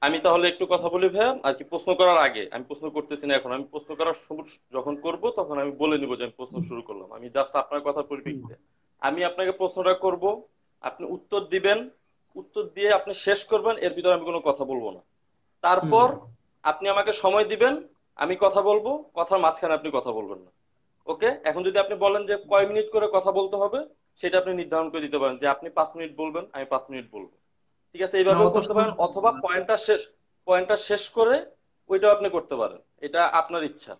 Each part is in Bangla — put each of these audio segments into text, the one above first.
আমি তাহলে একটু কথা বলি ভাইয়া, আর কি প্রশ্ন করার আগে আমি প্রশ্ন করতেছি না এখন, আমি প্রশ্ন করার যখন করব তখন আমি বলে নিব যে আমি প্রশ্ন হুম, শুরু করলাম। আমি জাস্ট আপনার কথার হুম, পরিপ্রেক্ষিতে আমি আপনাকে প্রশ্নটা করব, আপনি উত্তর দিবেন, উত্তর দিয়ে আপনি শেষ করবেন, এর ভিতরে আমি কোনো কথা বলবো না। হুম, তারপর আপনি আমাকে সময় দিবেন, আমি কথা বলবো, কথার মাঝখানে আপনি কথা বলবেন না। ওকে? এখন যদি আপনি বলেন যে কয় মিনিট করে কথা বলতে হবে, সেটা আপনি নির্ধারণ করে দিতে পারেন যে আপনি 5 মিনিট বলবেন, আমি 5 মিনিট বলবো। ঠিক আছে, না এইভাবেও অত করতে সময় পারেন, হবে অথবা না। পয়েন্টটা শেষ করে ওইটাও আপনি করতে পারেন। এটা আপনার ইচ্ছা।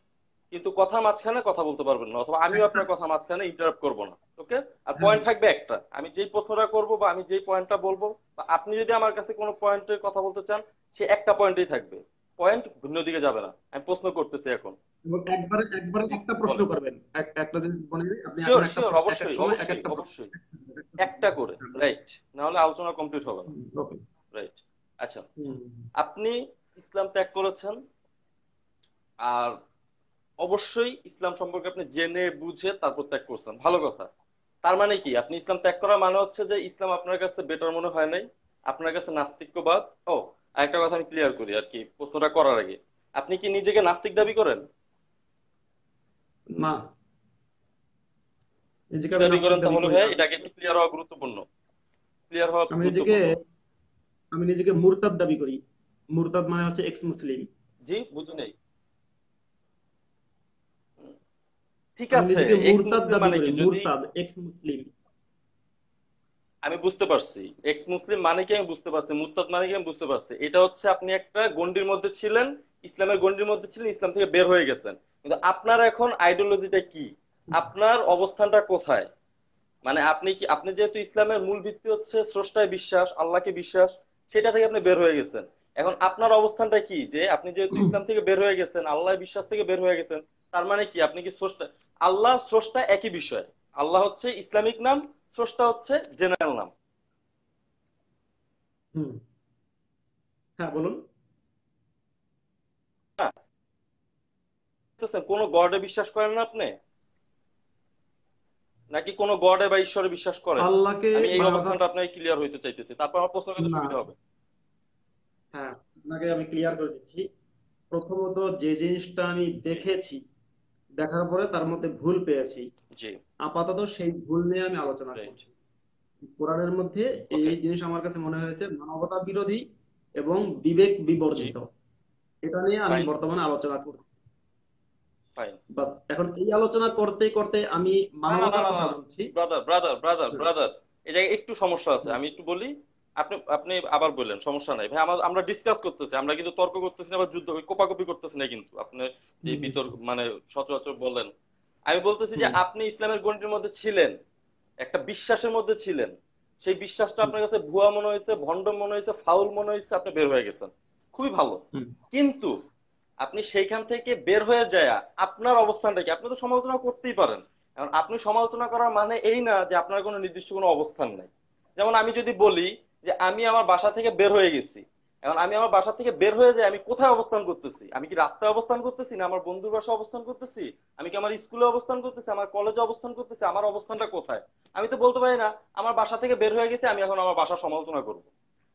কিন্তু কথার মাঝখানে কথা বলতে পারবেন না, অথবা আমিও একটা, আপনার কথা মাঝখানে ইন্টারাপ্ট করবো না। ওকে? আর হ্যাঁ, পয়েন্ট থাকবে একটা, আমি যেই প্রশ্নটা করব বা আমি যেই পয়েন্টটা বলবো, বা আপনি যদি আমার কাছে কোনো পয়েন্টের কথা বলতে চান, সে একটা পয়েন্টেই থাকবে, পয়েন্ট ভিন্ন দিকে যাবে না। আমি প্রশ্ন করতেছি এখন। এবং একবারে একবারে জি, একটা প্রশ্ন বলেন। করবেন। একটা যদি বলে দিই, আপনি এখন শিওর একটা শিওর, প্রশ্ন, এক এক অবশ্যই সময় এক অবশ্যই একটা প্রশ্ন, অবশ্যই। একটা একটা প্রশ্ন। করে, হ্যাঁ, রাইট? না হলে আলোচনা কমপ্লিট হবে না। ওকে। রাইট। আচ্ছা, হুম, আপনি ইসলাম ত্যাগ করেছেন, আর অবশ্যই ইসলাম সম্পর্কে আপনি জেনে বুঝে তারপর ত্যাগ করছেন, ভালো কথা। তার মানে কি, আপনি ইসলাম ত্যাগ করার মানে হচ্ছে যে ইসলাম আপনার কাছে বেটার মনে হয় নাই, আপনার কাছে নাস্তিক্যবাদ। ও, আরেকটা কথা আমি ক্লিয়ার করি আর কি প্রশ্নটা করার আগে, আপনি কি নিজেকে নাস্তিক দাবি করেন? না, নিজেকে কি আমি দাবি নাস্তিক করেন দাবি তাহলে করি ভাই? না। এটাকে একটু ক্লিয়ার হওয়া গুরুত্বপূর্ণ, ক্লিয়ার হওয়া আমি নিজেকে গুরুত্বপূর্ণ। আমি নিজেকে মুরতাদ দাবি করি। মুরতাদ মানে হচ্ছে এক্স মুসলিম। জি, বুঝি নাই। ঠিক আমি আছে, নিজেকে এক্স মুরতাদ মুসলিম দাবি মানে করি, কি যদি, মুরতাদ এক্স মুসলিম। আমি বুঝতে পারছি এক্স মুসলিম মানে কি, আমি বুঝতে পারছি মুস্তাদ মানে কি, আমি বুঝতে পারছি। এটা হচ্ছে আপনি একটা গণ্ডির মধ্যে ছিলেন, ইসলামের গণ্ডির মধ্যে ছিলেন, ইসলাম থেকে বের হয়ে গেছেন। কিন্তু আপনার এখন আইডিওলজিটা কি, আপনার অবস্থানটা কোথায়? মানে আপনি কি, আপনি যেহেতু ইসলামের মূল ভিত্তি হচ্ছে স্রষ্টায় বিশ্বাস, আল্লাহকে বিশ্বাস, সেটা থেকে আপনি বের হয়ে গেছেন। এখন আপনার অবস্থানটা কি, যে আপনি যেহেতু ইসলাম থেকে বের হয়ে গেছেন, আল্লাহ বিশ্বাস থেকে বের হয়ে গেছেন, তার মানে কি আপনি কি স্রষ্টা? আল্লাহ স্রষ্টা একই বিষয়। আল্লাহ হচ্ছে ইসলামিক নাম, স্রষ্টা হচ্ছে জেনারেল নাম। হুম, হ্যাঁ বলুন। বুঝতেছেন? কোন গডে বিশ্বাস করেন না আপনি, নাকি কোন গডে বা ঈশ্বরে বিশ্বাস করেন? আল্লাহকে আমি এই মানে অর্থাৎ, অবস্থানটা আপনাকে ক্লিয়ার হইতে চাইতেছি, তারপর আমার প্রশ্ন করতে না, সুবিধা হবে। হ্যাঁ, আপনাকে আমি ক্লিয়ার করে দিচ্ছি। প্রথমত, যে জিনিসটা আমি দেখেছি, দেখার পরে তার মধ্যে ভুল পেয়েছি, জি। আপাতত সেই ভুল নিয়ে আমি আলোচনা রাইট। করছি। কোরআনের মধ্যে এই ওকে। জিনিস আমার কাছে মনে হয়েছে মানবতা বিরোধী এবং বিবেক জি। বিবর্জিত। এটা নিয়ে আমি ফাইন। বর্তমানে আলোচনা করছি। ফাইন। বাস, এখন এই আলোচনা করতে করতে আমি না না না মানবতার না না, কথা বলছি। ব্রাদার ব্রাদার ব্রাদার হুম, ব্রাদার, এই জায়গায় একটু সমস্যা আছে, হুম, আমি একটু বলি। আপনি আপনি আবার বললেন, সমস্যা নাই ভাই, আমরা ডিসকাস করতেছি, আমরা কিন্তু তর্ক করতেছি না বা যুদ্ধ কোপাকুপি করতেছি না কিন্তু আপনি যে হুম, বিতর্ক মানে সচরাচর বলেন। আমি বলতেছি যে হুম, আপনি ইসলামের গণ্ডির মধ্যে ছিলেন, একটা বিশ্বাসের মধ্যে ছিলেন, সেই বিশ্বাসটা হুম, আপনার কাছে ভুয়া মনে হয়েছে, ভণ্ড মনে হয়েছে, ফাউল মনে হয়েছে, আপনি বের হয়ে গেছেন, খুবই ভালো। হুম। কিন্তু আপনি সেইখান থেকে বের হয়ে যায় আপনার অবস্থানটা কি, আপনি তো সমালোচনা করতেই পারেন। এখন আপনি সমালোচনা করার মানে এই না যে আপনার কোনো নির্দিষ্ট কোনো অবস্থান নাই। যেমন আমি যদি বলি যে আমি আমার বাসা থেকে বের হয়ে গেছি, এখন আমি আমার বাসা থেকে বের হয়ে যাই, আমি কোথায় অবস্থান করতেছি? আমি কি রাস্তায় অবস্থান করতেছি, না আমার বন্ধুর বাসায় অবস্থান করতেছি, আমি কি আমার স্কুলে অবস্থান করতেছি, আমার কলেজে অবস্থান করতেছি, আমার অবস্থানটা কোথায়? আমি তো বলতে পারি না আমার বাসা থেকে বের হয়ে গেছি, আমি এখন আমার বাসা সমালোচনা করব।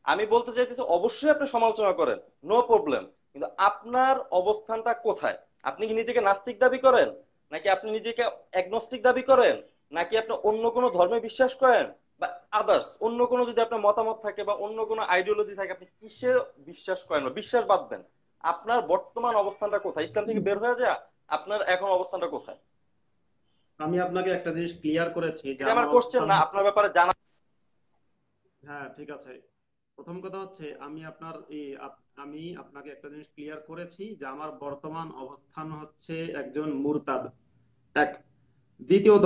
আমি বলতে চাইতেছি অবশ্যই আপনি সমালোচনা করেন, নো প্রবলেম, কিন্তু আপনার অবস্থানটা কোথায়? আপনি কি নিজেকে নাস্তিক দাবি করেন, নাকি আপনি নিজেকে অ্যাগনস্টিক দাবি করেন, নাকি আপনি অন্য কোনো ধর্মে বিশ্বাস করেন, বা আদার্স অন্য কোনো যদি আপনার মতামত থাকে বা অন্য কোনো আইডিওলজি থাকে, আপনি কিসে বিশ্বাস করেন বা বিশ্বাস বাদ দেন, আপনার বর্তমান অবস্থানটা কোথায়? ইসলাম থেকে বের হয়ে যা আপনার এখন অবস্থানটা কোথায়? আমি আপনাকে একটা জিনিস ক্লিয়ার করেছি যে এটা আমার আমার কোশ্চেন অবস্থান না, হচ্ছে, আপনার ব্যাপারে জানা। হ্যাঁ ঠিক আছে। প্রথম কথা হচ্ছে আমি আপনার আমি আপনাকে একটা জিনিস ক্লিয়ার করেছি যে আমার বর্তমান অবস্থান হচ্ছে একজন মুরতাদ। এক, দ্বিতীয়ত,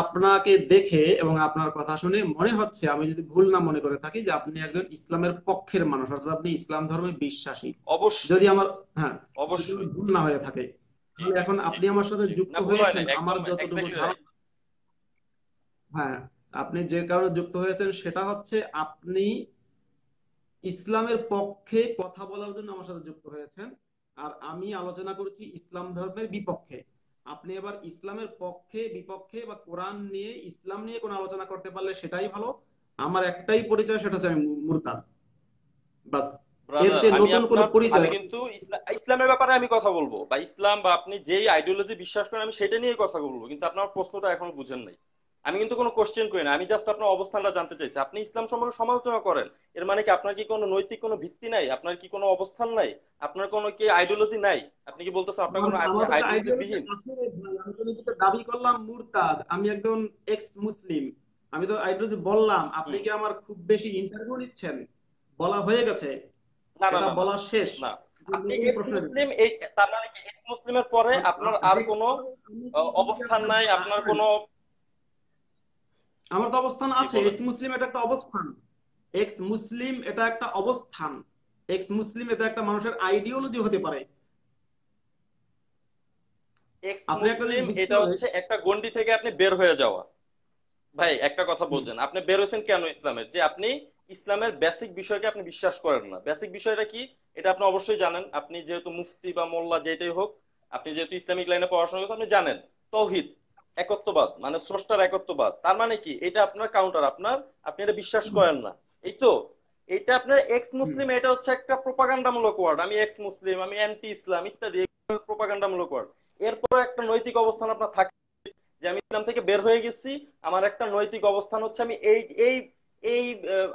আপনাকে দেখে এবং আপনার কথা শুনে মনে হচ্ছে, আমি যদি ভুল না মনে করে থাকি, যে আপনি একজন ইসলামের পক্ষের মানুষ, অর্থাৎ আপনি ইসলাম ধর্মে বিশ্বাসী। যদি অবশ্যই। আমার, হ্যাঁ, যদি আমার অবশ্যই। ভুল না হয়ে থাকে, জি। তাহলে এখন জি। আপনি আমার সাথে জি, যুক্ত না ভুল হয় হয়েছেন নাই, আমার একদম যতটুকু এক্স্যাক্টলি রাইট। ধারণা। হ্যাঁ, আপনি যে কারণে যুক্ত হয়েছেন সেটা হচ্ছে আপনি ইসলামের পক্ষে কথা বলার জন্য আমার সাথে যুক্ত হয়েছেন, আর আমি আলোচনা করছি ইসলাম ধর্মের বিপক্ষে। আপনি এবার ইসলামের পক্ষে বিপক্ষে বা কোরআন নিয়ে, ইসলাম নিয়ে কোনো আলোচনা করতে পারলে সেটাই ভালো। আমার একটাই পরিচয়, সেটা হচ্ছে আমি মুরতাদ। বাস। এর ব্রাদার, চেয়ে আমি নতুন কোনো আপনার আমি পরিচয়? কিন্তু ইসলামের ব্যাপারে আমি কথা বলবো, বা ইসলাম বা আপনি যেই আইডিওলজি বিশ্বাস করেন আমি সেটা নিয়ে কথা বলবো, কিন্তু আপনার প্রশ্নটা এখনো বুঝেন নাই। আমি কিন্তু কোনো কোশ্চেন করি না, আমি জাস্ট আপনার অবস্থানটা জানতে চাইছি। আপনি ইসলাম সম্পর্কে সমালোচনা করেন, এর মানে কি আপনার কি কোনো নৈতিক কোনো ভিত্তি নাই? আপনার কি কোনো অবস্থান নাই? আপনার কোনো কি আইডিওলজি নাই? আপনি কি বলতেছেন আপনার আমার কোনো আমার তো একটা আইডিওলজি আইডিয়োলজি বিহীন? আছে রে ভাই, আমি তো নিজেকে দাবি করলাম মুরতাদ, আমি একজন এক্স মুসলিম। আমি তো আইডিয়োলজি বললাম, আপনি হুম। কি আমার খুব বেশি ইন্টারভিউ নিচ্ছেন? বলা হয়ে গেছে, না না এটা না না বলা শেষ। না। আপনি আপনি নতুন এক্স প্রশ্নে যান। মুসলিম, এই তার মানে কি এক্স মুসলিমের পরে আপনার আর কোনো আমি কি অবস্থান নাই, আপনার আসেন, কোনো? আমার তো অবস্থান জি আছে, বলেন। এক্স মুসলিম এটা একটা অবস্থান। এক্স মুসলিম এটা একটা অবস্থান। এক্স মুসলিম এটা একটা মানুষের আইডিওলজি হতে পারে। এক্স আপনি একটা জিনিস মুসলিম বুঝতে এটা হবে। হচ্ছে একটা গণ্ডি থেকে আপনি বের হয়ে যাওয়া। ভাই একটা কথা হুম, বলছেন, আপনি বের হয়েছেন কেন ইসলামের? যে আপনি ইসলামের বেসিক বিষয়কে আপনি বিশ্বাস করেন না। বেসিক বিষয়টা কি এটা আপনি অবশ্যই জানেন, আপনি যেহেতু মুফতি বা মোল্লা যেটাই হোক, আপনি যেহেতু ইসলামিক লাইনে পড়াশোনা করছেন আপনি জানেন। তৌহিদ, একত্ববাদ, মানে স্রষ্টার একত্ববাদ। তার মানে কি এটা আপনার কাউন্টার, আপনার আপনি এটা বিশ্বাস করেন না, এই তো। এটা আপনার এক্স হুম, মুসলিম, এটা হচ্ছে একটা প্রোপাগান্ডামূলক ওয়ার্ড। আমি এক্স মুসলিম, আমি অ্যান্টি ইসলাম ইত্যাদি প্রোপাগান্ডামূলক ওয়ার্ড। এরপর একটা নৈতিক অবস্থান আপনার থাকে, যে আমি ইসলাম থেকে বের হয়ে গেছি, আমার একটা নৈতিক অবস্থান হচ্ছে আমি এই এই এই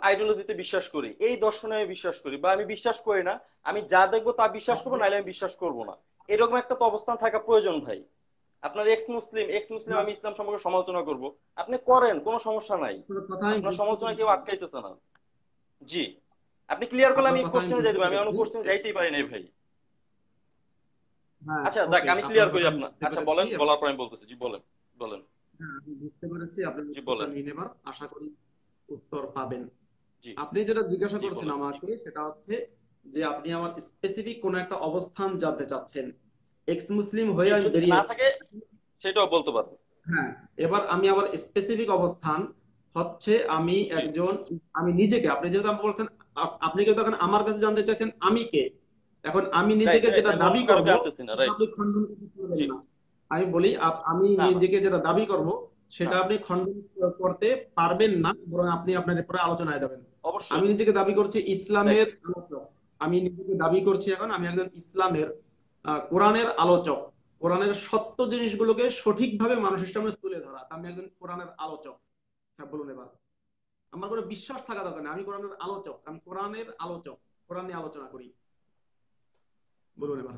আইডিওলজিতে বিশ্বাস করি, এই দর্শনে আমি বিশ্বাস করি, বা আমি বিশ্বাস করি না, আমি যা দেখবো তা বিশ্বাস করবো, নাহলে আমি বিশ্বাস করবো না। এরকম একটা তো অবস্থান থাকা প্রয়োজন ভাই। আপনার এক্স মুসলিম আমি ইসলাম সম্পর্কে সমালোচনা করব, আপনি করেন, কোনো সমস্যা নাই। আপনার কথা আমি আপনার বুঝতে সমালোচনা কেউ পেরেছি। আটকাইতেছে না। জি, আপনি ক্লিয়ার করলে আপনার আমি কথা আমি কোশ্চেনে বুঝতে যাইতে পারি, আমি পেরেছি। অন্য কোশ্চেন যাইতেই পারি নাই ভাই। হ্যাঁ, আচ্ছা দেখ, ওকে, আমি আপনার ক্লিয়ার করি কথা আমি আপনার, বুঝতে আচ্ছা পেরেছি বলেন, এবং বলার পর আমি বলতেছি। জি বলেন, বলেন। হ্যাঁ, আমি বুঝতে পেরেছি আপনি জি উত্তরটা বলেন। নিয়ে নেবার আশা করি উত্তর পাবেন। জি আপনি যেটা জিজ্ঞাসা জি করছেন বলেন। আমাকে সেটা হচ্ছে যে আপনি আমার স্পেসিফিক কোন একটা অবস্থান জানতে চাচ্ছেন। এক্স মুসলিম জি হয়ে আমি যদি বেরিয়ে না এসেছি। থাকে সেটাও বলতে পারবো। হ্যাঁ, এবার আমি আমার স্পেসিফিক অবস্থান হচ্ছে আমি জি একজন, আমি নিজেকে, আপনি যেহেতু আমাকে বলছেন, আপনি কিন্তু এখন আমার কাছে জানতে চাইছেন আমি কে। এখন আমি রাইট নিজেকে রাইট, যেটা আমি অন্য দাবি করব কাউকে আনতেছি না, সেটা রাইট। আপনি খণ্ডন করতে পারবেন জি। না। আমি বলি আমি না না নিজেকে যেটা দাবি করব না, সেটা আপনি খণ্ডন করতে পারবেন না, বরং আপনি আপনার পরে আলোচনায় যাবেন। অবশ্যই। আমি নিজেকে দাবি করছি রাইট। ইসলামের আলোচক। আমি নিজেকে দাবি করছি এখন আমি একজন ইসলামের কোরআনের আলোচক। কোরআনের সত্য জিনিসগুলোকে সঠিকভাবে মানুষের সামনে তুলে ধরা, আমি একজন কোরআনের আলোচক। হ্যাঁ, বলুন এবার। আমার কোনো বিশ্বাস থাকা দরকার নেই, আমি কোরআনের আলোচক, আমি কোরআনের আলোচক, কোরআন নিয়ে আলোচনা করি। বলুন এবার।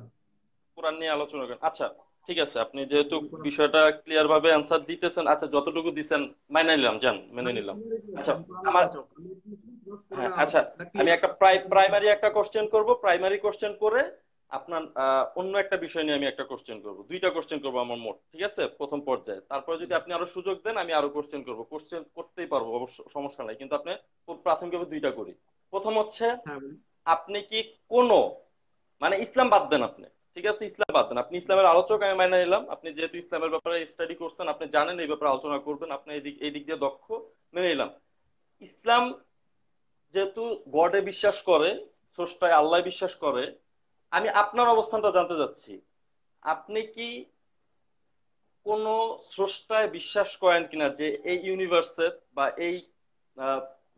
কোরআন নিয়ে আলোচনা করেন, আচ্ছা। ঠিক আছে, আপনি যেহেতু বিষয়টা ক্লিয়ার ভাবে অ্যান্সার দিতেছেন, আচ্ছা যতটুকু দিছেন মাইনে নিলাম, জান মেনে নিলাম। আচ্ছা আমি কোরআনের আমার, আলোচক, আমি মুসলিম প্লাস হ্যাঁ কোরআনের আচ্ছা, আলোচক, এটা আমি ক্লিয়ার। একটা প্রাইমারি একটা কোশ্চেন করব, প্রাইমারি কোশ্চেন করে আপনার অন্য একটা বিষয় নিয়ে আমি একটা কোশ্চেন করব, দুইটা কোশ্চেন করব আমার মোট, ঠিক আছে প্রথম পর্যায়ে। তারপরে যদি আপনি আরো সুযোগ দেন আমি আরো কোশ্চেন করব, কোশ্চেন করতেই পারবো অবশ্য, সমস্যা নাই, কিন্তু আপনি প্রাথমিকভাবে দুইটা করি। প্রথম হচ্ছে, হ্যাঁ, বলুন। আপনি কি কোনো, মানে ইসলাম বাদ দেন আপনি, ঠিক আছে ইসলাম বাদ দেন, আপনি ইসলামের আলোচক আমি মাইনে নিলাম, আপনি যেহেতু ইসলামের ব্যাপারে স্টাডি করছেন আপনি জানেন এই ব্যাপারে আলোচনা করবেন, আপনি এই দিক দিয়ে দক্ষ, মেনে নিলাম। ইসলাম যেহেতু গডে বিশ্বাস করে, স্রষ্টায় আল্লাহ বিশ্বাস করে, আমি আপনার অবস্থানটা জানতে চাচ্ছি। আপনি কি কোন স্রষ্টায় বিশ্বাস করেন কিনা, যে এই ইউনিভার্সের বা এই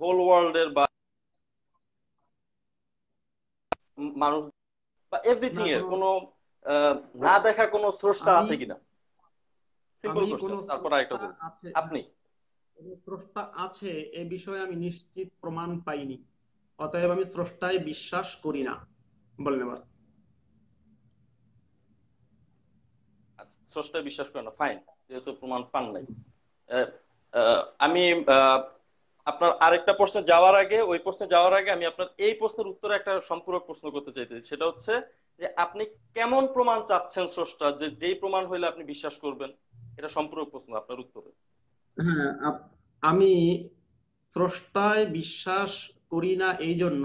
হোল ওয়ার্ল্ডের বা মানুষ বা এভরিথিং না, এর কোনো, কোনো আহ, না দেখা কোনো স্রষ্টা আমি আছে কিনা? সিম্পল আমি কোশ্চেন, কোনো তারপর আরেকটা স্রষ্টা বলবো। আছে, আপনি, কোনো স্রষ্টা আছে এ বিষয়ে আমি নিশ্চিত প্রমাণ পাইনি, অতএব আমি স্রষ্টায় বিশ্বাস করি না। বলেন এবার। আচ্ছা, স্রষ্টায় বিশ্বাস করেন না, ফাইন, যেহেতু প্রমাণ পান নাই। আহ, আমি আহ, আপনার আরেকটা প্রশ্নে যাওয়ার আগে, ওই প্রশ্নে যাওয়ার আগে আমি আপনার এই প্রশ্নের উত্তরে একটা সম্পূরক প্রশ্ন করতে চাইতেছি, সেটা হচ্ছে যে আপনি কেমন প্রমাণ চাচ্ছেন স্রষ্টা, যে যেই প্রমাণ হইলে আপনি বিশ্বাস করবেন? এটা সম্পূরক প্রশ্ন আপনার উত্তরে। হ্যাঁ, আমি স্রষ্টায় বিশ্বাস করি না এই জন্য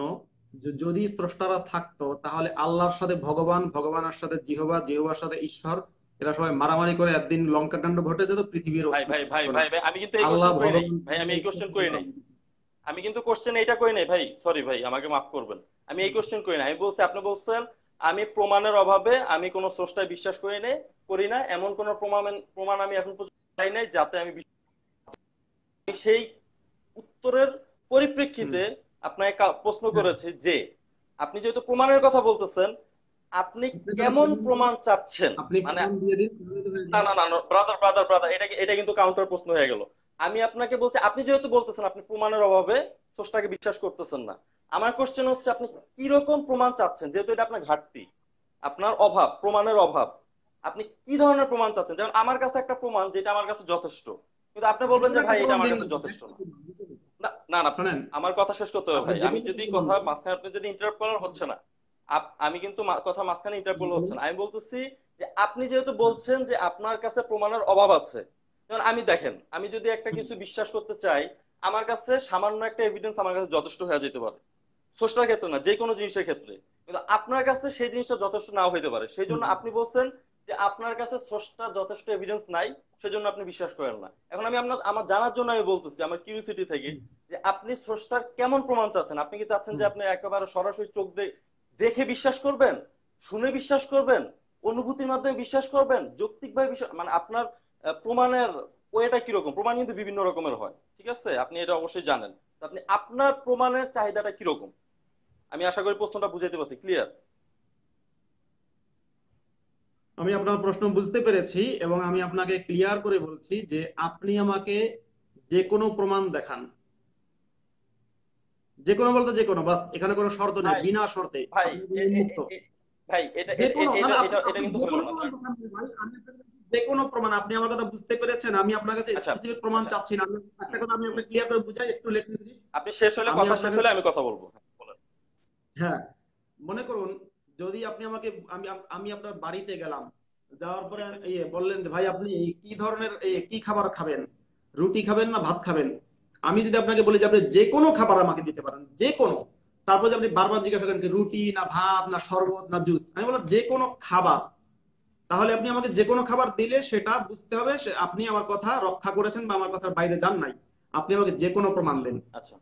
যদি স্রষ্টারা থাকতো তাহলে আল্লাহর সাথে ভগবান, ভগবানের সাথে জিহোবা, জিহোবার সাথে ঈশ্বর, এরা সবাই মারামারি করে একদিন লঙ্কা কাণ্ড ঘটে যেত, পৃথিবীর ভাই ভাই অস্তিত্ব ভাই থাকতো না। ভাই ভাই, আমি কিন্তু এই আল্লাহ কোশ্চেন করি নাই ভগবান ভাই, আমি এই কোশ্চেন করি নাই, থাকতো। আমি কিন্তু কোশ্চেন এইটা করি নাই ভাই, সরি ভাই আমাকে মাফ করবেন। আমি এই কোশ্চেন করি না, আমি বলছি, আপনি বলছেন আমি প্রমাণের অভাবে আমি কোন স্রষ্টায় বিশ্বাস করি না, এমন কোন প্রমাণ প্রমাণ আমি এখন পর্যন্ত পাই নাই যাতে আমি আমি সেই উত্তরের হুম, পরিপ্রেক্ষিতে আপনাকে প্রশ্ন হ্যাঁ, করেছি যে আপনি যেহেতু প্রমাণের কথা বলতেছেন, আপনি আপনি তাহলে কেমন প্রমাণ প্রমাণ চাচ্ছেন? আপনি মানে প্রমাণ দিয়ে দিন, তাহলে তো হয়ে না যাবে। না না ব্রাদার ব্রাদার ব্রাদার, এটা কিন্তু কাউন্টার প্রশ্ন হয়ে গেল। আমি আপনাকে বলছি, আপনি যেহেতু বলতেছেন আপনি প্রমাণের অভাবে স্রষ্টাকে বিশ্বাস করতেছেন না, আমার কোশ্চেন হচ্ছে আপনি কি রকম প্রমাণ চাচ্ছেন? যেহেতু এটা আপনার ঘাটতি, আপনার অভাব, প্রমাণের অভাব, আপনি কি ধরনের প্রমাণ চাচ্ছেন? যেমন আমার কাছে একটা প্রমাণ যেটা আমার কাছে যথেষ্ট, কিন্তু আপনি যে বলবেন কোনো যে একটা ভাই এটা প্রমাণ আমার দিন কাছে না, যে যথেষ্ট কোনো না। প্রমাণ, যে কোনো। না না না, শোনেন, আমার কথা শেষ করতে হবে আপনি ভাই। যে আমি কোনো একটা যদি প্রমাণ কথা দিন। মাঝখানে, আপনি যদি ইন্টারাপ্ট করার হচ্ছে না, আমি কিন্তু কথা মাঝখানে ইন্টারাপ্ট করলে হচ্ছে বলুন। না। আমি বলতেছি যে আপনি যেহেতু বলছেন যে আপনার কাছে প্রমাণের অভাব আছে, যেমন আমি দেখেন, আমি যদি একটা হুম, কিছু বিশ্বাস করতে চাই, আমার কাছে সামান্য একটা এভিডেন্স আমার কাছে যথেষ্ট হয়ে যেতে পারে, স্রষ্টার ক্ষেত্রে না, যে কোনো জিনিসের ক্ষেত্রে। কিন্তু আপনার কাছে সেই জিনিসটা যথেষ্ট নাও হইতে পারে, সেই জন্য হুম, আপনি বলছেন যে আপনার কাছে স্রষ্টার যথেষ্ট এভিডেন্স নাই, সেজন্য আপনি বিশ্বাস করেন না। এখন আমি আমার জানার জন্য আমি বলতেছি, আমার কিউরিওসিটি থেকে, হুম, যে আপনি স্রষ্টার কেমন প্রমাণ চাচ্ছেন? আপনি কি চাচ্ছেন যে হুম। আপনি একেবারে সরাসরি চোখ দেখে বিশ্বাস করবেন, শুনে বিশ্বাস করবেন, অনুভূতির মাধ্যমে বিশ্বাস করবেন, যৌক্তিকভাবে বিশ্বাস, মানে আপনার প্রমাণের ওয়েটা কিরকম? প্রমাণ কিন্তু বিভিন্ন রকমের হয়, ঠিক আছে? আপনি এটা অবশ্যই জানেন। তো আপনি আপনার প্রমাণের চাহিদাটা কিরকম? আমি আশা করি প্রশ্নটা বুঝাইতে পারছি, ক্লিয়ার? আমি আপনার প্রশ্ন বুঝতে পেরেছি, এবং আমি আপনাকে ক্লিয়ার করে বলছি যে আপনি আমাকে যে কোনো প্রমাণ দেখান। যে কোনো বলতে যে কোনো, বাস, এখানে কোনো শর্ত নেই, ভাই বিনা শর্তে ভাই আপনি এ- এ- উন্মুক্ত। এ- এ- ভাই এটা যে কোনো, না এটা না, এটা আপনি এটা আপনি কিন্তু যে হলো কোনো না, প্রমাণ ধরেন। দেখান ভাই, আমি আপনাকে বলছি যে কোনো প্রমাণ। আপনি আমার কথা বুঝতে পেরেছেন, আমি আপনার কাছে আচ্ছা স্পেসিফিক প্রমাণ আচ্ছা। চাচ্ছি না। আমি একটা হুম, কথা আমি হুম। আপনাকে ক্লিয়ার করে বুঝাই, একটু লেট মি ফিনিশ। আপনি শেষ হলে, আমি কথা আপনার শেষ কাছে, হলে আমি কথা বলবো, হ্যাঁ, বলেন। হ্যাঁ, মনে করুন, যদি আপনি আমাকে, আমি আমি আপনার বাড়িতে গেলাম, যাওয়ার পরে বললেন যে ভাই আপনি কি ধরনের কি খাবার খাবেন, রুটি খাবেন না ভাত খাবেন। আমি যদি আপনাকে বলি যে আপনি যে কোনো খাবার আমাকে দিতে পারেন, যে কোনো, তারপর যে আপনি বারবার জিজ্ঞাসা করেন যে রুটি না ভাত না শরবত না জুস, আমি বললাম যে কোনো খাবার, তাহলে আপনি আমাকে যে কোনো খাবার দিলে সেটা বুঝতে হবে আপনি আমার কথা রক্ষা করেছেন বা আমার কথার বাইরে যান নাই। আপনি আমাকে যে কোনো প্রমাণ আচ্ছা দেন, আচ্ছা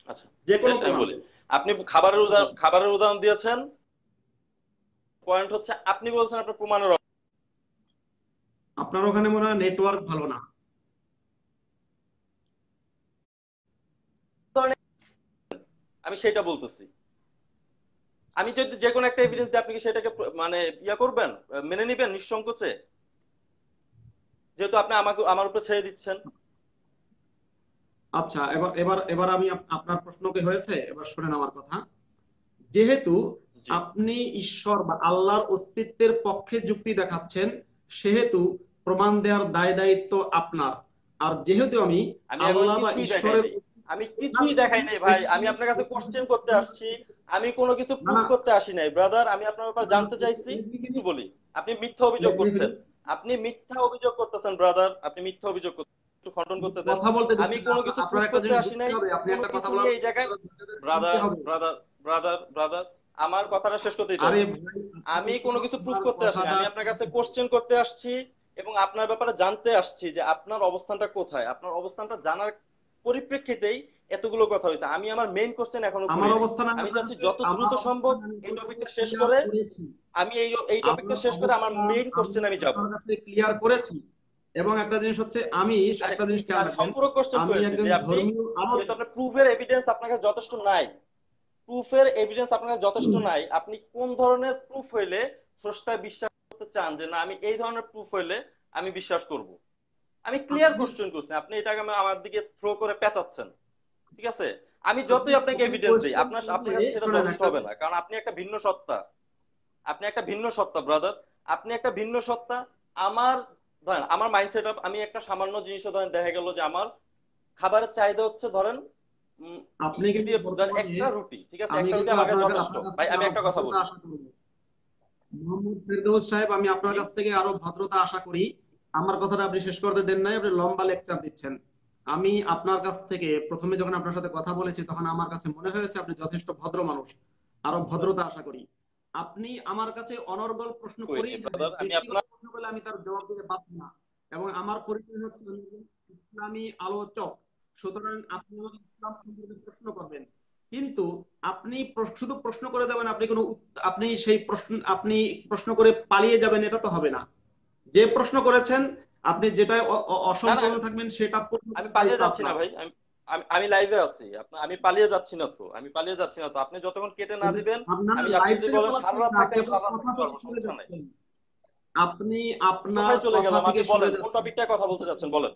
আচ্ছা, যে কোনো শেষ আমি প্রমাণ বলি। দেন। আপনি খাবারের উদাহরণ দিয়েছেন। পয়েন্ট হচ্ছে আপনি বলছেন আপনার প্রমাণের আপনার ওখানে মনে হয় নেটওয়ার্ক ভালো না। অভাব। আমি সেটা বলতেছি, আমি যদি যে কোনো একটা এভিডেন্স দিই, আপনি কি সেটাকে মানে করবেন, মেনে নিবেন নিঃসংকোচে? যেহেতু আপনি আমাকে আমার উপর ছেড়ে দিচ্ছেন। আচ্ছা, এবার এবার এবার আমি আপনার প্রশ্ন কি হয়েছে, এবার শুনেন আমার কথা। যেহেতু জি। আপনি ঈশ্বর বা আল্লাহর অস্তিত্বের পক্ষে যুক্তি দেখাচ্ছেন, সেহেতু প্রমাণ দেওয়ার দায় দায়িত্ব আপনার। আর যেহেতু আমি আমি এখন আল্লাহ বা কিছুই দেখাই ঈশ্বরের, নাই, আমি না, কিছুই দেখাই নাই ভাই। আমি আপনার কাছে কোশ্চেন করতে আসছি, আমি কোনো কিছু না, প্রুফ না, করতে আসি নাই ব্রাদার। আমি আপনার ব্যাপারে জানতে চাইছি, লেট মি একটু ফিনিশ, বলি। আপনি মিথ্যা অভিযোগ লেট মি করছেন, ফিনিশ। আপনি মিথ্যা অভিযোগ করতেছেন ব্রাদার, আপনি মিথ্যা অভিযোগ করতেছেন, একটু খণ্ডন করতে দেন। কথা বলতে আমি দিচ্ছেন না। কোনো কিছু আপনার প্রুফ একটা করতে জিনিস আসি বুঝতে নাই, হবে, আপনি কোনো একটা কথা কিছু বলার নিয়ে এই পর জায়গায়। শুনতে ব্রাদার হবে। ব্রাদার ব্রাদার ব্রাদার, আমার কথাটা শেষ করতে দিতে আরে হবে। ভাই, আপনি আমি তো কোনো কিছু প্রুফ আমার করতে আসি না, কথাটা, আমি আপনার কাছে কোশ্চেন করতে আসছি এবং আপনার ব্যাপারে জানতে আসছি যে আপনার অবস্থানটা কোথায়। আপনার অবস্থানটা জানার পরিপ্রেক্ষিতেই এতগুলো কথা হয়েছে। আমি আমার মেইন কোশ্চেন এখনো আমার করি নাই। অবস্থান আমি আমি আপনার চাচ্ছি কাছে, যত আমার দ্রুত সম্ভব অবস্থান আমি এই আপনার কাছে টপিকটা শেষ ক্লিয়ার করে, করেছি। আমি এই টপিকটা আপনার শেষ করে আমার অবস্থান মেইন আমি কোশ্চেন আমি যাব। আপনার কাছে ক্লিয়ার করেছি। এবং একটা জিনিস হচ্ছে, আমি আচ্ছা, একটা জিনিস খেয়াল আমি রাখবেন, সম্পূর্ণ কোশ্চেন আমি করেছি একজন যে আপনি, ধর্মীয় যেহেতু আলোচক। আপনার প্রুফের এভিডেন্স আপনার কাছে যথেষ্ট নাই, প্রুফের এভিডেন্স আপনার কাছে যথেষ্ট নাই, আপনি কোন ধরনের প্রুফ হইলে স্রষ্টায় বিশ্বাস করতে চান যে না আমি এই ধরনের প্রুফ হইলে আমি বিশ্বাস করব? আমি ক্লিয়ার আপনি কোশ্চেন করছি, আপনি এটাকে আমার দিকে থ্রো করে পেঁচাচ্ছেন, ঠিক আছে? আমি আপনি যতই আপনাকে আপনি এভিডেন্স দিই, কোশ্চেন আপনার করলে, কাছে সেটা শোনেন যথেষ্ট একটা হবে না, কারণ আপনি একটা ভিন্ন সত্তা। আপনি একটা ভিন্ন সত্তা ব্রাদার, আপনি একটা ভিন্ন সত্তা। আমার, ধরেন আমার মাইন্ড সেট আপ, আমি একটা সামান্য জিনিসে ধরেন দেখা গেল যে আমার খাবারের চাহিদা হচ্ছে ধরেন কি আপনি কি কিন্তু দিয়ে, ধরেন বর্তমানে, একটা রুটি, ঠিক আছে, আমি একটা রুটি কিন্তু আমার কাছে আপনার যথেষ্ট। আপনার কাছ ভাই থেকে আমি আরো একটা কথা ভদ্রতা বলি। আশা করব। মোহাম্মদ ফেরদৌস সাহেব, আমি আপনার জি। কাছ থেকে আরো ভদ্রতা আশা করি। আমার কথাটা আপনি শেষ করতে দেন নাই, আপনি লম্বা লেকচার দিচ্ছেন। আমি আপনার কাছ থেকে প্রথমে যখন আপনার সাথে কথা বলেছি, তখন আমার কাছে মনে হয়েছে আপনি যথেষ্ট ভদ্র মানুষ। আরো ভদ্রতা আশা করি। আপনি আমার কাছে অনর্গল প্রশ্ন করেই যাবেন, ব্রাদার আমি ব্যক্তিগত আপনার, প্রশ্ন করলে আমি তার জবাব দিতে পারব না। এবং আমার পরিচয় হচ্ছে আমি একজন ইসলামী আলোচক। সুতরাং আপনি আমাকে ইসলাম সম্পর্কে প্রশ্ন করবেন, কিন্তু আপনি শুধু প্রশ্ন করে যাবেন, আপনি কোনো আপনি সেই প্রশ্ন, আপনি প্রশ্ন করে পালিয়ে যাবেন, এটা তো হবে না। যে প্রশ্ন করেছেন, আপনি যেটা না না, অসম্পূর্ণ থাকবেন সেটা পূর্ণ আমি করার পালিয়ে দায়িত্ব যাচ্ছি না আপনার। ভাই। আমি আমি লাইভে আছি, আমি পালিয়ে যাচ্ছি না তো, আমি পালিয়ে যাচ্ছি না তো, আপনি যতক্ষণ কেটে না কিন্তু দিবেন। আপনারা আপনি লাইভ যদি থেকে বলেন সারা পালাচ্ছেন রাত না, থাকতে আপনি আমি আপনার সারা রাত কথা থাকতে থেকে পারবো, সরে সমস্যা নেই। যাচ্ছেন। আপনি আপনার কোথায় চলে কথা গেলাম? থেকে আপনি সরে বলেন কোন যাচ্ছেন। টপিকটায় কথা বলতে চাচ্ছেন, বলেন।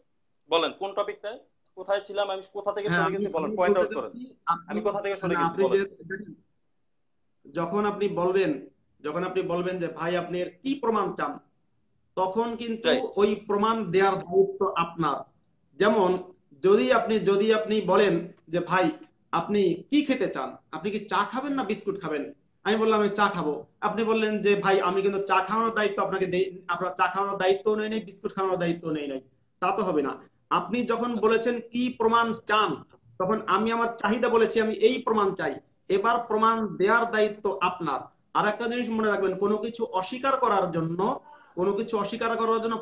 বলেন কোন টপিকটায়, কোথায় ছিলাম আমি, কোথা থেকে হ্যাঁ, সরে আমি গেছি, বলেন, আমি পয়েন্ট বলতে আউট করেন। চাচ্ছি, আপনি আমি কোথা থেকে সরে না, গেছি আপনি বলেন। যে দেখেন, যখন আপনি বলবেন, যখন আপনি বলবেন যে ভাই আপনি এর কি প্রমাণ চান, তখন কিন্তু রাইট। ওই প্রমাণ দেওয়ার দায়িত্ব আপনার। যেমন যদি আপনি বলেন যে ভাই আপনি কি খেতে চান, আপনি কি চা খাবেন না বিস্কুট খাবেন, আমি বললাম আমি চা খাবো। আপনি বললেন যে ভাই আমি কিন্তু চা খাওয়ানোর দায়িত্ব আপনাকে দেই, আপনার চা খাওয়ানোর দায়িত্ব নেই নাই, বিস্কুট খাওয়ানোর দায়িত্ব নেই নাই, তা তো হবে না। আপনি যখন আচ্ছা। বলেছেন কি প্রমাণ চান, তখন আমি আমার চাহিদা বলেছি আমি এই প্রমাণ চাই। এবার প্রমাণ দেওয়ার দায়িত্ব আপনার। আর একটা জিনিস মনে রাখবেন, কোনো কিছু অস্বীকার করার জন্য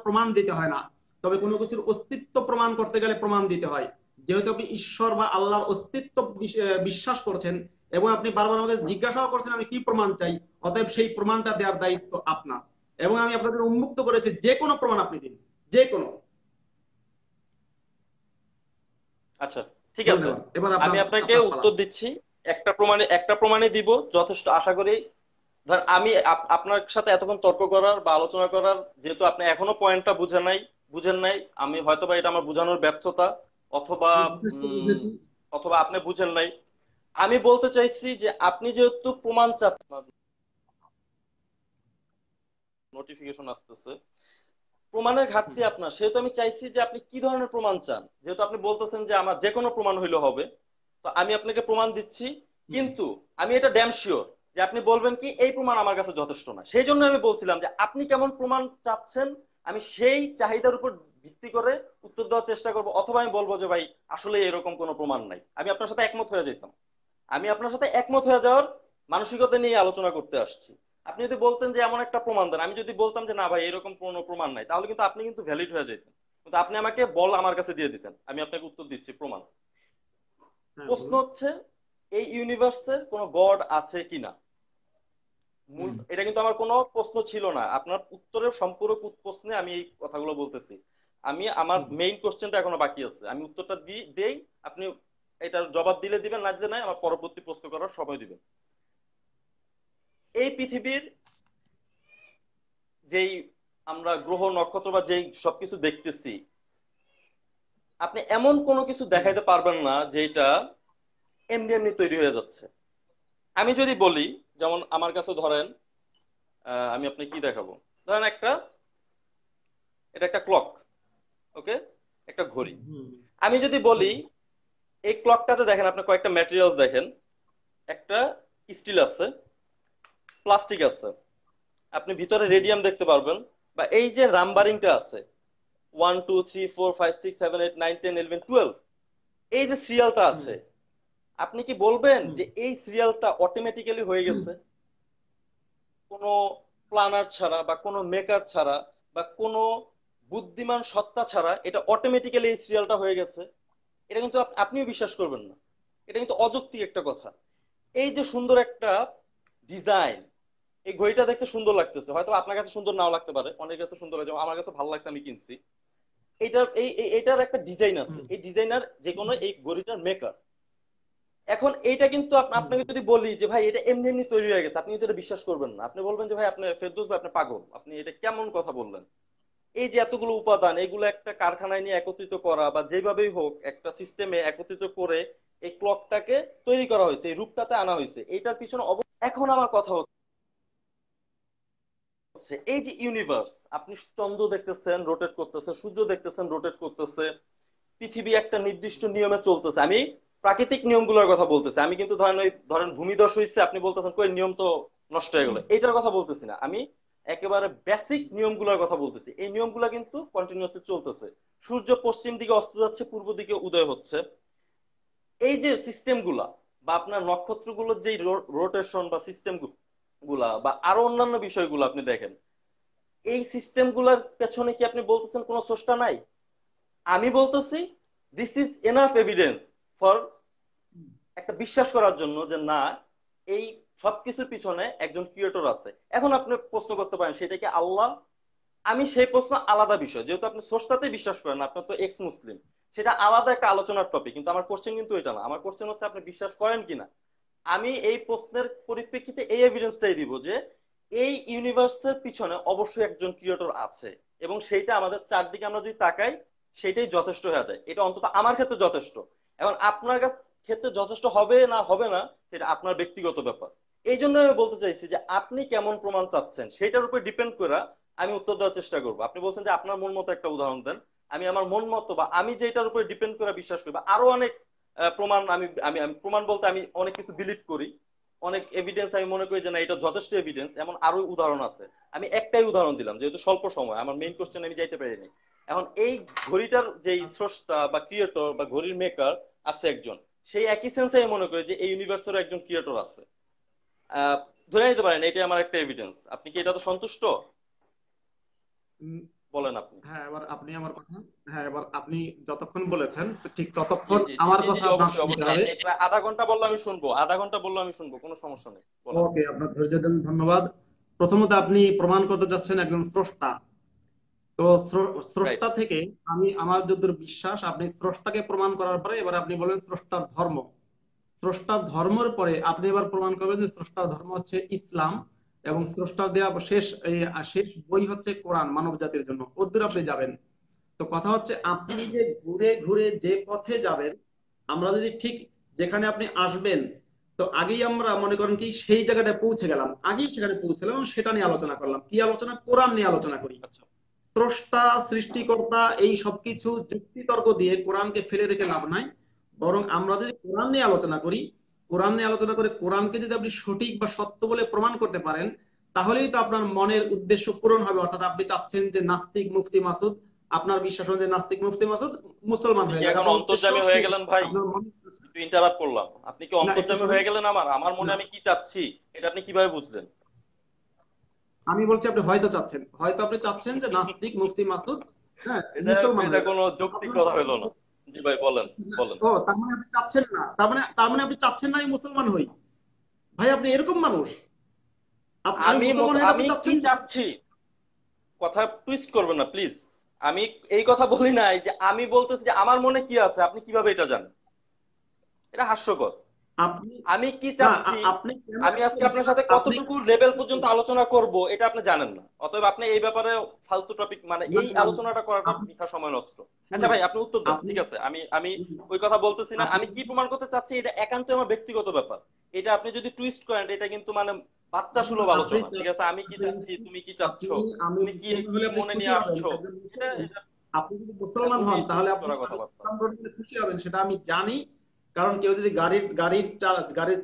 প্রমাণ দিতে হয় না, তবে কোনো কিছুর অস্তিত্ব প্রমাণ করতে গেলে প্রমাণ দিতে হয়। যেহেতু আপনি ঈশ্বর বা আল্লাহর অস্তিত্ব বিশ্বাস করছেন, এবং আপনি বারবার আমাকে জিজ্ঞাসাও করছেন আমি কি প্রমাণ চাই, অতএব সেই প্রমাণটা দেওয়ার দায়িত্ব আপনার। এবং আমি আপনাদের উন্মুক্ত করেছি, যে কোনো প্রমাণ আপনি দিন, যে কোনো। আচ্ছা, ঠিক বলেন আছে। এবার আমি আপনার আপনাকে আপনার পালা। উত্তর দিচ্ছি। একটা প্রমাণে দিব যথেষ্ট আশা করি। ধর আমি আপনার সাথে এতক্ষণ তর্ক করার বা আলোচনা করার, যেহেতু আপনি এখনো পয়েন্টটা বুঝেন নাই, আমি হয়তোবা এটা আমার বোঝানোর ব্যর্থতা, অথবা আমি যথেষ্ট উম, বুঝেছি। অথবা আপনি বুঝেন নাই। আমি বলতে চাইছি যে আপনি যেহেতু প্রমাণ চাচ্ছেন, নোটিফিকেশন আসতেছে, প্রমাণের ঘাটতি আপনার, সেহেতু আমি চাইছি যে আপনি কি ধরনের প্রমাণ চান। যেহেতু আপনি বলতেছেন যে আমার যে কোনো প্রমাণ হইলে হবে, তো আমি আপনাকে প্রমাণ দিচ্ছি। হুম, কিন্তু আমি এটা ড্যাম শিওর যে আপনি বলবেন কি এই প্রমাণ আমার কাছে যথেষ্ট না। সেই জন্য আমি বলছিলাম যে আপনি কেমন প্রমাণ চাচ্ছেন, আমি সেই চাহিদার উপর ভিত্তি করে উত্তর দেওয়ার চেষ্টা করবো। অথবা আমি বলবো যে ভাই আসলে এরকম কোনো প্রমাণ নাই, আমি আপনার সাথে একমত হয়ে যেতাম। আমি আপনার সাথে একমত হয়ে যাওয়ার মানসিকতা নিয়ে আলোচনা করতে আসছি। আপনি যদি বলতেন যে এমন একটা প্রমাণ দেন, আমি যদি বলতাম যে না ভাই এরকম কোনো প্রমাণ নাই, তাহলে কিন্তু আপনি কিন্তু ভ্যালিড হয়ে যেতেন। কিন্তু আপনি আমাকে বল আমার কাছে দিয়ে দিচ্ছেন, আমি আপনাকে উত্তর দিচ্ছি প্রমাণ। হ্যাঁ প্রশ্ন বলুন। হচ্ছে এই ইউনিভার্সের কোনো গড আছে কিনা। মূল হুম, এটা কিন্তু আমার কোনো প্রশ্ন ছিল না, আপনার উত্তরের সম্পূরক প্রশ্নে আমি এই কথাগুলো বলতেছি। আমি আমার হুম, মেইন কোশ্চেনটা এখনো বাকি আছে, আমি উত্তরটা দেই। আপনি এটার জবাব দিলে দিবেন, না দিলে নাই, আমার পরবর্তী প্রশ্ন করার সময় দিবেন। এই পৃথিবীর যেই আমরা গ্রহ নক্ষত্র বা যেই সবকিছু দেখতেছি, আপনি এমন কোনো কিছু হুম, দেখাইতে পারবেন না যেটা এমনি এমনি তৈরি হয়ে যাচ্ছে। আমি যদি বলি, যেমন আমার কাছে ধরেন, আমি আপনি কি দেখাবো, ধরেন এটা একটা ক্লক, ওকে, একটা ঘড়ি। হুম, হুম, আমি যদি বলি হুম, এই ক্লকটাতে দেখেন আপনি কয়েকটা ম্যাটেরিয়ালস দেখেন, একটা স্টিল আছে, প্লাস্টিক আছে, আপনি ভিতরে হুম, রেডিয়াম দেখতে পারবেন, বা এই যে নাম্বারিংটা আছে 1 2 3 4 5 6 7 8 9 10 11 12, এই যে সিরিয়ালটা হুম, আছে, আপনি কি বলবেন হুম, যে এই সিরিয়ালটা অটোমেটিক্যালি হয়ে হুম, গেছে কোনো প্ল্যানার ছাড়া বা কোনো মেকার ছাড়া বা কোনো বুদ্ধিমান সত্তা ছাড়া, এটা অটোমেটিক্যালি এই সিরিয়ালটা হয়ে গেছে? এটা কিন্তু আপনিও বিশ্বাস করবেন না, এটা কিন্তু অযৌক্তিক একটা কথা। এই যে সুন্দর একটা ডিজাইন, এই ঘড়িটা দেখতে সুন্দর লাগতেছে, হয়তো আপনার কাছে সুন্দর নাও লাগতে পারে, অনেকের কাছে সুন্দর লাগে, যেমন আমার কাছে ভালো লাগছে, আমি কিনছি। এটার একটা ডিজাইন আছে, হুম, এই ডিজাইনার যে কোনো এই ঘড়িটার মেকার। এখন এইটা কিন্তু হুম, আপনাকে যদি বলি যে ভাই এটা এমনি এমনি তৈরি হয়ে গেছে, আপনি কিন্তু এটা বিশ্বাস করবেন না। আপনি বলবেন যে ভাই আপনি ফেরদৌস ভাই আপনি পাগল, আপনি এটা কেমন কথা বললেন। এই যে এতগুলো উপাদান, এগুলো একটা কারখানায় নিয়ে একত্রিত করা বা যেভাবেই হোক একটা সিস্টেমে একত্রিত করে এই ক্লকটাকে তৈরি করা হয়েছে, এই রূপটাতে আনা হয়েছে, এইটার পিছনে এখন আমার কথা হচ্ছে এই যে ইউনিভার্স, আপনি চন্দ্র দেখতেছেন রোটেট করতেছে, সূর্য দেখতেছেন রোটেট করতেছে, পৃথিবী একটা নির্দিষ্ট নিয়মে চলতেছে। আমি প্রাকৃতিক নিয়মগুলোর কথা বলতেছি, আমি কিন্তু ধরেন ভূমিধস হয়েছে, আপনি বলতেছেন কই নিয়ম তো নষ্ট হয়ে গেল, এইটার কথা বলতেছি না আমি। একেবারে বেসিক নিয়মগুলোর কথা বলতেছি, এই নিয়মগুলো কিন্তু কন্টিনিউয়াসলি চলতেছে। সূর্য পশ্চিম দিকে অস্ত যাচ্ছে, পূর্ব দিকে উদয় হচ্ছে। এই যে সিস্টেম গুলা বা আপনার নক্ষত্রগুলোর যে রোটেশন বা সিস্টেম গুলা বা আরো অন্যান্য বিষয়গুলো আপনি দেখেন, এই সিস্টেম গুলার পেছনে কি আপনি বলতেছেন কোনো স্রষ্টা নাই? আমি বলতেছি this is enough evidence for একটা বিশ্বাস করার জন্য যে না, এই সবকিছুর পিছনে একজন ক্রিয়েটর আছে। এখন আপনি প্রশ্ন করতে পারেন সেটা কি আল্লাহ? আমি সেই প্রশ্ন আলাদা বিষয়, যেহেতু আপনি স্রষ্টাতে বিশ্বাস করেন, আপনার তো এক্স মুসলিম, সেটা আলাদা একটা আলোচনার টপিক, কিন্তু আমার কোশ্চেন কিন্তু এটা না। আমার কোশ্চেন হচ্ছে আপনি বিশ্বাস করেন কিনা। আমি এই প্রশ্নের পরিপ্রেক্ষিতে এই এভিডেন্সটাই দিব যে এই ইউনিভার্সের পিছনে অবশ্যই একজন ক্রিয়েটর আছে, এবং সেইটা আমাদের চারদিকে আমরা যদি তাকাই সেটাই যথেষ্ট হয়ে যায়। এটা অন্তত আমার ক্ষেত্রে যথেষ্ট। এখন আপনার ক্ষেত্রে যথেষ্ট হবে না হবে না সেটা আপনার ব্যক্তিগত ব্যাপার। এই জন্য আমি বলতে চাইছি যে আপনি কেমন প্রমাণ চাচ্ছেন সেটার উপর ডিপেন্ড করে আমি উত্তর দেওয়ার চেষ্টা করবো। আপনি বলছেন যে আপনার মন মতো একটা উদাহরণ দেন, আমি আমার মন মতো বা আমি যেটার উপর ডিপেন্ড করে বিশ্বাস করি বা আরো অনেক প্রমাণ, আমি আমি আমি প্রমাণ বলতে আমি অনেক কিছু বিলিভ করি, অনেক এভিডেন্স আমি মনে করি যে না এটা যথেষ্ট এভিডেন্স, এমন আরো উদাহরণ আছে। আমি একটাই উদাহরণ দিলাম যেহেতু স্বল্প সময়, আমার মেইন কোশ্চেন আমি যাইতে পারিনি। এখন এই ঘড়িটার যে স্রষ্টা বা ক্রিয়েটর বা ঘড়ির মেকার আছে একজন, সেই একই সেন্সে আমি মনে করি যে এই ইউনিভার্সেরও একজন ক্রিয়েটর আছে। আহ ধরে নিতে পারেন এটাই আমার একটা এভিডেন্স। আপনি কি এটা তো সন্তুষ্ট? উম, বলেন আপনি। হ্যাঁ, এবার আপনি আমার কথা, হ্যাঁ এবার আপনি যতক্ষণ বলেছেন তো ঠিক জি ততক্ষণ জি জি আমার জি জি কথা জি, আপনার অবশ্যই শুনতে অবশ্যই। হবে। প্রায় আধা ঘন্টা বললে আমি শুনবো, আধা ঘন্টা বললে আমি শুনবো, কোনো সমস্যা নেই, বলেন। ওকে, আপনার ধৈর্য দেন, ধন্যবাদ। প্রথমত আপনি প্রমাণ করতে চাচ্ছেন একজন স্রষ্টা। তো রাইট। স্রষ্টা থেকে আমি আমার যতদূর বিশ্বাস, আপনি স্রষ্টাকে প্রমাণ করার পরে এবার আপনি বলেন স্রষ্টার ধর্ম। স্রষ্টার ধর্মের পরে আপনি এবার প্রমাণ করবেন যে স্রষ্টার ধর্ম হচ্ছে ইসলাম, এবং স্রষ্টার দেওয়া শেষ বই হচ্ছে কোরআন মানব জাতির জন্য। ওদূর আপনি যাবেন। তো কথা হচ্ছে আপনি যে ঘুরে ঘুরে যে পথে যাবেন, আমরা যদি ঠিক যেখানে আপনি আসবেন, তো আগেই আমরা মনে করেন কি সেই জায়গাটায় পৌঁছে গেলাম, আগেই সেখানে পৌঁছলাম এবং সেটা নিয়ে আলোচনা করলাম। কি আলোচনা? কোরআন নিয়ে আলোচনা করি। আচ্ছা। স্রষ্টা, সৃষ্টিকর্তা, এই সবকিছু যুক্তি তর্ক দিয়ে কোরআনকে ফেলে রেখে লাভ নাই। বরং আমরা যদি কোরআন নিয়ে আলোচনা করি, কোরআন নিয়ে আলোচনা করে কোরআনকে যদি আপনি সঠিক বা সত্য বলে প্রমাণ করতে পারেন, তাহলেই তো আপনার মনের উদ্দেশ্য পূরণ হবে। অর্থাৎ আপনি চাচ্ছেন যে নাস্তিক মুফতি মাসুদ, আপনার বিশ্বাস অনুযায়ী নাস্তিক মুফতি মাসুদ মুসলমান আপনি হয়ে কি যাক, এখন আপনার উদ্দেশ্য অন্তর্যামী হয়ে শেষ। গেলেন ভাই? আপনার মন, একটু ইন্টারাপ্ট করলাম, আপনি কি না একটু অন্তর্যামী শুনুন, হয়ে গেলেন? আমার মনে না আমি কি চাচ্ছি এটা আপনি কিভাবে বুঝলেন? আমি বলছি আপনি হয়তো চাচ্ছেন, হয়তো আপনি চাচ্ছেন যে নাস্তিক মুফতি মাসুদ, হ্যাঁ, এটা মুসলমান এটা হয়ে যাক। কোনো তো যৌক্তিক আপনার কথা সাথে হইলো না। জি ভাই, বলেন বলেন। ও তার মানে আপনি চাচ্ছেন না, তার মানে আপনি চাচ্ছেন না আমি মুসলমান হই? ভাই আপনি এরকম মানুষ? আমি মুসলমান হই এটা আমি আপনি কি চাচ্ছেন না? চাচ্ছি, কথা টুইস্ট করবেন না প্লিজ। আমি এই কথা বলি নাই যে আমি বলতেছি যে আমার মনে কি আছে, আপনি কিভাবে এটা জানেন? এটা হাস্যকর। আপনি, আমি কি না চাচ্ছি, আপনি কেন আমি আজকে চাচ্ছেন আপনার সাথে আপনি, কতটুকু লেভেল পর্যন্ত আলোচনা করব এটা আপনি জানেন না, অতএব আপনি এই ব্যাপারে ফালতু টপিক মানে না, এই আলোচনাটা করাটা আপনি বৃথা সময় নষ্ট। আচ্ছা শুনেন, ভাই, আপনি উত্তর দেন, আপনি ঠিক আছে। আমি আমি ওই কথা বলতেছি না। আপনি আমি কি প্রমাণ করতে চাচ্ছি এটা একান্ত আমার ব্যক্তিগত ব্যাপার। এটা আপনি যদি টুইস্ট করেন এটা কিন্তু মানে বাচ্চা সুলভ আপনি আলোচনা, ঠিক আছে। আমি কি চাচ্ছি, তুমি কি চাচ্ছ, আপনি আমি তুমি কি মুসলমান কি হলে আপনি মনে খুশি নিয়ে হবেন আসছো, একজন এটা মুসলমান? এটা আপনি যদি এটা মুসলমান খুবই হন তাহলে টুইস্ট আপনি করা আমি কথাবার্তা। ইসলাম গ্রহণ করলে খুশি হবেন, সেটা আমি জানি। কারণ কেউ যদি গাড়ির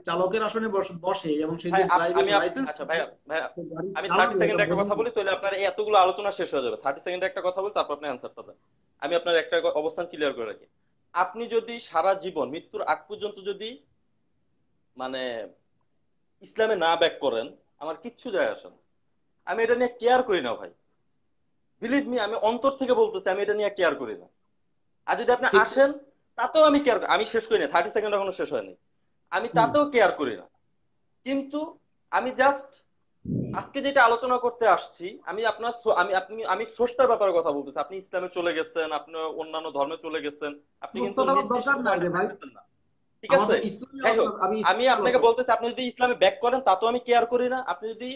চালকের আসনে বসে এবং সে ভাই যদি ড্রাইভিং লাইসেন্স আচ্ছা থাকে, ভাইয়া ভাইয়া, তো গাড়ি আমি থার্টি চালাবে এটা সেকেন্ডে একটা বোঝেন কথা না। বলি, তাহলে আপনার এই এতগুলো আলোচনা শেষ হয়ে যাবে। 30 সেকেন্ডে একটা কথা বলি, তারপর আপনি অ্যান্সারটা দেন। আমি আপনার একটা অবস্থান ক্লিয়ার করে রাখি। আপনি যদি সারা জীবন মৃত্যুর আগ পর্যন্ত যদি মানে ইসলামে না ব্যাক করেন, আমার কিচ্ছু যায় আসে না। আমি এটা নিয়ে কেয়ার করি না ভাই। বিলিভ মি, আমি অন্তর থেকে বলতেছি আমি এটা নিয়ে কেয়ার করি না। আর যদি আপনি ঠিক। আসেন তাতেও আমি কেয়ার, আমি শেষ করি না, 30 সেকেন্ড এখনো শেষ হয়নি। আমি হুম। তাতেও কেয়ার করি না। কিন্তু আমি জাস্ট আজকে যেটা আলোচনা করতে আসছি, আমি আপনার আমি স্রষ্টার ব্যাপারে কথা বলতেছি। আপনি ইসলামে চলে গেছেন, আপনি অন্যান্য ধর্মে চলে গেছেন, আপনি কিন্তু প্রস্তাব দেওয়ার নির্দিষ্ট দরকার নাই পয়েন্টে রে ভাই। থাকতেছেন না, ঠিক আমার আছে। তো ইসলামী যাই হোক, আলোচনা, আমি আমি ইসলামী আপনাকে আলোচনা। বলতেছি আপনি যদি ইসলামে ব্যাক করেন তাতেও আমি কেয়ার করি না, আপনি যদি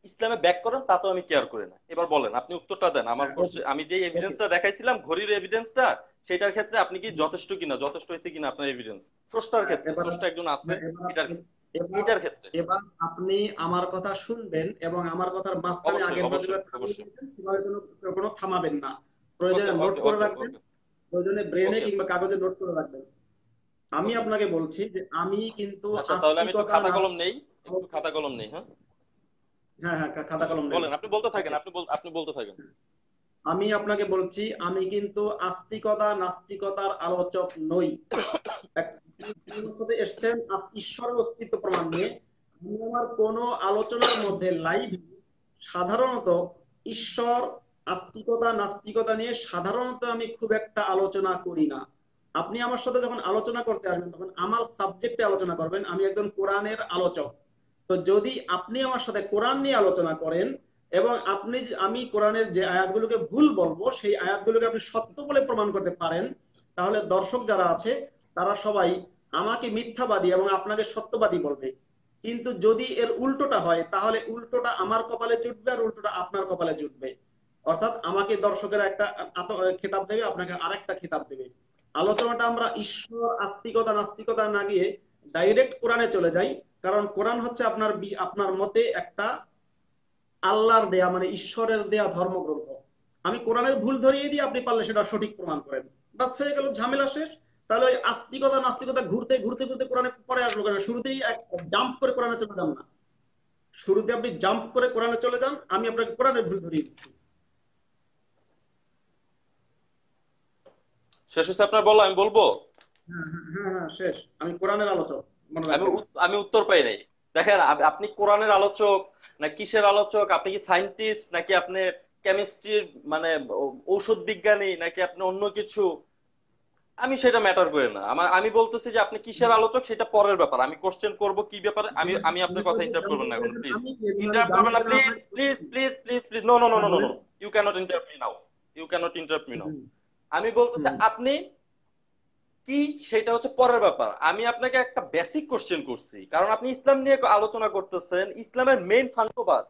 ইসলামে ব্যাক করেন তাতেও আমি কেয়ার করি না। এবার বলেন, আপনি উত্তরটা দেন আমার হ্যাঁ, ওকে কোশ্চেন। আমি যে ওকে। এভিডেন্সটা দেখাইছিলাম ঘড়ির এভিডেন্সটা, সেটার ক্ষেত্রে আপনি কি যথেষ্ট কিনা, যথেষ্ট হয়েছে কিনা আপনার এভিডেন্স স্রষ্টার ক্ষেত্রে, এবার, স্রষ্টা একজন আছে হ্যাঁ, এটার এবার এটার ক্ষেত্রে। এবার আপনি আমার কথা শুনবেন এবং আমার কথার মাঝখানে অবশ্যই আগের বার অবশ্যই যেভাবে থামিয়ে অবশ্যই। দিয়েছেন সেভাবে কোনো থামাবেন না। ওকে প্রয়োজনে নোট ওকে করে ওকে রাখবেন, ওকে প্রয়োজনে ব্রেনে ওকে কিংবা কাগজে নোট করে রাখবেন। আমি ওকে। আপনাকে বলছি যে আমি কিন্তু আচ্ছা তাহলে আমি একটু আস্তিকতা খাতা কলম নেই, নাস্তিকতা, একটু খাতা কলম নেই, হ্যাঁ। হ্যাঁ হ্যাঁ, খাতা কলম নেন। বলেন, আপনি বলতে থাকেন, ওকে, আপনি বলতে থাকেন। আমি আপনাকে বলছি আমি কিন্তু আস্তিকতা নাস্তিকতার আলোচক নই। আমার সাথে এসছেন ঈশ্বরের অস্তিত্ব প্রমাণ নিয়ে। আমি আমার কোনো আলোচনার মধ্যে লাইভ সাধারণত ঈশ্বর, আস্তিকতা নাস্তিকতা নিয়ে সাধারণত আমি খুব একটা আলোচনা করি না। আপনি আমার সাথে যখন আলোচনা করতে আসবেন তখন আমার সাবজেক্টে আলোচনা করবেন। আমি একজন কোরআনের আলোচক। তো যদি আপনি আমার সাথে কোরআন নিয়ে আলোচনা করেন এবং আমি কোরআনের যে আয়াতগুলোকে ভুল বলবো সেই আয়াতগুলোকে আপনি সত্য বলে প্রমাণ করতে পারেন, তাহলে দর্শক যারা আছে তারা সবাই আমাকে মিথ্যাবাদী এবং আপনাকে সত্যবাদী বলবে। কিন্তু যদি এর উল্টোটা হয় তাহলে উল্টোটা আমার কপালে জুটবে আর উল্টোটা আপনার কপালে জুটবে। অর্থাৎ আমাকে দর্শকেরা একটা খেতাব দেবে, আপনাকে আরেকটা খেতাব দেবে। আলোচনাটা আমরা ঈশ্বর আস্তিকতা নাস্তিকতা না গিয়ে ডাইরেক্ট কোরআনে চলে যাই, কারণ কোরআন হচ্ছে আপনার আপনার মতে একটা আল্লাহর দেয়া মানে ঈশ্বরের দেয়া ধর্মগ্রন্থ। আমি কোরআনের ভুল ধরিয়ে দিই, আপনি পারলে সেটা সঠিক প্রমাণ করেন, বাস হয়ে গেল, ঝামেলা শেষ। তাহলে ওই আস্তিকতা নাস্তিকতা ঘুরতে ঘুরতে ঘুরতে কোরআনে পরে আসলো কেন? শুরুতেই জাম্প করে কোরআনে চলে যান না, শুরুতে আপনি জাম্প করে কোরআনে চলে যান, আমি আপনাকে কোরআনের ভুল ধরিয়ে দিচ্ছি। শেষ হচ্ছে আপনার বলো, আমি বলবো। হ্যাঁ হ্যাঁ হ্যাঁ হ্যাঁ, শেষ। আমি কোরআনের আলোচক, মনে আমি রাখবেন। আমি উত্তর পাই নাই। দেখেন, আপনি কোরআনের আলোচক না কিসের আলোচক? আপনি কি সায়েন্টিস্ট, নাকি আপনি কেমিস্ট্রির মানে ঔষধ বিজ্ঞানী, নাকি আপনি অন্য কিছু? আমি সেটা ম্যাটার করে না আমার। আমি বলতেছি যে আপনি কিসের আলোচক সেটা পরের ব্যাপার। আমি কোশ্চেন করব কি ব্যাপারে, আমি আমি আপনি আপনার তো কথা যে ইন্টারাপ্ট জানতে করবেন না এখন, চেয়েছেন, প্লিজ। আমি আমি ইন্টারাপ্ট জানতে করবেন না, চাইলাম প্লিজ আপনার। Please please please please. No no no হ্যাঁ নো নো বলেন। No, you can't interrupt me now. You can't interrupt me now. Hmm আমি বলতেছি হুম আপনি কি, সেটা হচ্ছে পরের ব্যাপার। আমি আপনাকে একটা বেসিক কোশ্চেন করছি, কারণ আপনি ইসলাম নিয়ে আলোচনা করতেছেন, ইসলামের মেইন ফান্ডামেন্টাল।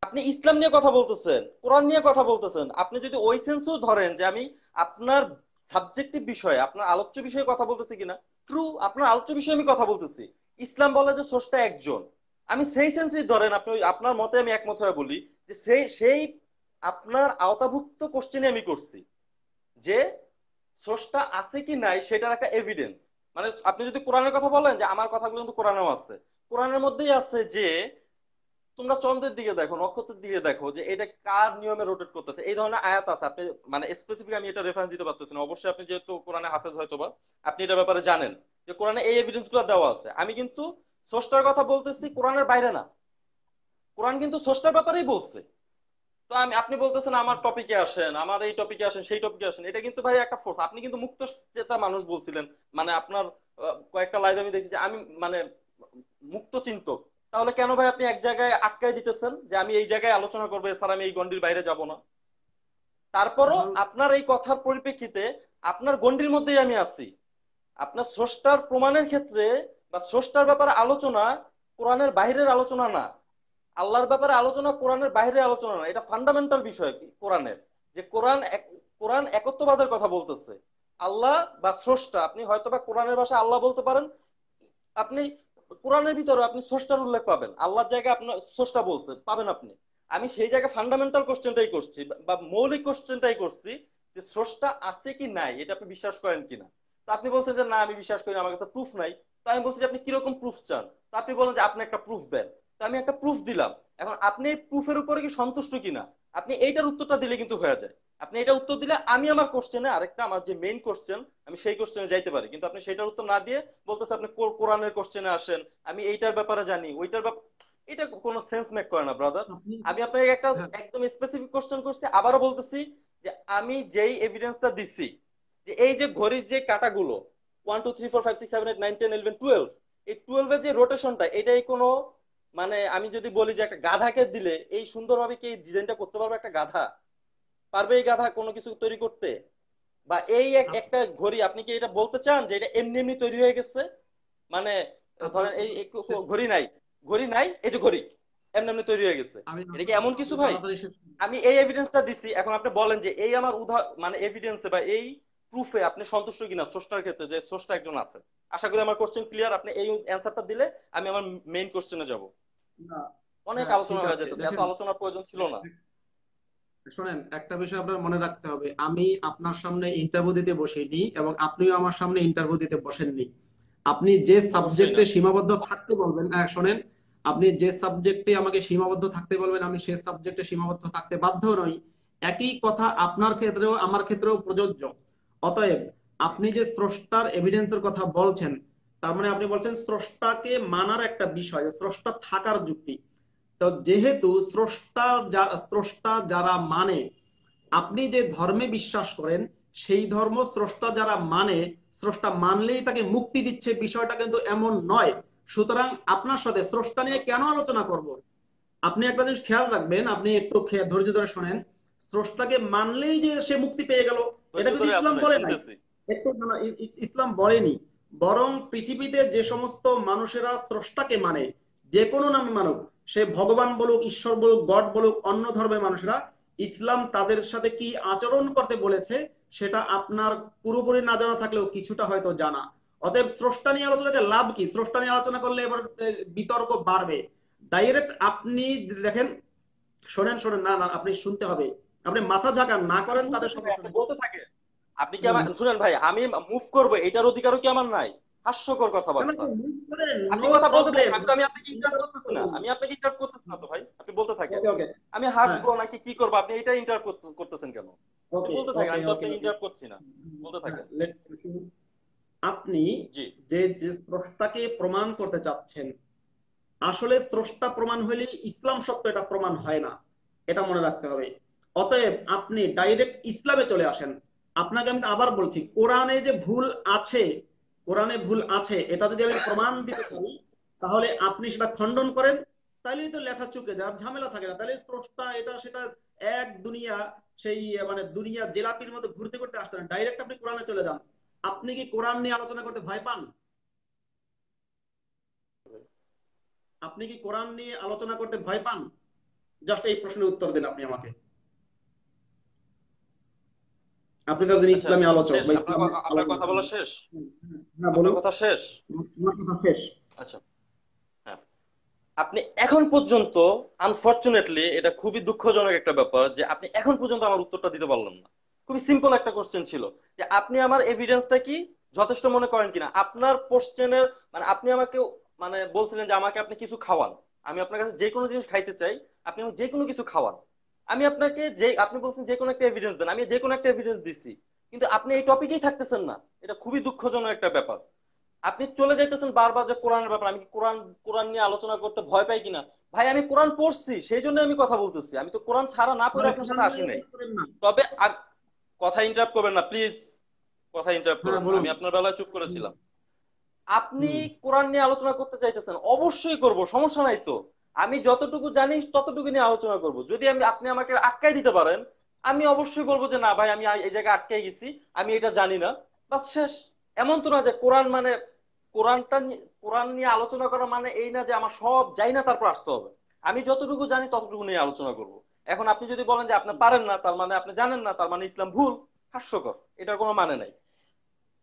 আপনি ইসলাম নিয়ে কথা বলতেছেন, কোরআন নিয়ে কথা বলতেছেন। আপনি যদি ওই সেন্সও ধরেন যে আমি আপনার সাবজেক্টিভ বিষয়ে, আপনার আলোচ্য বিষয়ে কথা বলতেছি কিনা, ট্রু, আপনার আলোচ্য বিষয়ে আমি কথা বলতেছি। ইসলাম বলে যে স্রষ্টা একজন। আমি সেই সেন্সই ধরেন, আপনি আপনার মতে আমি একমত হয়ে বলি যে সেই সেই আপনার আওতাভুক্ত কোশ্চেনে আমি করছি যে স্রষ্টা আছে কি নাই সেটার একটা এভিডেন্স। মানে আপনি যদি কোরআনের কথা বলেন, যে আমার কথাগুলো কিন্তু কোরআনেও আছে। কোরআনের মধ্যেই আছে যে তোমরা চন্দ্রের দিকে দেখো, নক্ষত্রের দিকে দেখো, যে এটা কার নিয়মে রোটেট করতেছে, এই ধরনের আয়াত আছে। আপনি মানে স্পেসিফিক আমি এটা রেফারেন্স দিতে পারতেছি না, অবশ্যই আপনি যেহেতু কোরআনে হাফেজ হয়তোবা আপনি এটা ব্যাপারে জানেন যে কোরআনে এই এভিডেন্স গুলো দেওয়া আছে। আমি কিন্তু স্রষ্টার কথা বলতেছি, কোরআনের বাইরে না। কোরআন কিন্তু স্রষ্টার ব্যাপারেই বলছে। তো আমি, আপনি বলতেছেন আমার টপিকে আসেন, আমার এই টপিকে আসেন, সেই টপিকে আসেন, এটা কিন্তু ভাই একটা ফোর্স। আপনি কিন্তু মুক্ত চেতা মানুষ বলছিলেন, মানে আপনার কয়েকটা লাইভ আমি দেখছি যে আমি মানে মুক্ত চিন্তক। তাহলে কেন ভাই আপনি এক জায়গায় আটকায় দিতেছেন যে আমি এই জায়গায় আলোচনা করবো, স্যার আমি এই গণ্ডির বাইরে যাব না? তারপরও আসলে আপনার এই কথার পরিপ্রেক্ষিতে আপনার গণ্ডির মধ্যেই আমি আছি। আপনার স্রষ্টার প্রমাণের ক্ষেত্রে বা স্রষ্টার ব্যাপারে আলোচনা কোরআনের বাইরের আলোচনা না। আল্লাহর ব্যাপারে আলোচনা কোরআনের বাইরে আলোচনা না, এটা ফান্ডামেন্টাল বিষয় কোরআনের। যে কোরআন একত্ববাদের কথা বলতেছে। আল্লাহ বা স্রষ্টা, আপনি হয়তো বা কোরআনের ভাষায় আল্লাহ বলতে পারেন, আপনি কোরআনের ভিতরে আপনি স্রষ্টার উল্লেখ পাবেন, আল্লাহর জায়গায় আপনার স্রষ্টা বলছে পাবেন আপনি। আমি সেই জায়গায় ফান্ডামেন্টাল কোশ্চেনটাই করছি বা মৌলিক কোশ্চেনটাই করছি যে স্রষ্টা আছে কি নাই এটা আপনি বিশ্বাস করেন কিনা। তো আপনি বলছেন যে না আমি বিশ্বাস করি না, আমার কাছে প্রুফ নাই। তো আমি বলছি যে আপনি কিরকম প্রুফ চান? তো আপনি বলেন যে আপনি একটা প্রুফ দেন। তো আমি একটা প্রুফ দিলাম। এখন আপনি এই প্রুফের উপরে কি সন্তুষ্ট কিনা, আপনি এইটার উত্তরটা দিলে কিন্তু হয়ে যায়। আপনি এটা উত্তর দিলে আমি আমার কোশ্চেনে আরেকটা, আমার যে মেইন কোশ্চেন, আমি সেই কোশ্চেনে যাইতে পারি। কিন্তু আপনি সেটার উত্তর না দিয়ে বলতেছে আপনি কোরআনের কোশ্চেনে আসেন, আমি এইটার ব্যাপারে জানি, ওইটার ব্যাপারে। এটা কোনো সেন্স মেক করে না ব্রাদার। আপনি। আমি আপনাকে একটা হ্যাঁ একদম স্পেসিফিক কোশ্চেন করছি, আবারও বলতেছি যে আমি যেই এভিডেন্সটা দিচ্ছি, যে এই যে ঘড়ির যে কাটাগুলো 1 2 3 4 5 6 7 8 9 10 11 12, এই 12 এর যে রোটেশনটা, এটাই কোনো মানে আমি যদি বলি যে একটা গাধাকে দিলে এই সুন্দরভাবে কি এই ডিজাইনটা করতে পারবে? একটা গাধা পারবে এই গাধা কোনো কিছু তৈরি করতে? বা এই আপ- একটা ঘড়ি, আপনি কি এটা বলতে চান যে এটা এমনি এমনি তৈরি হয়ে গেছে? মানে আপনার ধরেন এই শেষ ঘড়ি নাই, ঘড়ি নাই, এই যে ঘড়ি এমনি এমনি তৈরি হয়ে গেছে, আমি এটা কি এমন কিছু আমি ভাই? তাড়াতাড়ি শেষ করি। আমি এই এভিডেন্সটা দিছি, এখন আপনি বলেন যে এই আমার মানে এভিডেন্সে বা এই প্রুফে আপনি সন্তুষ্ট কিনা স্রষ্টার ক্ষেত্রে, যে স্রষ্টা একজন আছে। আশা করি আমার কোশ্চেন ক্লিয়ার। আপনি এই অ্যান্সারটা দিলে আমি আমার মেইন কোশ্চেনে যাব। না, অনেক হ্যাঁ ঠিক আলোচনা হয়ে আছে, যেতেছে, এত দেখেন, আলোচনার প্রয়োজন ছিল না। শোনেন, একটা বিষয় আপনার মনে রাখতে হবে, আমি আপনার সামনে ইন্টারভিউ দিতে বসিনি এবং আপনিও আমার সামনে ইন্টারভিউ দিতে বসেননি। আপনি যে অবশ্যই সাবজেক্টে না। সীমাবদ্ধ থাকতে বলবেন, হ্যাঁ শোনেন, আপনি যে সাবজেক্টে আমাকে সীমাবদ্ধ থাকতে বলবেন আমি সেই সাবজেক্টে সীমাবদ্ধ থাকতে বাধ্য নই। একই কথা আপনার ক্ষেত্রেও আমার ক্ষেত্রেও প্রযোজ্য। অতএব আপনি যে স্রষ্টার এভিডেন্সের কথা বলছেন, তার মানে আপনি বলছেন স্রষ্টাকে মানার একটা বিষয়, স্রষ্টা থাকার যুক্তি। তো যেহেতু স্রষ্টা যারা মানে, আপনি যে ধর্মে বিশ্বাস করেন সেই ধর্ম স্রষ্টা যারা মানে, স্রষ্টা মানলেই তাকে মুক্তি দিচ্ছে, বিষয়টা কিন্তু এমন নয়। সুতরাং আপনার সাথে স্রষ্টা নিয়ে কেন আলোচনা করব? আপনি একটা জিনিস খেয়াল রাখবেন, আপনি একটু ধৈর্য ধরে শোনেন। স্রষ্টাকে মানলেই যে সে মুক্তি পেয়ে গেল, এটা ধৈর্য কিন্তু ধরে আসো ইসলাম ভাই, বলে নাই। শুনতেছি। একটু না, না, ইসলাম বলেনি। বরং পৃথিবীতে যে সমস্ত মানুষেরা স্রষ্টাকে মানে, যে কোনো নামে মানুক, সে ভগবান বলুক, ঈশ্বর বলুক, গড বলুক, অন্য ধর্মের মানুষেরা, ইসলাম তাদের সাথে কি আচরণ করতে বলেছে সেটা আপনার পুরোপুরি না জানা থাকলেও কিছুটা হয়তো জানা। অতএব স্রষ্টা নিয়ে আলোচনা করে লাভ কি? স্রষ্টা নিয়ে আলোচনা করলে এবার বিতর্ক বাড়বে। ডাইরেক্ট আপনি দেখেন, শোনেন শোনেন, না না, আপনি শুনতে হবে। আপনি মাথা ঝাঁকান না আমি করেন তাদের শুনতেছি ভাই, সমস্যা আপনি নেই। বলতে থাকেন। আপনি কি না আমার শুনেন ভাই, আমি মুভ করবো এটার অধিকারও কি আমার নাই? হাস্যকর না, কথাবার্তা। আপনি move করেন, আপনি নো কথা বলতে থাকেন, প্রবলেম। আমি আপনাকে ইন্টারাপ্ট করতেছি না, আমি আপনাকে ইন্টারাপ্ট করতেছি না তো ভাই, আপনি বলতে থাকেন। ওকে ওকে। আমি হ্যাঁ। হাসবো নাকি কি করবো, আপনি এটা ইন্টারাপ্ট করতেছেন কেন? আপনি ওকে বলতে থাকেন, ওকে আমি তো ওকে আপনাকে ওকে। ইন্টারাপ্ট করছি না, বলতে হ্যাঁ, থাকেন। আপনি জি। যে যে স্রষ্টাকে প্রমাণ করতে চাচ্ছেন, আসলে স্রষ্টা প্রমাণ হলে ইসলাম সত্য এটা প্রমাণ হয় না, এটা মনে রাখতে হবে। অতএব আপনি ডাইরেক্ট ইসলামে চলে আসেন। আপনাকে আমি আবার বলছি, কোরআনে যে ভুল আছে, কোরআনে ভুল আছে এটা যদি আমি প্রমাণ দিতে পারি, তাহলে আপনি সেটা খণ্ডন করেন, তাইলেই তো লেখা চুকে যায়, আর ঝামেলা থাকে না। তাহলে স্রষ্টা এটা সেটা এক দুনিয়া, সেই মানে দুনিয়া জেলাপির মধ্যে ঘুরতে ঘুরতে আসতে না, ডাইরেক্ট আপনি কোরআনে চলে যান। আপনি কি কোরআন নিয়ে আলোচনা করতে ভয় পান? আপনি কি কোরআন নিয়ে আলোচনা করতে ভয় পান? জাস্ট এই প্রশ্নের উত্তর দেন আপনি আমাকে। আপনি তো একজন আচ্ছা, ইসলামী আলোচক শেষ বা আপনার ইসলামী আপনার আলোচনা কথা করেন। বলা শেষ? হ্যাঁ আপনার বলুন। কথা শেষ? আমার কথা শেষ। আচ্ছা। হ্যাঁ, আপনি এখন পর্যন্ত, আনফরচুনেটলি এটা খুবই দুঃখজনক একটা ব্যাপার যে আপনি এখন পর্যন্ত আমার উত্তরটা দিতে পারলেন না। খুবই সিম্পল একটা কোশ্চেন ছিল যে আপনি আমার এভিডেন্সটা কি যথেষ্ট মনে করেন কিনা। আপনার কোশ্চেনের মানে আপনি আমাকে মানে বলছিলেন যে আমাকে আপনি কিছু খাওয়ান, আমি আপনার কাছে যে কোনো জিনিস খাইতে চাই, আপনি আমাকে যে কোনো কিছু খাওয়ান। আমি আপনাকে যে আপনি বলছেন যে কোনো একটা এভিডেন্স দেন, আমি যে কোনো একটা এভিডেন্স দিছি, কিন্তু আপনি এই টপিকেই থাকতেছেন না। এটা খুবই দুঃখজনক একটা ব্যাপার। আপনি চলে যাইতেছেন বারবার যে কোরআনের ব্যাপার, আমি কি কোরআন কোরআন নিয়ে আলোচনা করতে ভয় পাই কিনা। ভাই আমি কোরআন পড়ছি, সেই জন্য আমি কথা বলতেছি, আমি তো কোরআন ছাড়া না পড়ে তাহলে আপনার কোরআন সাথে নিয়ে আসি নাই। আলোচনা করেন না। তবে কথা ইন্টারাপ্ট করবেন না প্লিজ, কথা ইন্টারাপ্ট হ্যাঁ করবেন না, বলুন। আমি আপনার বেলায় চুপ হুম, করেছিলাম। আপনি হুম। কোরআন নিয়ে আলোচনা করতে চাইতেছেন, অবশ্যই করব, সমস্যা নাই তো। আমি যতটুকু জানি ততটুকু নিয়ে আলোচনা করব। যদি আপনি আমাকে আটকাই দিতে পারেন, আমি অবশ্যই বলবো যে না ভাই আমি এই জায়গায় আটকাই গেছি, আমি এটা জানি না, বাস শেষ। এমন তো না যে কোরআন মানে কোরআন নিয়ে আলোচনা করা মানে এই না যে আমার সব যাই না তারপর আসতে হবে। আমি যতটুকু জানি ততটুকু নিয়ে আলোচনা করব। এখন আপনি যদি বলেন যে আপনি পারেন না, তার মানে আপনি জানেন না, তার মানে ইসলাম ভুল। হাস্যকর, এটার কোনো মানে নাই।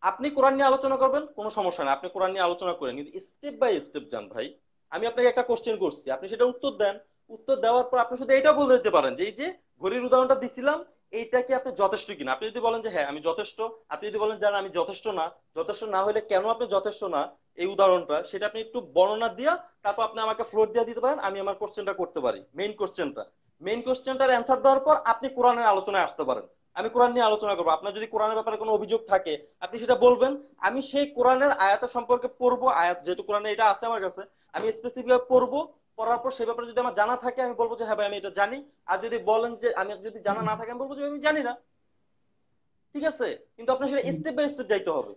আপনি কোরআন নিয়ে আলোচনা করবেন, কোনো সমস্যা নেই, আপনি কোরআন নিয়ে আলোচনা করেন, কিন্তু স্টেপ বাই স্টেপ যান ভাই। আমি আপনাকে একটা কোশ্চেন করছি, আপনি সেটা উত্তর দেন। উত্তর দেওয়ার পর আপনি শুধু এটা বলে দিতে পারেন যে এই যে ঘড়ির উদাহরণটা দিছিলাম, এইটা কি আপনি যথেষ্ট কিনা। আপনি যদি বলেন যে হ্যাঁ আমি যথেষ্ট, আপনি যদি বলেন যে না, আমি যথেষ্ট না, যথেষ্ট না হলে কেন আপনি যথেষ্ট না, এই উদাহরণটা সেটা আপনি একটু বর্ণনা দিয়া তারপর আপনি আমাকে ফ্লোর দিয়ে দিতে পারেন, আমি আমার কোশ্চেনটা করতে পারি। মেইন কোশ্চেনটার অ্যান্সার দেওয়ার পর আপনি কোরআনের আলোচনায় আসতে পারেন। আমি কোরআন নিয়ে আলোচনা করবো, আপনার যদি কোরআনের ব্যাপারে কোনো অভিযোগ থাকে আপনি সেটা বলবেন। আমি সেই কোরআনের আয়াতের সম্পর্কে পড়বো, আয়াত যেহেতু কোরআনে এটা আছে আমার কাছে, আমি স্পেসিফিক ভাবে পড়বো। পড়ার পর সেই ব্যাপারে যদি আমার জানা থাকে আমি বলবো যে হ্যাঁ ভাই আমি এটা জানি। আর যদি বলেন যে আমি যদি জানা না থাকে আমি বলবো যে আমি জানি না। ঠিক আছে, কিন্তু আপনার সেটা হুম। স্টেপ বাই স্টেপ যাইতে হবে।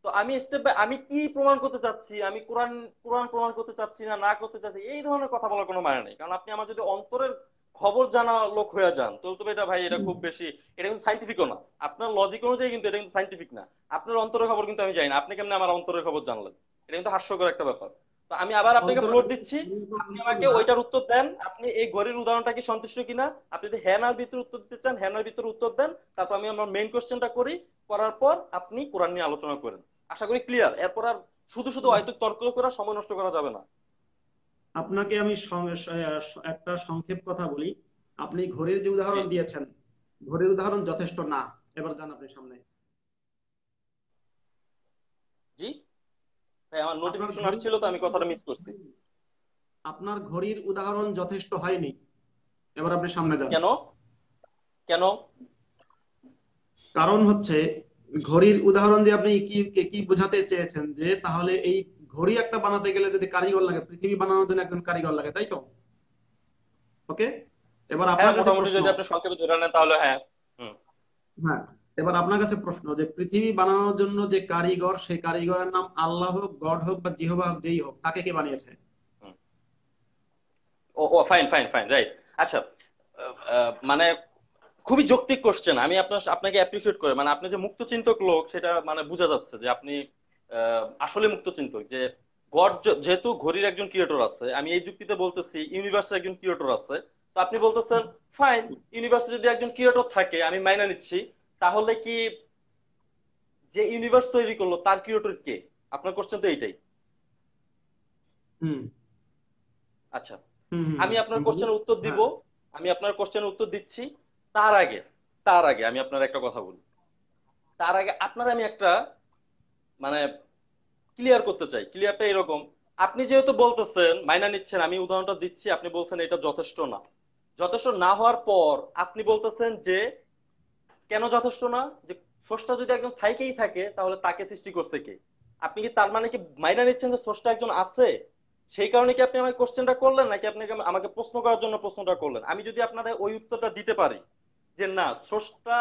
তো আমি স্টেপ বাই, আমি কি প্রমাণ করতে চাচ্ছি, আমি কোরআন কোরআন প্রমাণ করতে চাচ্ছি না না করতে চাচ্ছি, এই ধরনের কথা বলার কোনো মানে নেই। কারণ আপনি আমার যদি অন্তরের খবর জানা লোক হয়ে যান তো তবে এটা ভাই এটা খুব বেশি, এটা কিন্তু সাইন্টিফিকও না। আপনার লজিক অনুযায়ী কিন্তু এটা কিন্তু সাইন্টিফিক না। আপনার অন্তরের খবর কিন্তু আমি জানি না, আপনি কেমনে আমার অন্তরের খবর জানলেন? এটা কিন্তু হাস্যকর একটা ব্যাপার। তো আমি আবার আপনাকে অন্তর ফ্লোর দিচ্ছি, আপনি অন্তর আমাকে না। ওইটার উত্তর দেন। আপনি এই ঘড়ির উদাহরণটা কি সন্তুষ্ট কিনা? আপনি যদি হ্যাঁ নার ভিতরে উত্তর দিতে চান, হ্যাঁ নার ভিতরে উত্তর দেন। তারপর আমি আমার মেইন কোশ্চেনটা করি, করার পর আপনি কোরআন নিয়ে আলোচনা করেন। আশা করি ক্লিয়ার। এরপর আর শুধু শুধু হয়তো তর্ক করা সময় নষ্ট করা যাবে না। আপনাকে আমি একটা সংক্ষেপ কথা বলি। আপনি ঘড়ির যে জি। উদাহরণ দিয়েছেন, ঘড়ির উদাহরণ যথেষ্ট না। এবার যান আপনি সামনে। জি ভাই, আমার আপনার নোটিফিকেশন ঘড়ির আসছিল তো আমি উদাহরণ কথাটা মিস যথেষ্ট করছি। হয়নি। আপনার ঘড়ির উদাহরণ যথেষ্ট হয়নি। এবার আপনি সামনে যান। কেন? কেন? কারণ হচ্ছে, ঘড়ির উদাহরণ দিয়ে আপনি কি কি কি বোঝাতে চেয়েছেন? যে তাহলে এই ঘড়ি একটা বানাতে গেলে যদি কারিগর লাগে, পৃথিবী বানানোর জন্য একজন কারিগর লাগে, তাই তো? ওকে। এবার হ্যাঁ আপনার কাছে মোটামুটি প্রশ্ন। যদি আপনি সংক্ষেপে ধরে নেন তাহলে হ্যাঁ। হুম। হ্যাঁ, এবার আপনার কাছে প্রশ্ন, যে পৃথিবী বানানোর জন্য যে কারিগর, সেই কারিগরের নাম আল্লাহ হোক, গড হোক, বা জিহোবা হোক, যেই হোক, তাকে কে বানিয়েছে? হুম। ও ও ফাইন ফাইন ফাইন রাইট। আচ্ছা, মানে খুবই যৌক্তিক কোশ্চেন। আমি আপনাকে অ্যাপ্রিসিয়েট করি, মানে আপনি যে মুক্ত চিন্তক লোক সেটা মানে বোঝা যাচ্ছে যে আপনি আসলে মুক্ত চিন্তক। যে গড যেহেতু ঘড়ির একজন ক্রিয়েটর আছে, আমি এই যুক্তিতে বলতেছি ইউনিভার্সের একজন ক্রিয়েটর আছে, তো আপনি বলতেছেন ফাইন, ইউনিভার্সে যদি একজন ক্রিয়েটর থাকে আমি মাইনা নিচ্ছি, তাহলে কি যে ইউনিভার্স তৈরি করলো তার ক্রিয়েটর কে? আপনার কোশ্চেন তো এইটাই। হুম আচ্ছা, হুম হুম আমি হুম, আপনার বলুন। কোশ্চেনের উত্তর দিব। হ্যাঁ। আমি আপনার কোশ্চেনের উত্তর দিচ্ছি। তার আগে আমি আপনার একটা কথা বলি। তার আগে আপনার আমি একটা মানে ক্লিয়ার করতে চাই। ক্লিয়ারটা এরকম, আপনি যেহেতু বলতেছেন মাইনা নিচ্ছেন, আমি উদাহরণটা দিচ্ছি, আপনি বলছেন এটা যথেষ্ট না। যথেষ্ট না হওয়ার পর আপনি বলতেছেন যে কেন যথেষ্ট না? যে স্রষ্টা যদি একজন থাইকেই থাকে তাহলে তাকে সৃষ্টি করছে কে? আপনি কি তার মানে কি মাইনা নিচ্ছেন যে স্রষ্টা একজন আছে? সেই কারণে কি আপনি আমাকে কোশ্চেনটা করলেন, নাকি আপনাকে আমাকে প্রশ্ন করার জন্য প্রশ্নটা করলেন? আমি যদি আপনার ওই উত্তরটা দিতে পারি যে না স্রষ্টা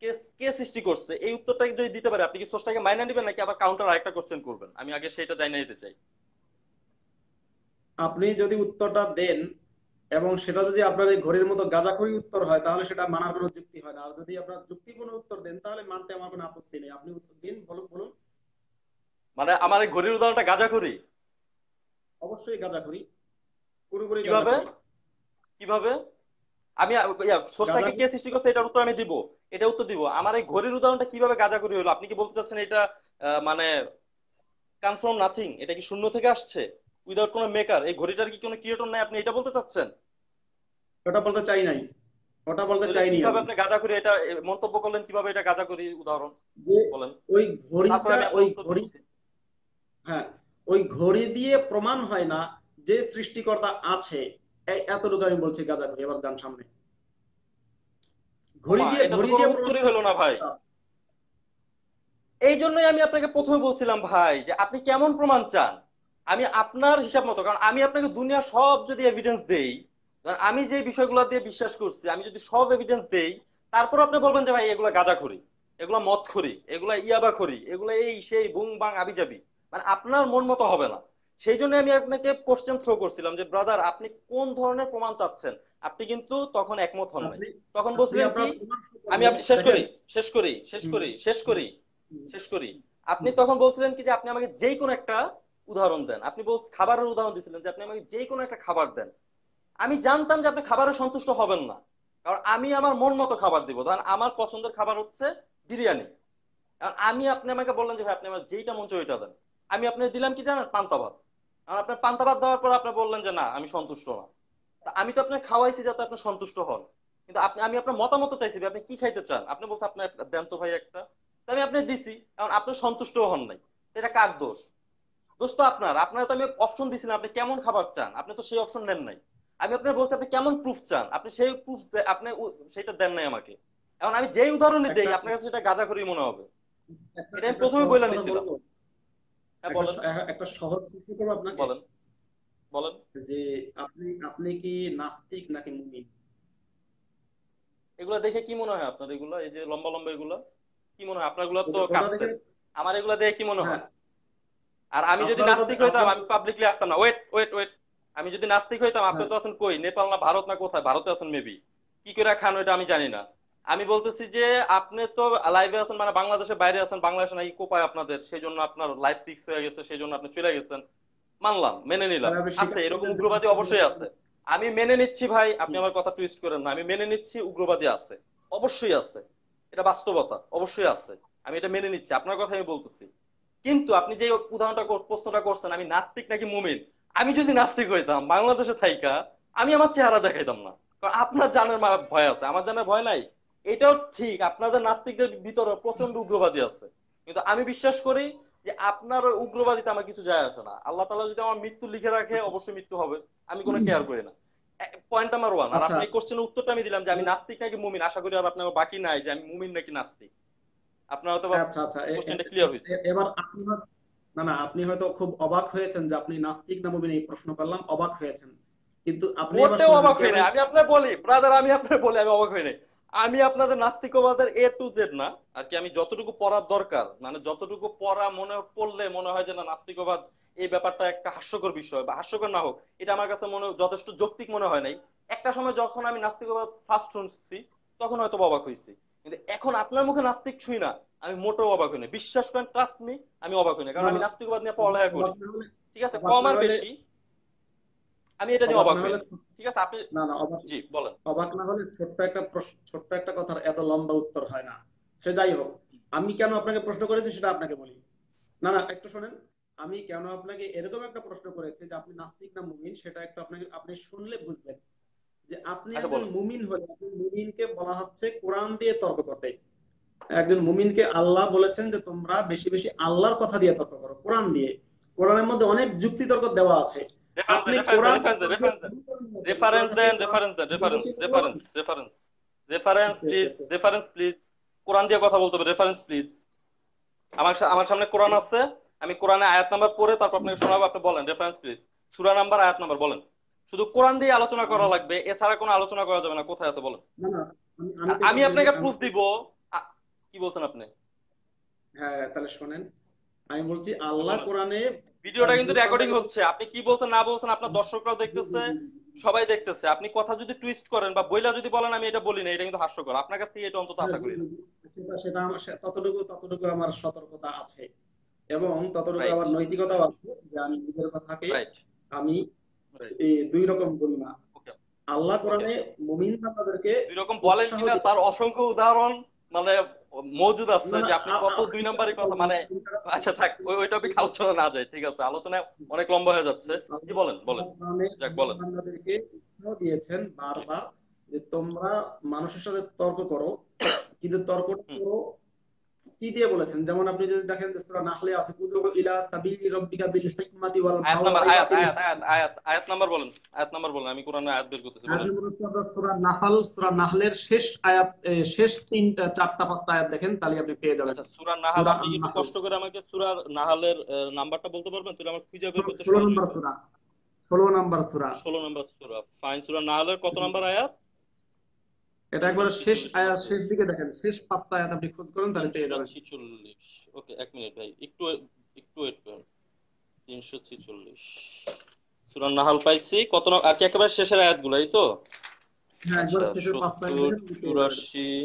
কে কে সৃষ্টি করছে, এই উত্তরটা যদি দিতে পারে, আপনি কি স্রষ্টাকে মাইনা নেবেন নাকি আবার কাউন্টার আরেকটা কোশ্চেন করবেন? আমি আগে সেটা জানিয়ে নিতে চাই। আপনি যদি উত্তরটা দেন এবং সেটা যদি আপনার এই ঘড়ির মতো গাঁজাখড়ি উত্তর হয়, তাহলে সেটা মানার কোনো যুক্তি হয় না। আর যদি আপনার যুক্তিপূর্ণ উত্তর দেন, তাহলে মানতে আমার কোনো আপত্তি নেই। আপনি উত্তর দিন, বলুন বলুন। মানে আমার এই ঘড়ির উদাহরণটা গাঁজাখুরি? অবশ্যই গাঁজাখড়ি, পুরোপুরি কিভাবে? গাঁজাখড়ি। কিভাবে? আমি স্রষ্টাকে কে গাঁজাখড়ি সৃষ্টি করছে এটার উত্তর আমি দিব। এটা উত্তর দিব। আমার এই ঘড়ির উদাহরণটা কিভাবে গাঁজাখুরি হলো? আপনি কি বলতে চাচ্ছেন এটা মানে কাম ফ্রম নাথিং? এটা কি শূন্য থেকে আসছে উইদাউট কোনো মেকার? এই ঘড়িটার কি কোনো ক্রিয়েটর নাই? আপনি এটা বলতে চাচ্ছেন? ওটা বলতে চাই নাই, ওটা বলতে তাহলে চাইনি কিভাবে আমি। আপনি গাঁজাখুরি এটা মন্তব্য করলেন? কিভাবে এটা গাঁজাখুরি উদাহরণ যে বলেন, ওই তারপর ঘড়িটা, আমি ওই আপনার উত্তর ঘড়ি, দিচ্ছি। হ্যাঁ, ওই ঘড়ি দিয়ে প্রমাণ হয় না যে সৃষ্টিকর্তা আছে। এতটুকু আমি বলছি গাঁজাখড়ি। এবার যান সামনে। ঘড়ি ওমা, দিয়ে, এটা তো ঘড়ি কোনো দিয়ে প্রমাণ উত্তরই হয় হলো না ভাই। না। এই জন্যই আমি আপনাকে প্রথমে বলছিলাম ভাই যে আপনি কেমন প্রমাণ চান। আমি আপনার হিসাব মতো, কারণ আমি আপনাকে দুনিয়ার সব যদি এভিডেন্স দেই, ধরেন আমি যে বিষয়গুলো দিয়ে বিশ্বাস করছি, আমি যদি সব এভিডেন্স দেই, তারপর আপনি বলবেন যে ভাই এগুলা গাঁজাখড়ি, এগুলা মদখড়ি, এগুলা ইয়াবাখড়ি, এগুলা এই সেই বুং বাং আবিজাবি। মানে আপনার মন মতো হবে না। সেই জন্য আমি আপনাকে কোশ্চেন থ্রো করছিলাম যে ব্রাদার আপনি কোন ধরনের প্রমাণ চাচ্ছেন। আপনি কিন্তু তখন একমত হন নাই। আপনি তখন আপনি বলছিলেন কি, আপনার প্রমাণ শুরু আমি করবেন, শেষ দেখেন। করি, শেষ করি, শেষ হুম করি, শেষ হুম করি, হুম শেষ করি। আপনি হুম। তখন বলছিলেন কি যে আপনি আমাকে যেই কোনো একটা উদাহরণ দেন। আপনি খাবারের উদাহরণ দিছিলেন যে আপনি আমাকে যেই কোনো একটা খাবার দেন। আমি জানতাম যে আপনি খাবারে সন্তুষ্ট হবেন না, কারণ আমি আমার মন মতো খাবার দিব। কারণ আমার পছন্দের খাবার হচ্ছে বিরিয়ানি। কারণ আপনি আমাকে বললেন যে ভাই আপনি আমার যেইটা মন চায় ওইটা দেন। আমি আপনি দিলাম কি জানেন? পান্তা ভাত। কারণ আপনার পান্তা ভাত দেওয়ার পর আপনি বললেন যে না আমি সন্তুষ্ট না। তা আমি তো আপনাকে খাওয়াইছি যাতে আপনি সন্তুষ্ট হন। কিন্তু আমি আপনার মতামত চাইছি যে আপনি কি খাইতে চান। আপনি বলছেন আপনি দেন তো ভাই একটা। তা আমি আপনি দিছি, কারণ আপনি সন্তুষ্ট হন নাই। এটা কার দোষ? দোষ তো আপনার তো আমি অপশন দিছিলাম আপনি কেমন খাবার চান, আপনি তো সেই অপশন নেন নাই। আমি আপনার বলছি আপনি কেমন প্রুফ চান, আপনি সেই প্রুফ আপনি সেটা দেন নাই আমাকে। এখন আমি যেই উদাহরণই দেই একটা আপনার কাছে সেটা গাঁজাখড়ি মনে হবে। একটা এটা আমি একটা প্রথমে সহজ বলে কথা নিছিলাম। বলবো। হ্যাঁ একটা বলেন। একটা সহজ প্রশ্ন করবো আপনাকে। বলেন। বলেন। যে আপনি আপনি কি নাস্তিক নাকি মুমিন? এগুলা দেখে কি মনে হয় আপনার? এগুলা এই যে লম্বা লম্বা এগুলা কি মনে হয় আপনার? এগুলা তো ওটা দেখে, কাটছেন। আমার এগুলা দেখে কি মনে হ্যাঁ, হয়? আর আমি যদি আপনার ওটা নাস্তিক হইতাম আপনার, আমি পাবলিকলি আসতাম না। ওয়েট ওয়েট ওয়েট, আমি যদি নাস্তিক হইতাম, আপনি হ্যাঁ, তো আছেন কই, নেপাল না ভারত না কোথায়? ভারতে আছেন মেবি। কি করে খান ওইটা আমি জানি না। আমি বলতেছি যে আপনি তো লাইভে আছেন, মানে বাংলাদেশের বাইরে আছেন, বাংলাদেশে নাকি কোপায় আপনাদের, সেই জন্য আপনার লাইফ ফিক্স হয়ে গেছে, সেই জন্য আপনি চলে গেছেন। মানলাম, মেনে নিলাম। তাহলে আপনি আছে, স্বীকার এরকম করলেন যে উগ্রবাদী নাস্তিক অবশ্যই মুসলমান। আছে। আমি মেনে নিচ্ছি ভাই, আপনি হুম। আমার কথা টুইস্ট করেন না, আমি মেনে নিচ্ছি উগ্রবাদী আছে। অবশ্যই আছে। এটা বাস্তবতা, অবশ্যই আছে। আমি এটা মেনে নিচ্ছি, আপনার কথা আমি বলতেছি। কিন্তু আপনি যে উদাহরণটা প্রশ্নটা করছেন আমি নাস্তিক নাকি মুমিন, আমি যদি নাস্তিক হইতাম বাংলাদেশে থাইকা, আমি আমার চেহারা দেখাইতাম না। কারণ আপনার জানের ভয় আছে, আমার জানের ভয় নাই। এটাও ঠিক, আপনাদের নাস্তিকদের ভিতরে প্রচন্ড উগ্রবাদী আছে। কিন্তু আমি বিশ্বাস করি যে আপনার ওই উগ্রবাদীতে আমার কিছু যায় আসে না। আল্লাহ তাআলা যদি আমার মৃত্যু লিখে রাখে আচ্ছা অবশ্যই মৃত্যু হবে। আমি কোনো কেয়ার করি না। Point number one. আর আচ্ছা। আপনি এই কোশ্চেনের উত্তরটা আমি দিলাম যে আমি নাস্তিক নাকি মুমিন, আশা করি আর আপনার বাকি নাই যে আমি মুমিন নাকি নাস্তিক। আপনার হয়তো আচ্ছা আচ্ছা কোশ্চেনটা ক্লিয়ার হয়েছে। এবার আপনি না না, আপনি হয়তো খুব অবাক হয়েছেন যে আপনি নাস্তিক না মুমিন, এই প্রশ্ন করলাম, অবাক হয়েছেন। কিন্তু আপনি এবার মোটেও শুনেন অবাক হই কেন। না। আমি আপনার বলি ব্রাদার, আমি আপনার বলি আমি অবাক হই নাই। আমি আপনাদের নাস্তিকবাদের A to Z না আর কি, আমি যতটুকু পড়ার দরকার, মানে যতটুকু পড়া মনে পড়লে মনে হয় যে না নাস্তিকবাদ এই ব্যাপারটা একটা হাস্যকর বিষয়, বা হাস্যকর না হোক, এটা আমার কাছে মনে যথেষ্ট যৌক্তিক মনে হয় নাই। একটা সময় যখন আমি নাস্তিকবাদ ফার্স্ট শুনছি, তখন হয়তো অবাক হয়েছি। কিন্তু এখন আপনার মুখে নাস্তিক ছুঁই না, আমি মোটেও অবাক হই না, বিশ্বাস করেন, ট্রাস্ট মি, আমি অবাক হই না, না কারণ আমি না, নাস্তিকবাদ নিয়ে পড়ালেখা করি। অবাক না হলে, ঠিক আছে, অবাক কম না আর হলে বেশি আমি এটা নিয়ে অবাক অবাক না হলে হইনি। ঠিক আছে, আপনি না না, অবাক, জি বলেন। অবাক না হলে ছোট্ট একটা প্রশ্ন, ছোট্ট একটা কথার এত লম্বা উত্তর হয় না। সে যাই হোক, আমি কেন আপনাকে প্রশ্ন করেছি সেটা আপনাকে বলি। না না, একটু শোনেন। আমি কেন আপনাকে এরকম একটা প্রশ্ন করেছি যে আপনি নাস্তিক না মুমিন, সেটা একটা আপনাকে, আপনি শুনলে বুঝবেন যে আপনি আচ্ছা একজন বলেন। মুমিন হলে, আপনি মুমিনকে বলা হচ্ছে কোরআন দিয়ে তর্ক করতে। একজন মুমিনকে আল্লাহ বলেছেন যে তোমরা বেশি বেশি আল্লাহর কথা দিয়ে তর্ক করো, কোরআন দিয়ে। কোরআনের মধ্যে অনেক যুক্তি তর্ক দেওয়া আছে। রেফারেন্স দেন, আপনি রেফারেন্স কোরআন দেন, রেফারেন্স দেন, আল্লাহর রেফারেন্স কাছে দেন, কোরআন রেফারেন্স দেন, reference, reference, reference. Reference, reference okay okay please, okay. Reference please. Quran দিয়ে কথা বলতে হবে, রেফারেন্স প্লিজ। আমার সামনে কোরআন আছে, আমি কোরআনে আয়াত নাম্বার পড়ে তারপর আপনাকে শোনাবো, আপনি বলেন রেফারেন্স প্লিজ, সূরা নাম্বার, আয়াত নাম্বার বলেন। শুধু কোরআন দিয়ে আলোচনা করা লাগবে, এছাড়া কোনো আলোচনা করা যাবে না, কোথায় আছে বলেন। না না, আমি আর যেটা আমি বলি, আপনাকে আমি, প্রুফ দিব। আ- কি বলছেন আপনি? হ্যাঁ তাহলে শোনেন। আমি বলছি হ্যাঁ, আল্লাহ বলেন। কোরআনে ভিডিওটা কিন্তু একজন রেকর্ডিং বান্দাকে, হচ্ছে, আপনি কি বলছেন না বলছেন আপনার দর্শকরাও জি, জি, দেখতেছে, জি, সবাই দেখতেছে। আপনি কথা যদি টুইস্ট করেন বা বইলা যদি বলেন আমি এটা বলি না, এটা কিন্তু হাস্যকর, আপনার কাছ থেকে এটা অন্তত হ্যাঁ, আশা জি, করি জি, না। জি। সেটা সেটা ততটুকু ততটুকু আমার সতর্কতা আছে, এবং ততটুকু রাইট, আবার নৈতিকতাও আছে যে আমি নিজের কথাকে রাইট, আমি রাইট। দুই রকম বলি না। ওকে, আল্লাহ ওকে। কোরআনে মুমিন বান্দাদেরকে দুই রকম বলেন উৎসাহ কিনা দিয়ে, তার অসংখ্য উদাহরণ মানে মজুদ আছে, না না, যে আপনি কত দুই নাম্বারই কথা মানে। আচ্ছা থাক, ওই টপিক আলোচনা না যায়, ঠিক আছে, আলোচনা অনেক লম্বা হয়ে যাচ্ছে। জি বলেন, বলেন, আল্লাহ কোরআনে যাক মুমিন বলেন। বান্দাদেরকে উৎসাহ দিয়েছেন জি। বারবার যে তোমরা মানুষের সাথে তর্ক করো, কিন্তু তর্কটা হুম। করো কি দিয়ে বলেছেন। যেমন আপনি যদি দেখেন যে সূরা নাহলে আছে, কুদু ইলা সাবিলি রাব্বিকা বিল হিকমাতি ওয়াল আয়াত নাম্বার, আয়াত, মাউইযাতিল আয়াত, আয়াত, হাসানাহ। আয়াত, আয়াত নাম্বার বলেন, আয়াত নাম্বার বলেন, আমি কোরআনে আয়াত বের করতেছি, আয়াত বলেন। নম্বর হচ্ছে আপনার সূরা নাহল, সূরা নাহলের শেষ আয়াত, শেষ তিনটা চারটা পাঁচটা আয়াত দেখেন, তাহলে আপনি পেয়ে যাবেন। আচ্ছা, সূরা নাহাল, সূরা আপনি একটু আন-নাহল কষ্ট করে আমাকে সূরা নাহালের নাম্বারটা বলতে পারবেন, তাহলে আমার খুঁজে বের করতে 16 সহজ নম্বর হইতো। সূরা, 16 নম্বর সূরা। 16 নম্বর সূরা, ফাইন। সূরা নাহালের কত নাম্বার আয়াত? এটা তিনশো একবার শেষ ছিচল্লিশ আয়াত, মধ্যে শেষ দিকে দেখেন, শেষ পাঁচটা আয়াত আপনি খোঁজ করেন, তাহলে পেয়ে তিনশো যাবেন। ছিচল্লিশ ওকে, এক মিনিট ভাই, একটু একটু ওয়েট করুন। 346 সূরা নাহাল পাইছি, কত আর কি একেবারে শেষের আয়াতগুলো, এই তো। হ্যাঁ, একবার আচ্ছা, শেষের পাঁচটা আয়াত 70, দেখেন, আপনি পেয়ে যাবেন। 84।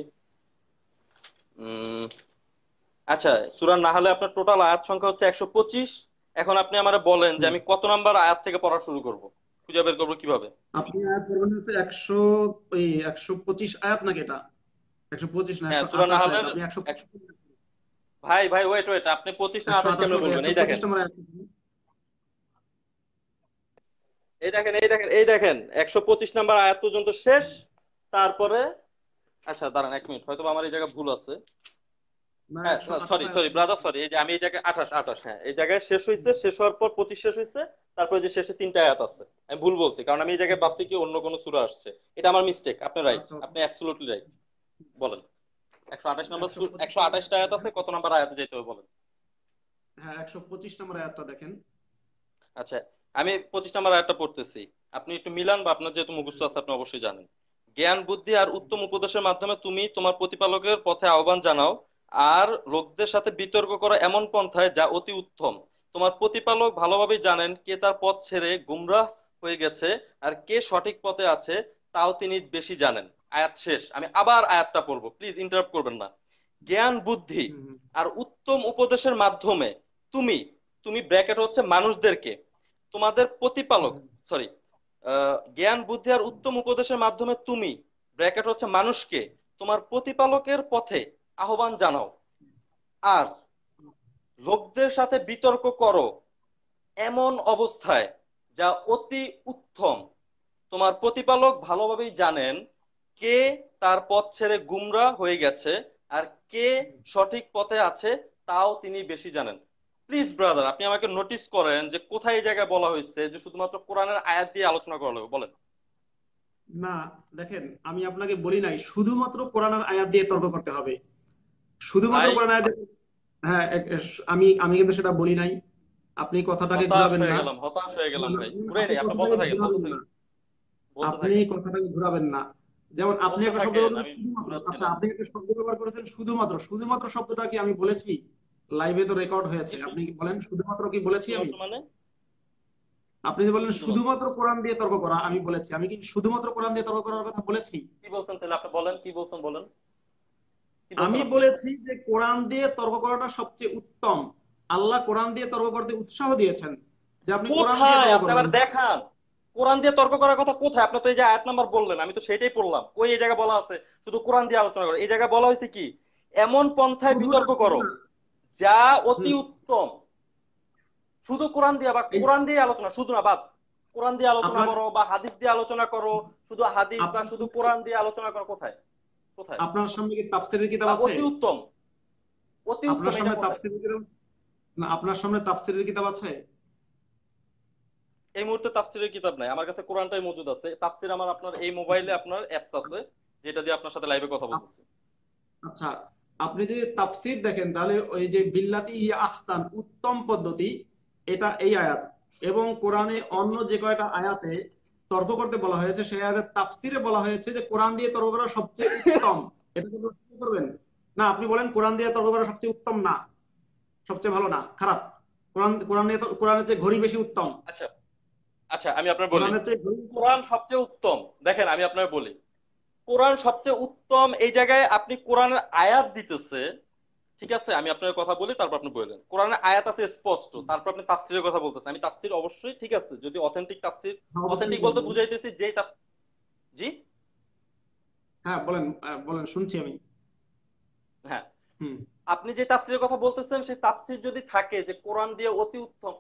আচ্ছা, সূরা নাহালে আপনার টোটাল আয়াত সংখ্যা হচ্ছে 125। এখন আপনি আমারে বলেন যে হুম। আমি কত নাম্বার আয়াত থেকে পড়া শুরু করব, খুঁজে বের করবো কিভাবে? আপনি আয়াত পড়বেন হচ্ছে 125 আয়াত, নাকি এটা 125 না হ্যাঁ, সূরা 128 আয়াত, নাহালের আপনি এক- ভাই ভাই ওয়েট ওয়েট, আপনি 25 না 28 128 কেমনে বলবেন? একশো এই পঁচিশ দেখেন, নম্বর আয়াত। এই দেখেন, এই দেখেন, এই দেখেন, 125 নাম্বার আয়াত পর্যন্ত শেষ। তারপরে আচ্ছা দাঁড়ান এক মিনিট, হয়তো বা আমার এই জায়গায় ভুল আছে। না, হ্যাঁ, 128 সরি আয়াত সরি পর্যন্ত। ব্রাদার, সরি, এই যে আমি এই জায়গায় 28, 28, হ্যাঁ এই জায়গায় শেষ হয়েছে, শেষ হওয়ার পর 25 শেষ হয়েছে। তারপরে যে শেষে তিনটা আয়াত আছে, আমি ভুল বলছি, কারণ আমি এই জায়গায় ভাবছি কি অন্য কোনো সূরা আসছে। এটা আমার মিস্টেক, আপনি রাইট, আচ্ছা, আপনি অ্যাবসলিউটলি রাইট। বলেন। 128 নাম্বার, একশো পঁচিশ 128টা আয়াত আছে, কত নাম্বার আয়াতে যেতে হবে বলেন। হ্যাঁ, 125 নম্বর আয়াতটা দেখেন। আচ্ছা, আমি 25 নাম্বার আয়াতটা পড়তেছি, আপনি একটু মিলান, বা আপনার যেহেতু মুখস্থ আছে আপনি অবশ্যই জানেন। জ্ঞান বুদ্ধি আর উত্তম উপদেশের মাধ্যমে তুমি তোমার প্রতিপালকের পথে আহ্বান জানাও, আর লোকদের সাথে বিতর্ক করো এমন পন্থায় যা অতি উত্তম। তোমার প্রতিপালক ভালোভাবেই জানেন কে তার পথ ছেড়ে গুমরাহ হয়ে গেছে, আর কে সঠিক পথে আছে তাও তিনি বেশি জানেন। আয়াত শেষ, আমি আবার আয়াতটা পড়বো, প্লিজ ইন্টারাপ্ট করবেন না। জ্ঞান বুদ্ধি হুম হুম আর উত্তম উপদেশের মাধ্যমে তুমি, তুমি ব্র্যাকেট হচ্ছে মানুষদেরকে, তোমাদের প্রতিপালক, হুম সরি, জ্ঞান বুদ্ধি আর উত্তম উপদেশের মাধ্যমে তুমি, ব্র্যাকেট হচ্ছে মানুষকে, তোমার প্রতিপালকের পথে আহ্বান জানাও, আর লোকদের সাথে বিতর্ক করো এমন অবস্থায় যা অতি উত্তম। তোমার প্রতিপালক ভালোভাবেই জানেন কে তার পথ ছেড়ে গুমরা হয়ে গেছে, আর কে হুম। সঠিক পথে আছে তাও তিনি বেশি জানেন। প্লিজ ব্রাদার, আপনি আমাকে নোটিস করেন যে কোথায় এই জায়গায় বলা হয়েছে যে শুধুমাত্র কোরআনের আয়াত দিয়ে আলোচনা করা লাগবে, বলেন। না, দেখেন, আমি আপনাকে বলি নাই শুধুমাত্র কোরআনের আয়াত দিয়ে তর্ক করতে হবে, শুধুমাত্র ভাই, কোরআন আয়াত হ্যাঁ, আমি আমি কিন্তু সেটা বলি নাই। আপনি কথাটাকে হতাশ ঘুরাবেন হয়ে না। গেলাম, হতাশ হয়ে না গেলাম না, ভাই, ঘুরে আপনি নেই, আপনি বলতে কথাটাকে থাকেন, বলতে ঘুরাবেন না। থাকেন, বলতে আপনি থাকেন, কথাটাকে ঘুরাবেন না। যেমন আপনি বলতে একটা শব্দ থাকেন, ব্যবহার আমি করেছেন শুধুমাত্র, ঘুরাচ্ছি আচ্ছা না। আপনি একটা শব্দ ব্যবহার করেছেন শুধুমাত্র, শুধুমাত্র শব্দটা কি আমি বলেছি? লাইভে তো রেকর্ড হয়েছে, কি আপনি কি বলেন শুধুমাত্র কি বলেছি আমি? শুধুমাত্র মানে? আপনি যে কি বললেন শুধুমাত্র? শুধুমাত্র কোরআন দিয়ে তর্ক করা, আমি বলেছি, আমি কি শুধুমাত্র কোরআন দিয়ে তর্ক করার কথা বলেছি? কি বলছেন তাহলে আপনি বলেন, কি বলছেন বলেন, কি বলছেন আমি আপনি? বলেছি যে কোরআন দিয়ে তর্ক করাটা সবচেয়ে উত্তম। আল্লাহ কোরআন দিয়ে তর্ক করতে উৎসাহ দিয়েছেন যে আপনি কোরআন দিয়ে কোথায় তর্ক আপনি করবেন। আবার দেখান? কোরআন দিয়ে তর্ক করার কথা কোথায়? আপনি তো এই যে আয়াত নাম্বার বললেন, আমি তো সেটাই পড়লাম, কই এই জায়গায় বলা আছে শুধু কোরআন দিয়ে আলোচনা করো? এই জায়গায় বলা হয়েছে কি, এমন পন্থায় শুধু না, বিতর্ক শুধু করো না। যা অতি হুম। উত্তম। শুধু কোরআন দিয়ে বা এই কোরআন দিয়ে আলোচনা, শুধু না বাদ, কোরআন দিয়ে আলোচনা আপনার করো বা হাদিস দিয়ে আলোচনা করো, শুধু হাদিস বা আপনার শুধু সামনে কোরআন দিয়ে আলোচনা করো, কোথায়? কোথায়? আপনার সামনে কি তাফসীরের কিতাব বা আছে? অতি উত্তম, অতি উত্তম আপনার এটা সামনে কোথায়? তাফসীরের কিতাব, না আপনার সামনে তাফসীরের কিতাব আছে? এই মুহূর্তে তাফসিরের কিতাব নাই আমার কাছে, কোরআনটাই মজুদ আছে। তাফসির আমার আপনার এই মোবাইলে আপনার অ্যাপস আছে, যেটা দিয়ে আপনার সাথে লাইভে কথা বলতেছি। আচ্ছা, আপনি যদি তাফসীর দেখেন তাহলে ওই যে বিল্লাতি হিয়া আহসান, উত্তম পদ্ধতি, এটা এই আয়াত। এবং কোরআনে অন্য যে কয়টা আয়াতে তর্ক করতে বলা হয়েছে সেই আয়াতের তাফসীরে বলা হয়েছে যে কোরআন দিয়ে তর্ক করা সবচেয়ে উত্তম। এটা কি প্রশ্ন করবেন? না আপনি বলেন কোরআন দিয়ে তর্ক করা সবচেয়ে উত্তম না, সবচেয়ে ভালো না, খারাপ? কোরআন কোরআন দিয়ে কোরআনের চেয়ে ঘড়ি বেশি উত্তম। আচ্ছা, আচ্ছা আমি আপনার বলি, কোরআনের চেয়ে ঘড়ি বেশি কোরআন উত্তম। সবচেয়ে উত্তম। দেখেন আমি আপনার বলি, কোরআন সবচেয়ে উত্তম এই জায়গায় আপনি কোরআনের আয়াত দিতেছে, ঠিক আছে? আমি আপনার কথা বলি, তারপর আপনি বললেন কোরআনের আয়াত আছে স্পষ্ট, তারপর আপনি তাফসিরের কথা বলতেছেন। আমি তাফসির অবশ্যই ঠিক আছে, যদি অথেন্টিক তাফসির, হ্যাঁ, অবশ্যই অথেন্টিক বলতে বলবেন। বুঝাইতেছি যে জি, হ্যাঁ বলেন, বলেন, শুনছি আমি। হ্যাঁ, হুম। আপনি যে তাফসিরের কথা বলতেছেন সেই তাফসির যদি থাকে যে কোরআন দিয়ে অতি উত্তম,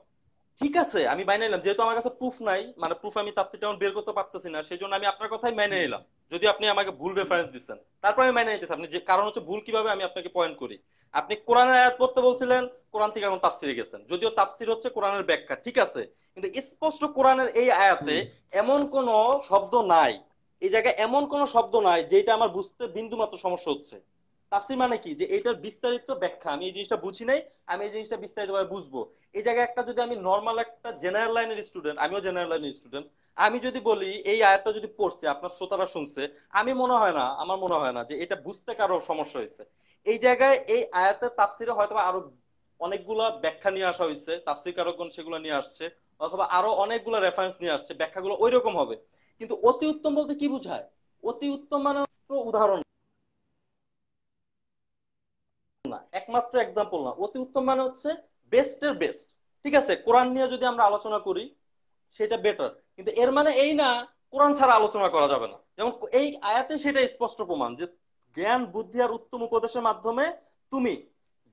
ঠিক আছে আমি মাইনে নিলাম, যেহেতু আমার কাছে প্রুফ নাই, মানে প্রুফ আমি তাফসীরটা এখন বের করতে পারতেছি না, সেই জন্য আমি আপনার কথাই মেনে হুম। নিলাম। যদি আপনি আমাকে ভুল হুম। রেফারেন্স দিচ্ছেন, তারপর আমি মেনে নিতেছি। আপনি যে কারণ হচ্ছে ভুল কিভাবে আমি আপনাকে পয়েন্ট করি। আপনি কোরআনের আয়াত পড়তে বলছিলেন, কোরআন থেকে এখন তাফসিরে গেছেন, যদিও তাফসির হচ্ছে কোরআনের ব্যাখ্যা, ঠিক আছে, কিন্তু স্পষ্ট কোরআনের এই আয়াতে হুম। এমন কোন শব্দ নাই, এই জায়গায় এমন কোন শব্দ নাই যেটা আমার বুঝতে বিন্দু মাত্র সমস্যা হচ্ছে। তাফসির মানে কি, যে এটার বিস্তারিত ব্যাখ্যা, আমি এই জিনিসটা বুঝি নাই, আমি এই জিনিসটা বিস্তারিত ভাবে বুঝবো। এই জায়গায় একটা, যদি আমি নর্মাল একটা জেনারেল লাইনের স্টুডেন্ট, আমিও জেনারেল লাইনের স্টুডেন্ট, আমি যদি বলি এই আয়াতটা যদি পড়ছে আপনার শ্রোতারা শুনছে, আমি মনে হয় না, আমার মনে হয় না যে এটা বুঝতে কারো সমস্যা হয়েছে। এই জায়গায় এই আয়াতের তাফসিরে হয়তো আরো অনেকগুলা ব্যাখ্যা নিয়ে আসা হয়েছে, তাফসির কারকগণ সেগুলো নিয়ে আসছে, অথবা আরো অনেকগুলো রেফারেন্স নিয়ে আসছে, ব্যাখ্যাগুলো ওই রকম হবে। কিন্তু অতি উত্তম বলতে কি বোঝায়? অতি উত্তম মানে মাত্র উদাহরণ না, একমাত্র এক্সাম্পল না, অতি উত্তম মানে হচ্ছে বেস্টের বেস্ট। ঠিক আছে, কোরআন নিয়ে যদি আমরা আলোচনা করি সেটা বেটার, কিন্তু এর মানে এই না কোরআন ছাড়া আলোচনা করা যাবে না। যেমন এই আয়াতে সেটা স্পষ্ট প্রমাণ যে জ্ঞান বুদ্ধি আর উত্তম উপদেশের মাধ্যমে তুমি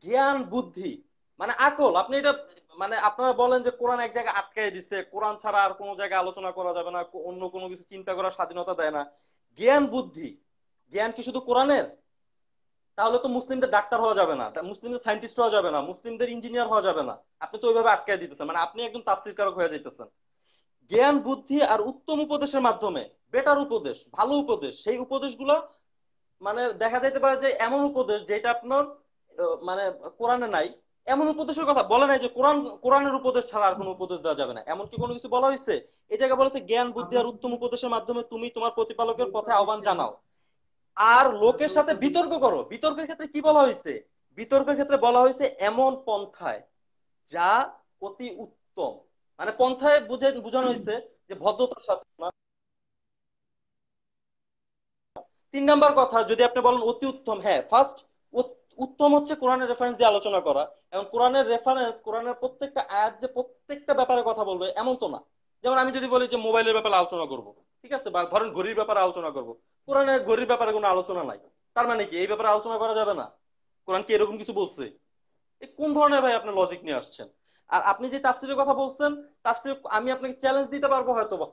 জ্ঞান বুদ্ধি মানে আকল, আপনি এটা মানে আপনারা বলেন যে কোরআন এক জায়গায় আটকায় দিছে, কোরআন ছাড়া আর কোনো জায়গায় আলোচনা করা যাবে না, অন্য কোনো কিছু চিন্তা করার স্বাধীনতা দেয় না। জ্ঞান বুদ্ধি, জ্ঞান কি শুধু কোরআনের? তাহলে তো মুসলিমদের ডাক্তার হওয়া যাবে না, মুসলিমদের সায়েন্টিস্ট হওয়া যাবে না, মুসলিমদের ইঞ্জিনিয়ার হওয়া যাবে না। আপনি তো ওইভাবে আটকায় দিতেছেন, মানে আপনি একদম তাফসীর কারক হয়ে যাইতেছেন। জ্ঞান বুদ্ধি আর উত্তম উপদেশের মাধ্যমে, বেটার উপদেশ, ভালো উপদেশ, সেই উপদেশগুলো মানে দেখা যাইতে পারে যে এমন উপদেশ যেটা আপনার মানে কোরআনে নাই। এমন উপদেশের কথা বলে নাই যে কোরআনের উপদেশ ছাড়া আর কোনো উপদেশ দেওয়া যাবে না, এমন কি কোনো কিছু বলা হয়েছে? এই জায়গায় বলেছে জ্ঞান বুদ্ধি আর আপনার উত্তম উপদেশের মাধ্যমে তুমি তোমার প্রতিপালকের পথে উত্তর আহ্বান দিচ্ছি আমি। জানাও, আর লোকের আপনার সাথে উত্তর বিতর্ক দিচ্ছি। করো। বিতর্কের ক্ষেত্রে কি বলা হয়েছে? বিতর্কের ক্ষেত্রে বলা হয়েছে এমন পন্থায় যা অতি উত্তম, মানে পন্থায় বুঝানো হয়েছে যে ভদ্রতার সাথে। 3 নাম্বার কথা, যদি আপনি বলেন অতি উত্তম, হ্যাঁ ফার্স্ট উত্তম হচ্ছে কোরআনের রেফারেন্স দিয়ে আলোচনা করা। এবং কোরআনের রেফারেন্স, কোরআনের প্রত্যেকটা আয়াত যে প্রত্যেকটা ব্যাপারে কথা বলবে এমন তো না। যেমন আমি যদি বলি যে মোবাইলের ব্যাপারে আলোচনা করব, ঠিক আছে, বা ধরেন ঘড়ির ব্যাপারে আলোচনা করব, কোরআনের ঘড়ির ব্যাপারে কোনো আলোচনা নাই, তার মানে কি এই ব্যাপারে আলোচনা করা যাবে না? কোরআন কি এরকম কিছু বলছে? এ কোন ধরনের ভাই আপনি লজিক নিয়ে আসছেন? আর আপনি যে তাফসিরের কথা বলছেন, তাফসির আমি আপনাকে চ্যালেঞ্জ দিতে পারবো হয়তোবা,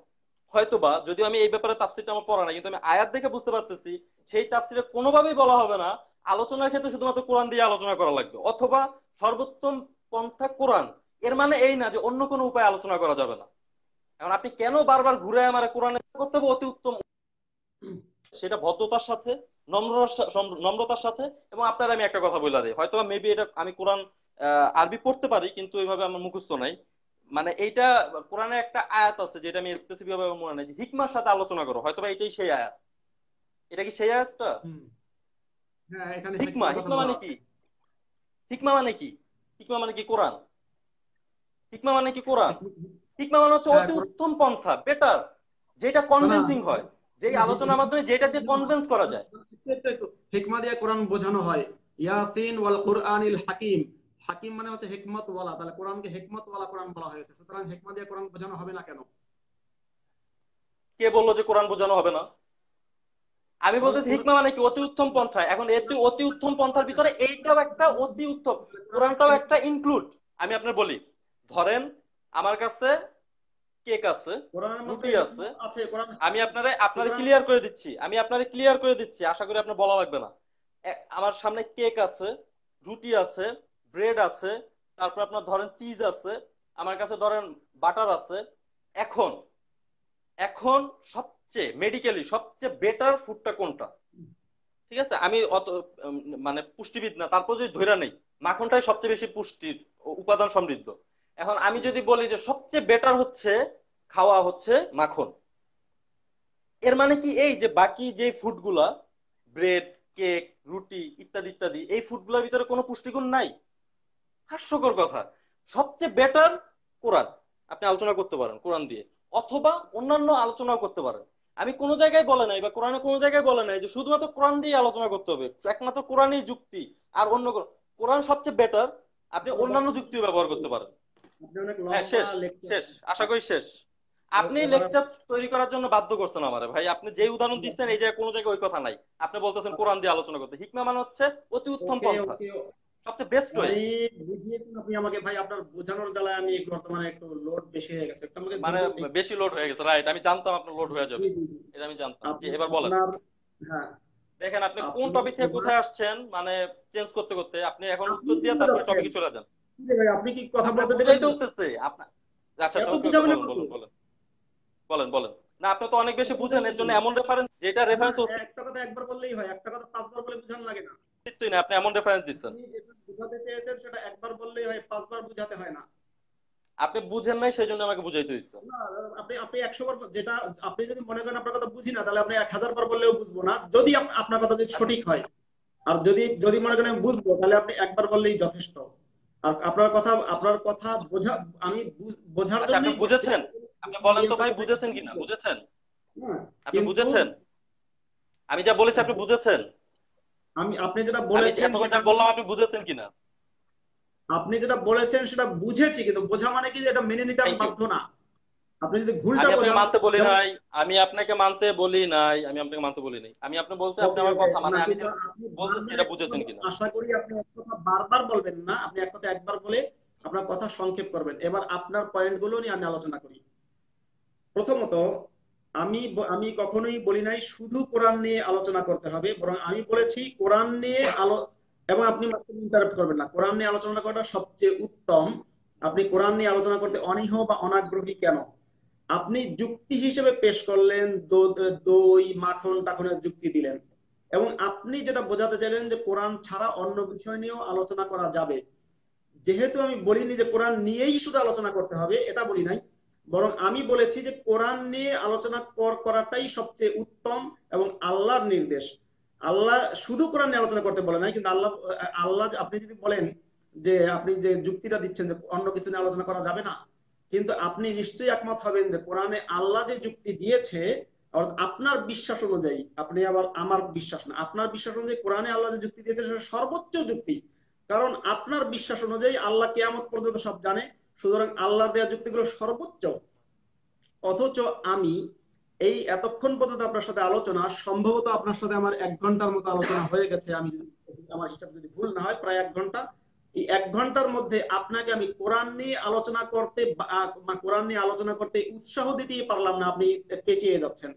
হয়তোবা যদিও আমি এই ব্যাপারে তাফসিরটা আমার পড়া নাই, কিন্তু আমি আয়াত দেখে বুঝতে পারতেছি সেই তাফসিরে কোনোভাবেই বলা হবে না আলোচনার ক্ষেত্রে শুধুমাত্র কোরআন দিয়ে আলোচনা করা লাগবে, অথবা সর্বোত্তম পন্থা কোরআন। এর মানে এই না যে অন্য কোনো উপায়ে আলোচনা করা যাবে না। এখন আপনি কেন বারবার ঘুরে আমার কোরআনে করতে হবে অতি উত্তম? সেটা ভদ্রতার সাথে, নম্রতার সাথে। এবং আপনার আমি একটা কথা বলে দিই, হয়তো মেবি এটা আমি কোরআন আরবি পড়তে পারি কিন্তু ওইভাবে আমার মুখস্থ নাই। মানে এইটা কোরআনে একটা আয়াত আছে যেটা আমি স্পেসিফিক ভাবে মনে নাই, যে হিকমার সাথে আলোচনা করো, হয়তোবা এটাই সেই আয়াত। এটা কি সেই আয়াতটা? হুম। হ্যাঁ, এখানে হিকমা, হিকমার কথা হিকমা বলা মানে কি? আছে। হিকমা মানে কি? হিকমা মানে কি কোরআন? হিকমা মানে কি কোরআন? হিকমা মানে হচ্ছে হ্যাঁ অতি উত্তম পন্থা, বেটার, যেটা না না কনভিন্সিং হয়, যেই আলোচনার মাধ্যমে যেটা দিয়ে কনভিন্স করা যায়। হিকমা দিয়ে কোরআন বোঝানো হয়। ইয়াসিন ওয়াল কুরআনিল হাকিম, হাকিম মানে হচ্ছে হিকমত ওয়ালা, তাহলে কোরআনকে হিকমত ওয়ালা কোরআন বলা হয়েছে, সুতরাং হিকমা দিয়ে কোরআন বোঝানো হবে না কেন? কে বললো যে কোরআন বোঝানো হবে না? আমি তাহলে বলতেছি কোরআন হিকমা মানে কি অতি উত্তম পন্থা। এখন এতে অতি উত্তম পন্থার ভিতরে এইটাও একটা অতি উত্তম, কোরআনটাও একটা ইনক্লুড। আমি আপনার বলি, ধরেন আমার কাছে কেক আছে, কোরআনের মধ্যে রুটি আছে, হিকমত আছে কোরআন। আমি আপনারে সুতরাং ক্লিয়ার করে দিচ্ছি, আমি আপনারে ক্লিয়ার করে দিচ্ছি, আশা করি আপনার বলা লাগবে না। আমার সামনে কেক আছে, রুটি আছে, ব্রেড আছে, তারপর আপনার ধরেন চিজ আছে, আমার কাছে ধরেন বাটার আছে। এখন এখন সবচেয়ে মেডিকেলি সবচেয়ে বেটার ফুডটা কোনটা? ঠিক আছে, আমি অত উম, মানে পুষ্টিবিদ না, তারপর যদি ধইরা নেই মাখনটাই সবচেয়ে বেশি পুষ্টির উপাদান সমৃদ্ধ। এখন আমি যদি বলি যে সবচেয়ে বেটার হচ্ছে খাওয়া হচ্ছে মাখন, এর মানে কি এই যে বাকি যে ফুডগুলা, ব্রেড, কেক, রুটি ইত্যাদি ইত্যাদি, এই ফুডগুলোর ভিতরে কোনো পুষ্টিগুণ নাই? হাস্যকর কথা। সবচেয়ে বেটার কোরআন, আপনি আলোচনা করতে পারেন কোরআন দিয়ে, অথবা অন্যান্য আলোচনাও করতে পারেন। আমি কোনো জায়গায় বলে নাই, বা কোরআনে কোনো জায়গায় বলে নাই যে শুধুমাত্র কোরআন দিয়ে আলোচনা করতে হবে, একমাত্র কোরআনই যুক্তি, আর অন্য কোরআন সবচেয়ে বেটার, আপনি অন্যান্য যুক্তিও ব্যবহার করতে পারেন। আপনি অনেক হ্যাঁ, লম্বা শেষ, লেকচার। শেষ, আশা করি শেষ। আপনি এবার লেকচার তৈরি করার জন্য বাধ্য করছেন আমারে ভাই, আপনি যে উদাহরণ দিচ্ছেন এই জায়গায় কোনো জায়গায় ওই কথা নাই। আপনি বলতেছেন কোরআন দিয়ে আলোচনা করতে, হিকমা মানে হচ্ছে অতি উত্তম ওকে পন্থা, ওকে, সবচেয়ে বেস্ট ওয়ে। অনেক বুঝিয়েছেন আপনি আমাকে ভাই, আপনার বোঝানোর জ্বালায় আমি বর্তমানে একটু লোড বেশি হয়ে গেছে, একটু আমাকে মানে ধৈর্য দিন। বেশি লোড হয়ে গেছে, রাইট, আমি জানতাম আপনার লোড হয়ে জি যাবে, জি জি। এটা আমি জানতাম। জি, আপনি এবার বলেন। আপনার, হ্যাঁ, দেখেন আপনি কোন আপনি টপিক থেকে এবার, কোথায় আসছেন, মানে চেঞ্জ করতে করতে আপনি এখন আপনি উত্তর তো দিয়ে বলে তারপরে যাচ্ছেন। টপিকে চলে যান। কি রে ভাই, আপনি কি কথা আপনার বলতে দেবেন বুঝাইতে না? উঠতেছে আপনার। আচ্ছা আচ্ছা, এত ওকে ওকে, বুঝাবেন না বলেন কত? বলেন বলেন, বলেন বলেন। না, আপনি তো অনেক বেশি এত বুঝেন, বুঝাবেন এর কেন? জন্য এমন রেফারেন্স, যেটা না, রেফারেন্স একটা কথা একবার বললেই হয়, একটা কথা পাঁচবার বলে বুঝান লাগে না। অস্তিত্বই না, আপনি এমন রেফারেন্স দিচ্ছেন। আপনি যেটা বুঝাতে চেয়েছেন সেটা একবার বললেই হয়, পাঁচবার বুঝাতে হয় না। আপনি বুঝেন নাই, সেই জন্য আমাকে বুঝাইতে হইছে। না, আপনি আপনি 100 বার যেটা, আপনি যদি মনে করেন আপনার কথা বুঝি না, তাহলে আপনি 1000 বার বললেও বুঝবো না, যদি আপনার কথা যদি আচ্ছা সঠিক হয়। আর যদি যদি মনে আচ্ছা করেন আমি বুঝবো, তাহলে আপনি একবার বললেই যথেষ্ট। আর আচ্ছা। আপনার কথা বোঝা, আমি বোঝার আচ্ছা, আপনি জন্যই বলছি। বুঝেছেন? আপনি বলেন তো ভাই, বুঝেছেন কিনা, বুঝেছেন? হ্যাঁ, আপনি কিন্তু বুঝেছেন? আমি যা বলেছি আপনি বুঝেছেন? আপনি যেটা আমি বলেছেন এতক্ষণ সেটা যা বললাম আপনি বুঝেছেন কিনা? আপনি যেটা বলেছেন সেটা বুঝেছি, কিন্তু বোঝা মানে কি যে এটা মেনে নিতে আমি থ্যাংক ইউ। বাধ্য না। আপনি যদি ভুলটা আমি আপনাকে বোঝান, মানতে বলি যেমন, নাই, আমি আপনাকে মানতে বলি নাই, আমি আপনাকে মানতে বলি নাই, আমি আপনি বলতে আপনি ওকে আমার ওকে, কথা মানে না আমি যে কিন্তু আপনি বলতেছি বারবার এটা এক কথা বুঝেছেন কিনা। আশা করি আপনি এক কথা বারবার বলবেন না, আপনি এক কথা একবার বলে আপনার কথা সংক্ষেপ করবেন। এবার আপনার পয়েন্ট গুলো নিয়ে আমি আলোচনা করি। প্রথমত, আমি কখনোই বলি নাই শুধু কোরআন নিয়ে আলোচনা করতে হবে, বরং আমি বলেছি কোরআন নিয়ে আলো, এবং আপনি মাঝখানে ইন্টারাপ্ট করবেন না, কোরআন নিয়ে আলোচনা করাটা সবচেয়ে উত্তম। আপনি কোরআন নিয়ে আলোচনা করতে অনীহ বা অনাগ্রহী কেন? আপনি যুক্তি হিসেবে পেশ করলেন, দই মাখন টাখনের যুক্তি দিলেন, এবং আপনি যেটা বোঝাতে চাইলেন যে কোরআন ছাড়া অন্য বিষয় নিয়েও আলোচনা করা যাবে। যেহেতু আমি বলিনি যে কোরআন নিয়েই শুধু আলোচনা করতে হবে, এটা বলি নাই, বরং আমি বলেছি যে কোরআন নিয়ে আলোচনা করাটাই সবচেয়ে উত্তম এবং আল্লাহর নির্দেশ। আল্লাহ শুধু কোরআন নিয়ে আলোচনা করতে বলে নাই, কিন্তু আল্লাহ, আপনি যদি বলেন যে আপনি যে যুক্তিটা দিচ্ছেন যে অন্য কিছু নিয়ে আলোচনা করা যাবে না, কিন্তু আপনি নিশ্চয়ই একমত হবেন যে কোরআনে আল্লাহ যে যুক্তি দিয়েছে, অর্থাৎ আপনার বিশ্বাস অনুযায়ী, আপনি আবার আমার বিশ্বাস না, আপনার বিশ্বাস অনুযায়ী কোরআনে আল্লাহ যে যুক্তি দিয়েছে সেটা সর্বোচ্চ যুক্তি। কারণ আপনার বিশ্বাস অনুযায়ী আল্লাহ কিয়ামত পর্যন্ত সব জানে, সুতরাং আল্লাহর দেওয়া যুক্তিগুলো সর্বোচ্চ। অথচ আমি এই এতক্ষণ পর্যন্ত আপনার সাথে আলোচনা, সম্ভবত আপনার সাথে আমার 1 ঘন্টার মতো আলোচনা হয়ে গেছে, আমি আমার হিসাব যদি ভুল না হয়, প্রায় 1 ঘন্টা। এই 1 ঘন্টার মধ্যে আপনাকে আমি কোরআন নিয়ে আলোচনা করতে কোরআন নিয়ে আলোচনা করতে উৎসাহ দিতেই পারলাম না, আপনি পেঁচিয়ে যাচ্ছেন।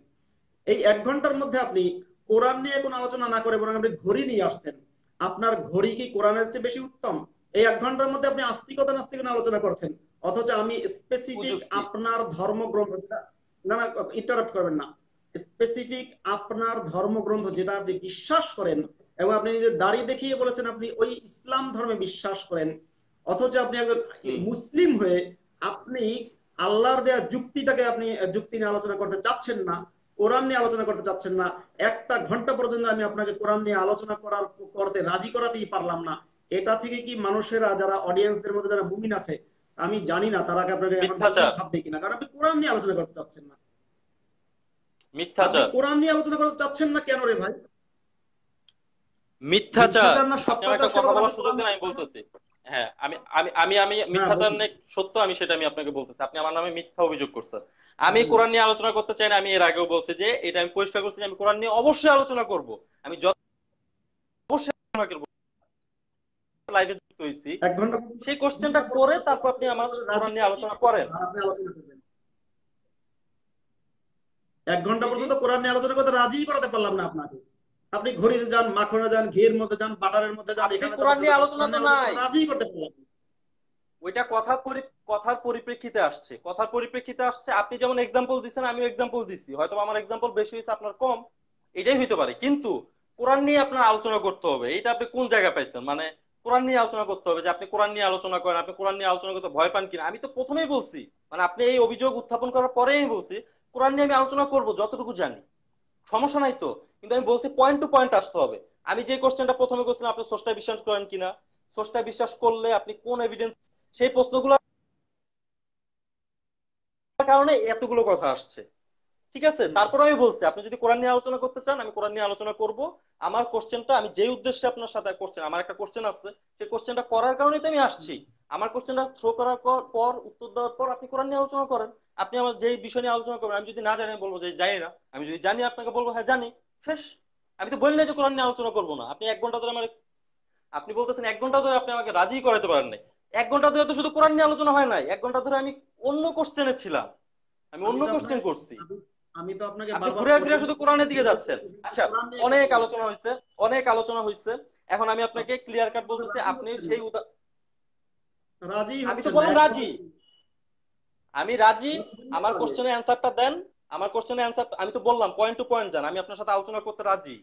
এই 1 ঘন্টার মধ্যে আপনি কোরআন নিয়ে কোনো আলোচনা না করে বরং আপনি ঘড়ি নিয়ে আসছেন। আপনার ঘড়ি কি কোরআনের চেয়ে বেশি উত্তম? এই 1 ঘন্টার মধ্যে আপনি আস্তিকতা নাস্তিকতা আলোচনা করছেন, অথচ আমি স্পেসিফিক কুযুক্তি। আপনার ধর্মগ্রন্থ না না, ইন্টারাপ্ট করবেন না, স্পেসিফিক আপনার ধর্মগ্রন্থ যেটা আপনি বিশ্বাস করেন, এবং আপনি নিজের দাড়ি দেখিয়ে বলেছেন আপনি ওই ইসলাম ধর্মে বিশ্বাস করেন, অথচ আপনি একজন হুম। মুসলিম হয়ে আপনি আল্লাহর দেয়া যুক্তিটাকে আপনি যুক্তি নিয়ে আলোচনা করতে চাচ্ছেন না, কোরআন নিয়ে আলোচনা করতে চাচ্ছেন না। 1টা ঘন্টা পর্যন্ত আমি আপনাকে কোরআন নিয়ে আলোচনা করতে রাজি করাতেই পারলাম না। এটা থেকে কি মানুষেরা, যারা অডিয়েন্সদের মধ্যে যারা মুমিন আছে, আমি জানি না তার আগে আপনাকে এখন বলবেন মিথ্যাচার, ভাববে কিনা, কারণ আপনি কোরআন নিয়ে আলোচনা করতে চাচ্ছেন না। আপনি মিথ্যাচার, কোরআন নিয়ে আলোচনা করতে চাচ্ছেন না কেন রে ভাই? মিথ্যাচার। মিথ্যাচার না আপনি আমাকে সত্যাচার সে কথা কথা আপনি বলার সুযোগ কোরআন দিন, নিয়ে আমি আলোচনা বলতেছি। হ্যাঁ, আমি হ্যাঁ মিথ্যাচার বলুন। নেই সত্য, আমি সেটা আমি আপনাকে বলতেছি। আপনি আমার নামে মিথ্যা অভিযোগ করছেন। আমি বলুন। কোরআন নিয়ে আলোচনা করতে চাই না, আমি এর আগেও বলছি যে এটা আমি পরিষ্কার করছি যে আমি কোরআন নিয়ে অবশ্যই আলোচনা করব। আমি যত অবশ্যই আলোচনা করব, লাইভে যুক্ত হয়েছি, 1 ঘন্টা পর্যন্ত, সেই 1 ঘন্টা কোশ্চেনটা করে পর্যন্ত তারপর কোরআন আপনি নিয়ে আমার আলোচনা করে কোরআন রাজি নিয়ে হয়ে কি আলোচনা করবেন করেন। আর আপনি আলোচনা করবেন? 1 ঘন্টা জি জি। পর্যন্ত কোরআন নিয়ে আলোচনা করতে রাজিই করাতে পারলাম না আপনাকে। আপনি ঘড়িতে যান, মাখনে যান, ঘিয়ের মধ্যে যান, বাটারের মধ্যে যান, আপনি এখানে যান, কোরআন ওখানে নিয়ে যান, কোরআন আলোচনাতে নিয়ে আলোচনা নাই, করতে রাজিই করতে পারলাম না। ওইটা কথার পরিপ্রেক্ষিতে আসছে, কথার পরিপ্রেক্ষিতে আসছে। আপনি যেমন এক্সাম্পল দিচ্ছেন, আমিও এক্সাম্পল দিচ্ছি, হয়তো আমার এক্সাম্পল বেশি হয়েছে আপনার কম, এটাই হইতে পারে। কিন্তু কোরআন নিয়ে আপনার আলোচনা করতে হবে, এটা আপনি কোন জায়গায় পাইছেন? মানে কোরআন নিয়ে আলোচনা করতে হবে যে আপনি কোরআন নিয়ে আলোচনা করেন, আপনি কোরআন নিয়ে আলোচনা করতে ভয় পান কিনা? আমি তো প্রথমেই বলছি, মানে আপনি এই অভিযোগ উত্থাপন করার পরেই আমি বলছি কোরআন নিয়ে আমি আলোচনা করব যতটুকু জানি, সমস্যা নাই তো। কিন্তু আমি বলছি পয়েন্ট টু পয়েন্ট আসতে হবে। আমি যে কোশ্চেনটা প্রথমে করছিলাম, আপনি স্রষ্টায় বিশ্বাস করেন কিনা, স্রষ্টায় বিশ্বাস করলে আপনি কোন এভিডেন্স, সেই প্রশ্নগুলোর কারণে এতগুলো কথা আসছে। ঠিক আছে, হুম। তারপর আমি বলছি আপনি যদি কোরআন নিয়ে আলোচনা করতে চান আমি কোরআন নিয়ে আলোচনা করব। আমার কোশ্চেনটা আমি যে উদ্দেশ্যে আপনার সাথে কোশ্চেন, আমার একটা কোশ্চেন আছে, সেই কোশ্চেনটা করার কারণেই তো আমি আসছি। আমার কোশ্চেনটা থ্রো করার পর উত্তর দেওয়ার পর আপনি কোরআন নিয়ে আলোচনা করেন। আপনি আমার যেই বিষয় নিয়ে আলোচনা করবেন, আমি যদি না জানি আমি বলবো যে জানি না, আমি যদি জানি আপনাকে বলবো হ্যাঁ জানি, শেষ। আমি তো বললে যে কোরআন নিয়ে আলোচনা করবো না। আপনি 1 ঘন্টা ধরে আমার, আপনি বলতেছেন 1 ঘন্টা ধরে আপনি আমাকে রাজি করাতে পারেন নাই। 1 ঘন্টা ধরে তো শুধু কোরআন নিয়ে আলোচনা হয় নাই, 1 ঘন্টা ধরে আমি অন্য কোশ্চেনে ছিলাম, আমি আমি অন্য তো কোশ্চেন আপনাকে করছি। আমি আমি তো আপনাকে আপনি বারবার ঘুরে ফিরে কোশ্চেন শুধু কোরআনের দিকে যাচ্ছেন। আচ্ছা, কোরআন নিয়ে কথা অনেক বলছি। আলোচনা হয়েছে, অনেক আলোচনা হয়েছে। এখন আমি আপনাকে আপনি ক্লিয়ার কাট বলতেছি, রাজি আপনি হচ্ছেন না, সেই রাজি আমি তো হচ্ছেন না বললাম এক রাজি, কথায়। আমি রাজি। বুঝতে আমার পারলে। কোশ্চেনের অ্যান্সারটা দেন, আমার কোশ্চেনের অ্যান্সার আমি তো বললাম পয়েন্ট টু পয়েন্ট যান, আমি আপনার সাথে আলোচনা করতে রাজি।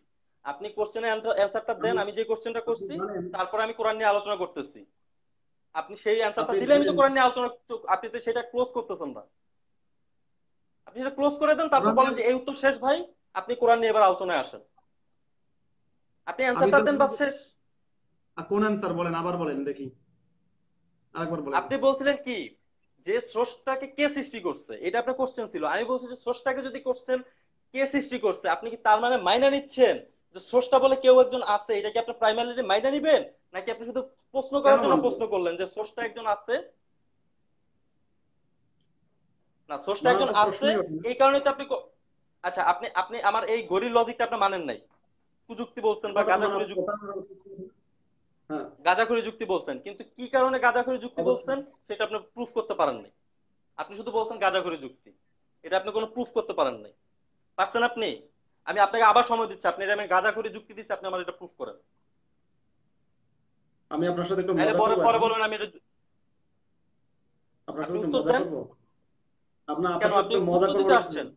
আপনি কোশ্চেনের অ্যান্সারটা দেন, আমি আমি যে কোশ্চেনটা আপনি করছি জানেন, তারপরে আমি কোরআন নিয়ে আলোচনা করতেছি। আপনি সেই অ্যান্সারটা আপনি দিলে আমি তো জানেন কোরআন নিয়ে আলোচনা, আপনি তো সেটা ক্লোজ করতেছেন না। আপনি সেটা ক্লোজ করে দেন, তারপর কোরআন নিয়ে বলেন যে এই উত্তর শেষ ভাই, আপনি কোরআন নিয়ে এবার আলোচনায় আসেন। আপনি আমি অ্যান্সারটা তো দেন, বাস শেষ। কোন অ্যান্সার বলেন, আবার বলেন দেখি, আরেকবার বলেন। আপনি বলছিলেন কি যে স্রষ্টাকে কে সৃষ্টি করছে, এটা আপনার কোশ্চেন ছিল। আমি বলছি যে স্রষ্টাকে যদি কোশ্চেন কে সৃষ্টি করছে, আপনি কি তার মানে মাইনা নিচ্ছেন যে স্রষ্টা বলে কেউ একজন আছে? এটা কি আপনি প্রাইমারিলি মাইনা নিবেন, নাকি আপনি শুধু প্রশ্ন কেন করার জন্য মানবো? প্রশ্ন করলেন যে স্রষ্টা একজন আছে? না, স্রষ্টা মানার একজন তো আছে, প্রশ্নই ওঠে না। এই কারণে তো আপনি আচ্ছা, আপনি আপনি আমার এই ঘড়ির লজিকটা আপনি মানেন নাই, কুযুক্তি বলছেন বা ওটা তো মানা গাঁজাখুরি যুক্তি, ওটা মানা উচিত ছিল। হ্যাঁ, গাঁজাখুরি যুক্তি বলছেন, কিন্তু কি কারণে গাঁজাখুরি যুক্তি অবশ্যই। বলছেন সেটা আপনি প্রুফ করতে পারেন নাই। আপনি শুধু বলছেন গাঁজাখুরি যুক্তি, এটা আপনি কোনো প্রুফ করতে পারেন নাই। পারছেন আপনি? আমি আপনাকে আবার সময় দিচ্ছি, আপনি এটা আমি গাঁজাখুরি যুক্তি দিচ্ছি, আপনি আমার এটা প্রুফ করেন। আমি আপনার সাথে একটু নাহলে মজা পরে করবো পরে এখন। বলবেন আমি এটা, আপনার আপনি সাথে একটু উত্তর মজা দেন। করবো। কেন আপনার সাথে আপনি একটু মজা উত্তর করবো দিতে নাকি? আসছেন?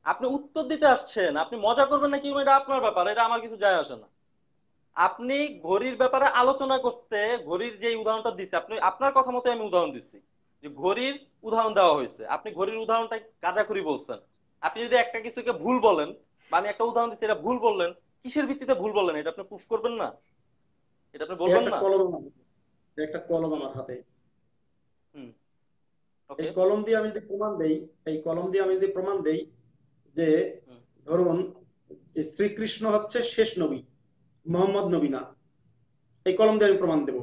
আপনি উত্তর দিতে আসছেন, আপনি মজা করবেন নাকি এটা আপনার ব্যাপার, এটা আমার কিছু যায় আসে না। আপনি ঘড়ির ব্যাপারে আলোচনা করতে, ঘড়ির যে উদাহরণটা দিচ্ছি, আপনি আপনার কথা মতো আমি উদাহরণ দিচ্ছি, যে ঘড়ির উদাহরণ দেওয়া হয়েছে, আপনি ঘড়ির উদাহরণটা গাঁজাখুরি বলছেন। আপনি যদি একটা কিছুকে ভুল বলেন, বা আমি একটা উদাহরণ দিচ্ছি এটা ভুল বললেন, কিসের ভিত্তিতে ভুল বললেন এটা আপনি প্রুফ করবেন না, এটা আপনি এই বলবেন একটা না। কলম আমার হাতে, এই একটা কলম হুম আমার হাতে। হুম। এই ওকে। কলম দিয়ে আমি যদি প্রমাণ দেই, এই কলম দিয়ে আমি যদি প্রমাণ দেই যে, হুম। ধরুন, শ্রীকৃষ্ণ হচ্ছে শেষ নবী, মোহাম্মদ নবী না, এই কলম দিয়ে আমি প্রমাণ দেব।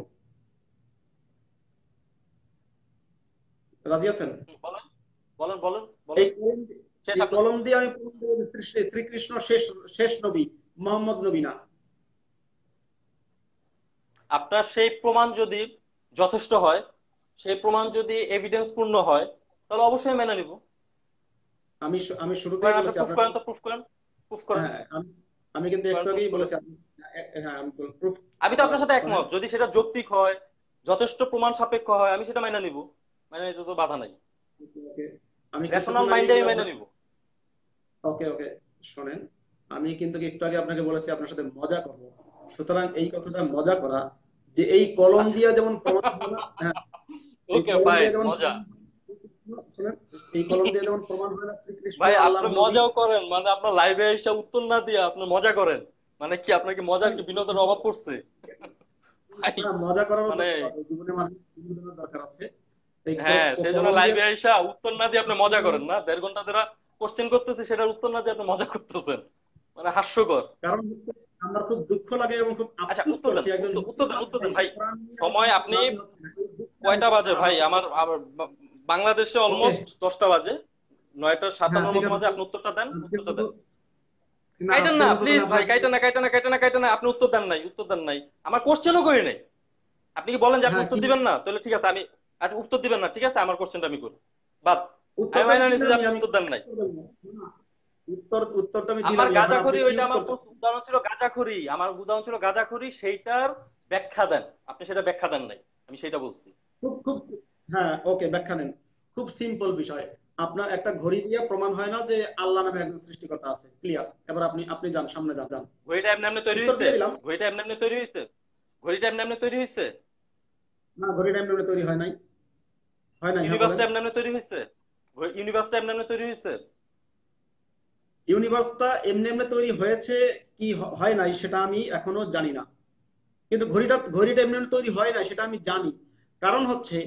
রাজি আছেন? হুম, বলেন বলেন বলেন এই বলেন। কলম শেষ এই আপনার, কলম দিয়ে আমি প্রমাণ দেব যে শ্রীকৃষ্ণ শেষ শেষ নবী, মোহাম্মদ নবী না। আপনার সেই প্রমাণ যদি যথেষ্ট হয়, সেই প্রমাণ যদি এভিডেন্স পূর্ণ হয়, তাহলে অবশ্যই মেনে নিব। আমি শুরুতেই করেন, আপনি বলেছি প্রুফ আপনার। করেন, তো প্রুফ করেন, প্রুফ করেন, হ্যাঁ, আমি কিন্তু করেন, একটু প্রুফ আগেই করেন। বলেছি হ্যাঁ, আমি প্রুফ। আমি তো আপনার সাথে শোনেন। একমত, যদি সেটা যৌক্তিক হয়, যথেষ্ট প্রমাণ সাপেক্ষ হয়, আমি সেটা মেনে নিব, মেনে নিতে তো বাধা নাই। ওকে, আমি রেশনাল কিছুক্ষণ আগে মাইন্ডে আমি কিন্তু মেনে আপনার, নিব। ওকে ওকে, শোনেন। আমি কিন্তু একটু আগে আপনাকে বলেছি আপনার সাথে মজা করব। সুতরাং এই কথাটা মজা করা, যে এই কলম আচ্ছা। দিয়া যেমন প্রমাণ হয় না, হ্যাঁ, এই ওকে কলম ফাইন, দিয়ে যেমন মজা। শোনেন, এই কলম দিয়ে যেমন প্রমাণ হয় না শ্রীকৃষ্ণ ভাই আপনি আল্লাহর নবী। মজাও করেন, মানে আপনার লাইভে এসে উত্তর না দিয়ে আপনি মজা করেন, মানে কি আপনার কি মজার কি বিনোদনের অভাব পড়ছে? ভাই মজা করারও মানে দরকার আছে, জীবনের মাঝে বিনোদনের দরকার আছে। এই হ্যাঁ, সেই জন্য প্রবন্ধে লাইভে আইসা উত্তর না দিয়ে আপনি মজা করেন না, 1.5 ঘন্টা ধরে কোশ্চেন করতেছি সেটার উত্তর না দিয়ে আপনি মজা করতেছেন, মানে হাস্যকর। কারণ হচ্ছে আমার খুব দুঃখ লাগে এবং খুব আচ্ছা আফসোস উত্তর দেন, করছি, একজন উত্তর দেন, মুসলমান উত্তর ভাই দেন সে ভাই। কোরআন নিয়ে সময় আলোচনা আপনি, রাজি হচ্ছে না, এই দুঃখে আমি কয়টা বাজে ভাই? আহত আমার হচ্ছি। বাংলাদেশে ওকে, অলমোস্ট 10টা বাজে, 9টা 57 ঠিক মতো আছে, বাজে। আপনি উত্তরটা দেন, আজকের উত্তরটা মতো দেন। না, কাইটেন না আজকের মতো প্লিজ তাহলে ভাই, আপনাকে, কাইটেন না, কাইটেন না, কাইটেন না, কাইটেন না, আপনি উত্তর দেন নাই, উত্তর দেন নাই। আমার কোশ্চেনও করি নাই। আপনি কি বলেন যে আপনি হ্যাঁ উত্তর কি দিবেন না, তাহলে ঠিক আছে আমি, আচ্ছা উত্তর দিবেন না, ঠিক আছে আমার কোশ্চেনটা আমি করি, বাদ। আমি উত্তরটা আমি মাইনা নিচ্ছি দিলাম, যে আপনি আমি উত্তর দেন নাই। উত্তর দেবো না। উত্তরটা আমি আমার দিলামই, এখন আপনি গাঁজাখড়ি, কি ওইটা আমার উত্তর চান? উদাহরণ ছিল গাঁজাখড়ি, আমার উদাহরণ ছিল গাঁজাখড়ি, সেইটার ব্যাখ্যা দেন। আপনি সেটা ব্যাখ্যা দেন নাই, আমি সেটা বলছি। খুব খুব হ্যাঁ, ওকে, ব্যাখ্যা নেন। খুব সিম্পল বিষয়। আপনার একটা ঘড়ি দিয়ে প্রমাণ হয় না যে আল্লাহ নামে একজন সৃষ্টিকর্তা আছে, ক্লিয়ার। এবার আপনি আপনি যান, সামনে যান, যান। ঘড়িটা এমনি এমনি তৈরি উত্তর হয়েছে? দিয়ে দিলাম। ঘড়িটা এমনি এমনি তৈরি হয়েছে? ঘড়িটা এমনি এমনি তৈরি হয়েছে? না, ঘড়ি টাইম টেবিলে তৈরি হয় নাই। হয় নাই, হ্যাঁ বলেন। ইউনিভার্সটা এমনি এমনি তৈরি হয়েছে? ইউনিভার্সটা এমনি এমনি তৈরি হয়েছে? ইউনিভার্সটা এমনি এমনি তৈরি হয়েছে কি হয় নাই সেটা আমি এখনো জানি না, কিন্তু ঘড়িটা এমনি এমনি তৈরি হয় নাই সেটা আমি জানি। কারণ হচ্ছে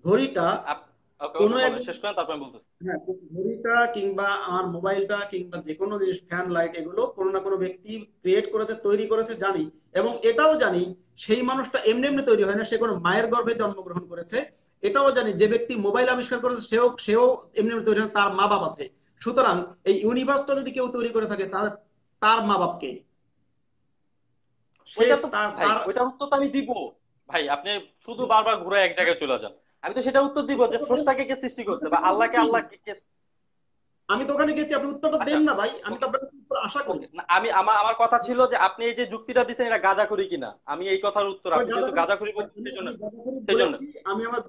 ঘড়িটা আপ- ওকে কোনো ওকে, বলেন, একজন, শেষ করেন, তারপর আমি বলতেছি। হ্যাঁ, ঘড়িটা কিংবা আমার মোবাইলটা কিংবা যে কোনো জিনিস, ফ্যান লাইট, এগুলো কোনো না কোনো ব্যক্তি ক্রিয়েট করেছে, তৈরি করেছে, জানি। এবং এটাও জানি সেই মানুষটা এমনি এমনি তৈরি হয় না, সে কোনো মায়ের গর্ভে জন্মগ্রহণ করেছে। এটাও জানি যে ব্যক্তি মোবাইল আবিষ্কার করেছে সেও সেও এমনি এমনি তৈরি হয় না, তার মা বাপ আছে। সুতরাং এই ইউনিভার্সটা যদি কেউ তৈরি করে থাকে, তাহলে তার মা বাপকে, সে ওইটা তো তার ভাই, তার ওইটার উত্তর তো আমি দিব। ভাই আপনি শুধু বারবার ঘুরে এক জায়গায় চলে যান। আমি তো সেটার উত্তর দিব যে স্রষ্টাকে কে সৃষ্টি আমি তো করছে, বা সেখানে আল্লাহকে গেছি, আল্লাহ কে আমি তো ওখানে গেছি, আপনি উত্তরটা আচ্ছা দেন না ভাই, আমি তো ওকে, আপনার কাছে উত্তর আশা করি। ওকে, না আমি, আমার আমার কথা ছিল যে আপনি এই যে যুক্তিটা দিচ্ছেন এটা গাঁজাখড়ি কিনা, আমি এই কথার উত্তর, আমি আপনি যেহেতু গাঁজাখড়ি গাঁজাখড়ি আমি বলছেন সেই জন্য, আমি গাঁজাখড়ি সেই জন্য বলেছি, আমি আমার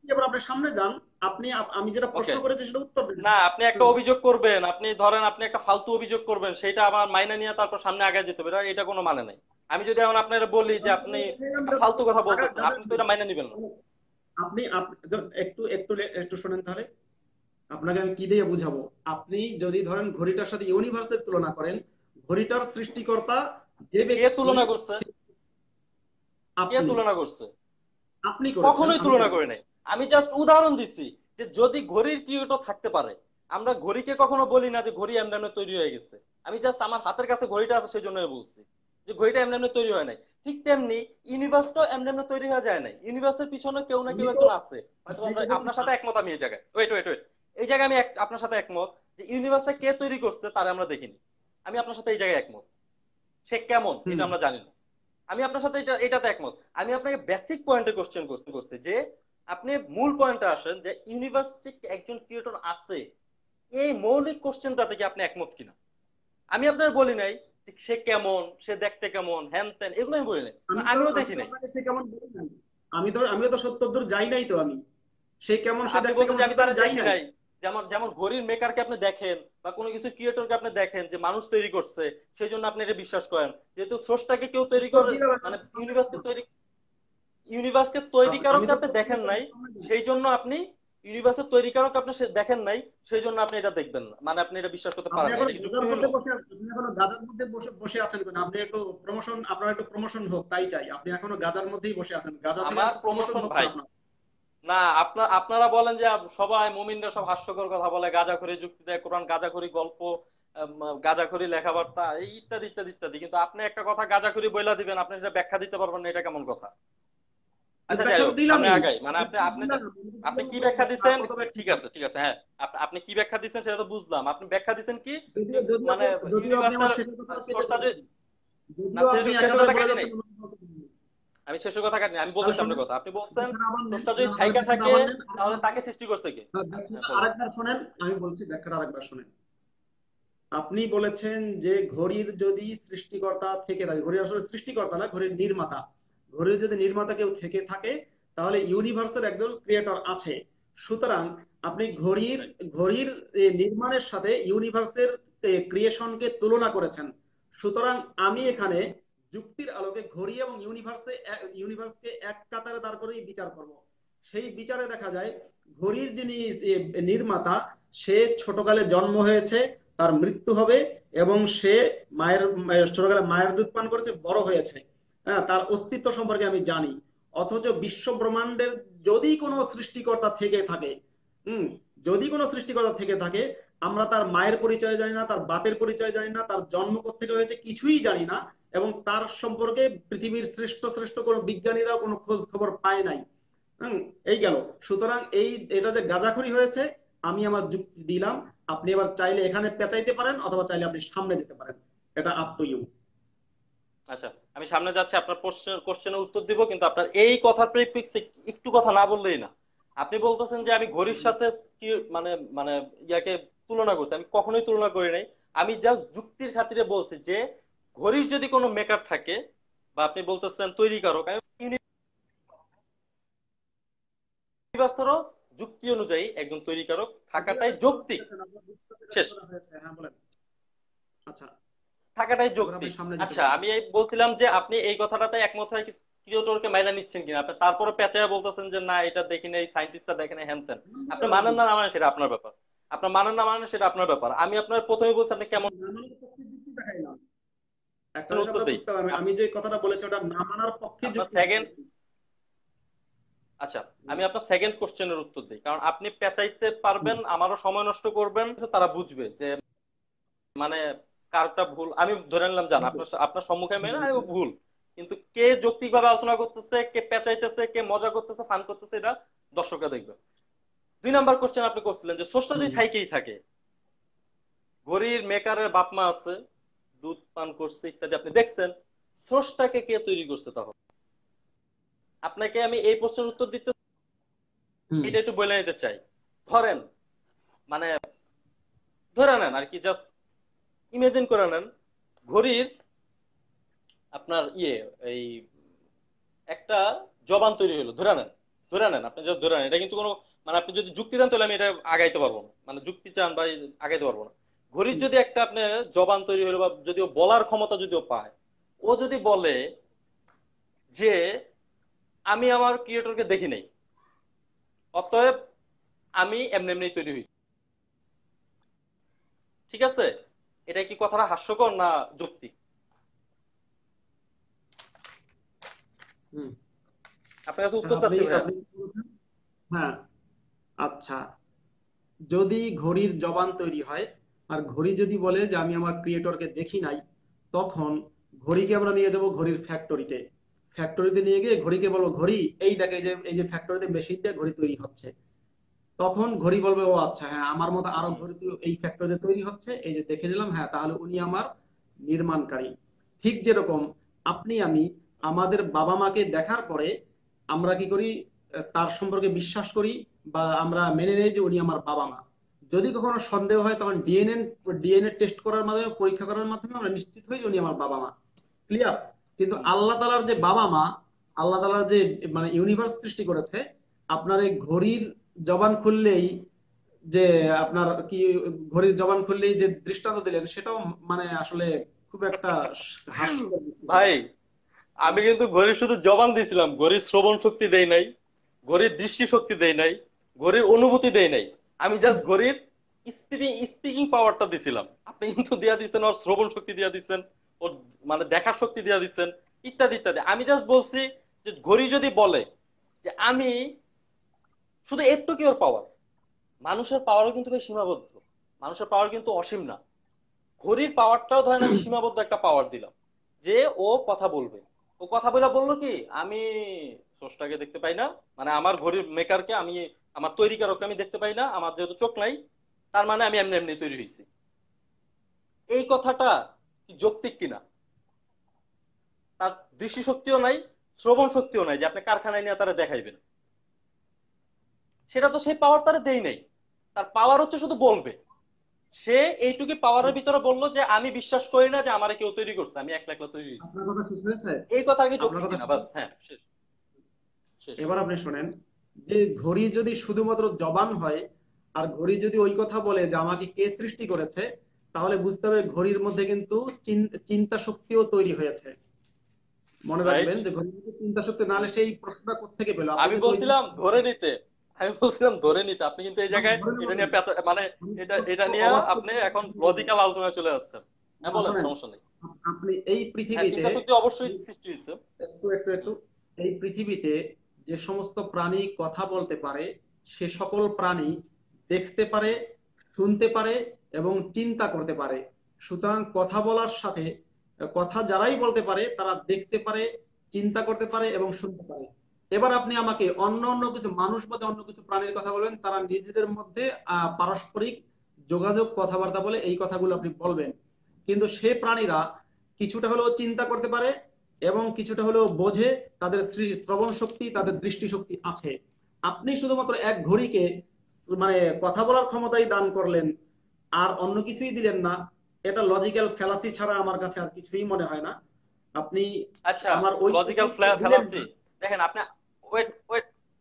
এবার আপনি সামনে যান। আপনি আমি যেটা ওকে। প্রশ্ন করেছি সেটা উত্তর দেন। না আপনি একটা হুম। অভিযোগ করবেন, আপনি ধরেন আপনি একটা ফালতু অভিযোগ করবেন, সেটা আমার মাইনে নিয়ে তারপর সামনে আগে যেতে হবে, এটা কোনো মানে নাই। আমি যদি এখন আপনার বলি যে আপনি একটা ফালতু কথা বলতেছেন, আপনি তো এটা মাইনে নিবেন না। আপনি একটু একটু একটু শোনেন তাহলে, আপনাকে আমি কি দিয়ে বুঝাবো। আপনি যদি ধরেন ঘড়িটার সাথে ইউনিভার্সের তুলনা করেন, ঘড়িটার সৃষ্টিকর্তা যে কে ব্যক্তি, তুলনা করছে? কে আপনি তুলনা করছে? আপনি করেছেন, কখনোই আমি তুলনা করিনি। করে নাই। আমি জাস্ট উদাহরণ দিচ্ছি যে যদি ঘড়ির ক্রিয়েটর থাকতে পারে, আমরা ঘড়িকে কখনো বলি না যে ঘড়ি এমনি এমনি তৈরি হয়ে গেছে। আমি জাস্ট আমার হাতের কাছে ঘড়িটা আছে সেই জন্যই বলছি যে ঘড়িটা এমনি এমনি তৈরি হয় নাই। ঠিক তেমনি ইউনিভার্সটাও এমনি এমনি তৈরি হয়ে যায় নাই, ইউনিভার্সের পিছনে কেউ না আমি কেউ তো একজন আছে। হয়তো আপনি আমরা, যদি আপনার সাথে একমত আমি এই জায়গায়, ওয়েট ওয়েট ওয়েট, এই জায়গায় আমি আপনার সাথে একমত যে ইউনিভার্সটা কে তৈরি করছে তারা আমরা দেখিনি। আমি আপনার সাথে এই জায়গায় একমত। সে কেমন হুম, এটা আমরা জানি না। আমি আপনার সাথে এটাতে একমত। আমি আপনাকে বেসিক পয়েন্টে কোশ্চেন করছি যে আপনি মূল পয়েন্টে আসেন যে ইউনিভার্সিটি একজন ক্রিয়েটর আছে, এই মৌলিক কোশ্চেনটা থেকে আপনি একমত কিনা। আমি আপনার বলি নাই যে সে কেমন, সে দেখতে কেমন, হ্যান ত্যান, এগুলো আমি বলি নাই, কারণ আমিও আমি দেখি তো নাই। আপনাকে সে কেমন বলি নাই। আমিও তো সত্য দূর যাই নাই তো আমি। সে কেমন, সে আপনি দেখতে বলছেন কেমন যে আমি সত্য তারা যাই দেখি নাই। নাই। যেমন যেমন ঘড়ির মেকারকে আপনি দেখেন বা কোনো কিছু ক্রিয়েটরকে আপনি দেখেন যে মানুষ তৈরি করছে, সেই জন্য আপনি এটা বিশ্বাস করেন। যেহেতু স্রষ্টাকে কেউ তৈরি উত্তর করে, দিলাম মানে এখন, সামনে যান ইউনিভার্সকে না। তৈরি, ইউনিভার্সকে আমি তৈরিকারক তো আপনি প্রশ্ন দেখেন নাই, করেছি, সামনে যান। সেই জন্য আপনি, ইউনিভার্সের তৈরিকারক আপনি দেখেন নাই, সেই জন্য আপনি এটা দেখবেন না, মানে আপনি এটা বিশ্বাস করতে আপনি পারেন না, এখন এটা কি যুক্তি গাজার হইলো? মধ্যে বসে আছেন, আপনি এখনো গাজার মধ্যে বসে বসে আছেন কেন? আপনি একটু প্রমোশন, আপনার একটু প্রমোশন হোক তাই চাই। আপনি এখনো গাজার মধ্যেই বসে আছেন, গাজা থেকে আর আমার একটু প্রমোশন প্রমোশন হোক না ভাই, আপনার। না আপনারা বলেন যে সবাই মুমিনরা সব হাস্যকর কথা বলে, গাঁজাখড়ি যুক্তি দেয়, কোরআন গাঁজাখড়ি গল্প, গাঁজাখড়ি লেখাবার্তা, এই ইত্যাদি ইত্যাদি ইত্যাদি, কিন্তু আপনি একটা কথা গাঁজাখড়ি বইলা দিবেন, আপনি সেটা ব্যাখ্যা দিতে পারবেন না, এটা কেমন কথা? আচ্ছা যাই ব্যাখ্যা তো হোক, সামনে দিলামই। আগাই, মানে আমি আপনি তো আপনি দিলাম, আপনি দিলাম কি তো, ব্যাখ্যা আর দিচ্ছেন? কত ব্যাখ্যা ঠিক দিব? আছে ঠিক আছে, হ্যাঁ, আপনি কি ব্যাখ্যা দিচ্ছেন সেটা তো বুঝলাম। আপনি ব্যাখ্যা দিচ্ছেন কি যে যদিও যদিও মানে আপনি যদিও আপনি আমার ইউনিভার্সটার শেষের কথাটা কেটে স্রষ্টা যে, দিয়েছেন, না যদিও শেষ আপনি শেষের একেবারে কথা বলে কাটি নাই, যাচ্ছেন। আমি শেষের কথা কাটি নাই, আমি তাহলে বলতেছি আপনার শোনেন, কথা। আপনি বলছেন ব্যাখ্যাটা আবার নেন, স্রষ্টা যদি তাহলে থাইকা ব্যাখ্যাটা থাকে আবার নেন, তাহলে তাকে সৃষ্টি করছে কি? হ্যাঁ ব্যাখ্যাটা বলেন। আরেকবার শোনেন। আমি বলছি, ব্যাখ্যাটা আরেকবার শোনেন। আপনি বলেছেন যে ঘড়ির যদি সৃষ্টিকর্তা থেকে থাকে, ঘড়ির আসলে সৃষ্টিকর্তা না, ঘড়ির নির্মাতা। ঘড়ির যদি নির্মাতা কেউ থেকে থাকে, তাহলে ইউনিভার্সের একজন ক্রিয়েটর আছে। সুতরাং আপনি ঘড়ির নির্মাণের সাথে ইউনিভার্সের ক্রিয়েশনকে তুলনা করেছেন। সুতরাং আমি এখানে যুক্তির আলোকে ঘড়ি এবং ইউনিভার্সকে এক কাতারে দাঁড় করেই বিচার করব। সেই বিচারে দেখা যায় ঘড়ির যিনি নির্মাতা, সে ছোটকালে জন্ম হয়েছে, তার মৃত্যু হবে, এবং সে ছোটবেলায় মায়ের দুধ পান করেছে, বড় হয়েছে। হ্যাঁ, তার অস্তিত্ব সম্পর্কে আমি জানি। অথচ বিশ্ব ব্রহ্মাণ্ডের যদি কোনো সৃষ্টিকর্তা থেকে থাকে, হুম, যদি কোনো সৃষ্টিকর্তা থেকে থাকে, আমরা তার মায়ের পরিচয় জানি না, তার বাপের পরিচয় জানি না, তার জন্ম কোত্থেকে হয়েছে কিছুই জানি না, এবং তার সম্পর্কে পৃথিবীর শ্রেষ্ঠ শ্রেষ্ঠ কোনো বিজ্ঞানীরাও কোনো খোঁজ খবর পায় নাই। হুম, এই গেল। সুতরাং এটা যে গাঁজাখুরি হয়েছে, আমি আমার যুক্তি দিলাম। আপনি এবার চাইলে এখানে পেঁচাইতে পারেন, অথবা চাইলে আপনি সামনে যেতে পারেন। এটা আপ টু ইউ। আচ্ছা, আমি সামনে যাচ্ছি, আপনার কোশ্চেনের উত্তর দিব, কিন্তু আপনার এই কথার পরিপ্রেক্ষিতে একটু কথা না বললেই না। আপনি বলতেছেন যে আমি ঘড়ির সাথে কি মানে মানে ইয়াকে তুলনা করছি, আমি কখনোই তুলনা করি নাই। আমি জাস্ট যুক্তির খাতিরে বলছি যে ঘড়ির যদি কোনো মেকার থাকে, বা আপনি বলতেছেন তৈরিকারক, আমি ইউনিভার্সেরও যুক্তি অনুযায়ী একজন তৈরিকারক যদিও থাকাটাই একটু যৌক্তিক। পেঁচান, আপনার বুঝতে পেরে শেষ, করা হয়েছে, হ্যাঁ বলেন। আচ্ছা, থাকাটাই এবার আপনি যৌক্তিক। সামনে যেতে আচ্ছা, পারেন। আমি এই বলছিলাম যে আপনি এই কথাটাতে একমত হয় ক্রিয়েটরকে মাইনা নিচ্ছেন কিনা, আপনি তারপরে পেঁচাইয়া বলতেছেন যে না এটা দেখি নাই, সাইন্টিস্টরা দেখে নাই, হ্যান ত্যান। আপনি মানেন না না মানেন সেটা আপনার ব্যাপার, আপনার মানেন না মানেন সেটা আপনার ব্যাপার। আমি আপনার প্রথমে বলছি আপনি আমি কেমন না মানার পক্ষে যুক্তি দেখাইলাম। একটা জিনিস উত্তর আপনারা দেই। বুঝতে হবে, আমি যে কথাটা বলেছি ওটা না মানার পক্ষে আপনার যুক্তি সেকেন্ড, দেখিয়েছি। আচ্ছা, হুম, আমি আপনার সেকেন্ড কোশ্চেনের উত্তর দিই, কারণ আপনি পেঁচাইতে পারবেন, আমারও সময় নষ্ট করবেন, তারা বুঝবে যে মানে কারটা ভুল। আমি ধরে নিলাম জান হুম, আপনার আপনার সম্মুখে মেনে হুম, আমি ভুল, কিন্তু কে যৌক্তিক ভাবে আলোচনা করতেছে, কে পেঁচাইতেছে, কে মজা করতেছে, ফান করতেছে, এটা দর্শকরা দেখবে। 2 নাম্বার কোশ্চেন আপনি করছিলেন যে স্রষ্টা যদি হুম, থাইকেই থাকে, ঘড়ির মেকারের বাপ মা আছে, দুধ পান করছে ইত্যাদি আপনি দেখছেন, স্রষ্টাকে কে তৈরি করছে তখন? আপনাকে আমি এই প্রশ্নের উত্তর দিতে, হুম, এটা একটু বলে নিতে চাই। ধরেন, মানে ধরে নেন আর কি, জাস্ট ইমেজিন করে নেন, ঘড়ির আপনার এই একটা জবান তৈরি হলো, ধরে নেন, ধরে নেন, আপনি যদি ধরে নেন, এটা কিন্তু কোনো মানে আপনি যদি যুক্তি দেন তাহলে আমি এটা আগাইতে পারবো না, মানে যুক্তি চান বা আগাইতে পারবো না। ঘড়ির হুম, যদি একটা আপনি জবান তৈরি হলো, বা যদিও বলার ক্ষমতা যদিও পায়, ও যদি বলে যে আমি আমার ক্রিয়েটরকে দেখি নাই, অতএব আমি এমনি এমনি তৈরি হয়েছি, ঠিক আছে, এটা কি কথাটা হাস্যকর না যৌক্তিক? হুম। আপনার কাছে হ্যাঁ, উত্তর আপনি চাচ্ছি ভাইয়া। আপনি কি বলছেন? হ্যাঁ, আচ্ছা। যদি ঘড়ির জবান তৈরি হয়, আর ঘড়ি যদি বলে যে আমি আমার ক্রিয়েটরকে দেখি নাই, তখন ঘড়িকে আমরা নিয়ে যাব ঘড়ির ফ্যাক্টরিতে। ফ্যাক্টরিতে নিয়ে গিয়ে ঘড়িকে বলবো, ঘড়ি এই দেখ, এই যে ফ্যাক্টরিতে মেশিন দিয়ে ঘড়ি তৈরি হচ্ছে। তখন ঘড়ি বলবে, ও আচ্ছা, হ্যাঁ, আমার মতো আরো হুম। ঘড়ি তো এই ফ্যাক্টরিতে তৈরি হচ্ছে, এই যে দেখে নিলাম, হ্যাঁ, তাহলে উনি আমার নির্মাণকারী। ঠিক যেরকম আপনি আমি আমাদের বাবা মাকে দেখার পরে আমরা কি করি, তার সম্পর্কে বিশ্বাস করি, বা আমরা মেনে নেই যে উনি আমার বাবা মা। যদি কখনো সন্দেহ হয়, তখন ডিএনএ টেস্ট করার মাধ্যমে, পরীক্ষা করার মাধ্যমে আমরা নিশ্চিত হই যে উনি আমার বাবা মা। ক্লিয়ার? কিন্তু হুম। আল্লাহ তালার যে বাবা মা, আল্লাহ তালার যে মানে ইউনিভার্স সৃষ্টি করেছে, আপনার এই ঘড়ির জবান খুললেই যে আপনার কি, ঘড়ির জবান খুললেই যে দৃষ্টান্ত দিলেন, সেটাও মানে আসলে খুব একটা হাস্যকর যুক্তি হলো। ভাই, আমি কিন্তু ঘড়ির শুধু জবান দিছিলাম, ঘড়ির শ্রবণ শক্তি দেই নাই, ঘড়ির দৃষ্টি শক্তি দেই নাই, ঘড়ির অনুভূতি দেই নাই। আমি জাস্ট ঘড়ির স্পিকিং স্পিকিং পাওয়ারটা দিছিলাম। আপনি কিন্তু দিয়া দিচ্ছেন ওর শ্রবণ শক্তি দিয়া দিচ্ছেন, ওর মানে দেখার শক্তি দিয়া দিচ্ছেন, ইত্যাদি ইত্যাদি। আমি জাস্ট বলছি যে ঘড়ি যদি বলে যে আমি, শুধু একটু কি ওর পাওয়ার, মানুষের পাওয়ারও কিন্তু বেশ সীমাবদ্ধ, মানুষের পাওয়ার কিন্তু অসীম না। ঘড়ির পাওয়ারটাও ধরেন আমি সীমাবদ্ধ একটা পাওয়ার দিলাম, যে ও কথা বলবে। ও কথা বলে বললো কি, আমি স্রষ্টাকে দেখতে পাই না, মানে আমার ঘড়ির মেকারকে আমি, আমার তৈরিকারককে আমি দেখতে পাই না, আমার যেহেতু চোখ নাই, তার মানে আমি এমনি এমনি তৈরি হয়েছি। এই কথাটা কি যৌক্তিক কিনা? তার দৃষ্টি শক্তিও নাই, শ্রবণ শক্তিও নাই যে আপনি কারখানায় নিয়ে তারা দেখাইবেন, সেটা তো সেই পাওয়ার তারা দেই নাই। তার পাওয়ার হচ্ছে শুধু বলবে। সে এইটুকু পাওয়ারের ভিতরে বললো যে আমি বিশ্বাস করি না যে আমার কেউ তৈরি করছে, আমি একলা একলা তৈরি হয়েছি। আপনার কথা শেষ হয়েছে? এই কথা কি আপনার যৌক্তিক কথা কিনা? শেষ বাস, হয়েছে? হ্যাঁ, শেষ, শেষ। এবার আপনি শোনেন, যে ঘড়ি যদি শুধুমাত্র জবান হয়, আর ঘড়ি যদি ওই কথা বলে যে আমাকে কে সৃষ্টি করেছে, তাহলে বুঝতে হবে ঘড়ির মধ্যে কিন্তু চিন্তা শক্তিও তৈরি হয়েছে। মনে রাইট। রাখবেন যে ঘড়ির মধ্যে চিন্তা শক্তি না হলে সেই প্রশ্নটা কোত্থেকে পেলো, আপনি আমি কিন্তু ওই বলছিলাম জিনিসটা ধরে নিতে, আমি বলছিলাম ধরে নিতে, আপনি কিন্তু এই না, জায়গায় ধরে নেব এটা কেন? নিয়ে মানে আমি এটা স্পষ্ট এটা নিয়ে অবাস্তব আপনি কিছু এখন কথা বলবো। লজিক্যাল আলোচনায় চলে যাচ্ছেন। হ্যাঁ বলেন, শোনেন, সমস্যা নেই। আপনি এই হ্যাঁ, পৃথিবীতে, চিন্তা শক্তি অবশ্যই সৃষ্টি হয়েছে। একটু এই পৃথিবীতে যে সমস্ত প্রাণী কথা বলতে পারে, সে সকল প্রাণী দেখতে পারে, শুনতে পারে এবং চিন্তা করতে পারে। সুতরাং কথা বলার সাথে, কথা যারাই বলতে পারে তারা দেখতে পারে, চিন্তা করতে পারে এবং শুনতে পারে। এবার আপনি আমাকে অন্য অন্য কিছু মানুষ বাদে অন্য কিছু প্রাণীর কথা বলবেন, তারা নিজেদের মধ্যে পারস্পরিক যোগাযোগ, কথাবার্তা বলে, এই কথাগুলো আপনি বলবেন। কিন্তু সে প্রাণীরা কিছুটা হলেও চিন্তা করতে পারে এবং কিছুটা হলেও বোঝে, তাদের শ্রবণ শক্তি, তাদের দৃষ্টি শক্তি আছে। আপনি শুধুমাত্র এক ঘড়িকে মানে কথা বলার ক্ষমতাই দান করলেন, আর অন্য কিছুই দিলেন না। এটা লজিক্যাল ফ্যালাসি ছাড়া আমার কাছে আর কিছুই মনে হয় না। আপনি আচ্ছা, আমার ওই লজিক্যাল প্রশ্নটা দিলেন ফ্যালাসি, না। দেখেন আপনি, ওয়েট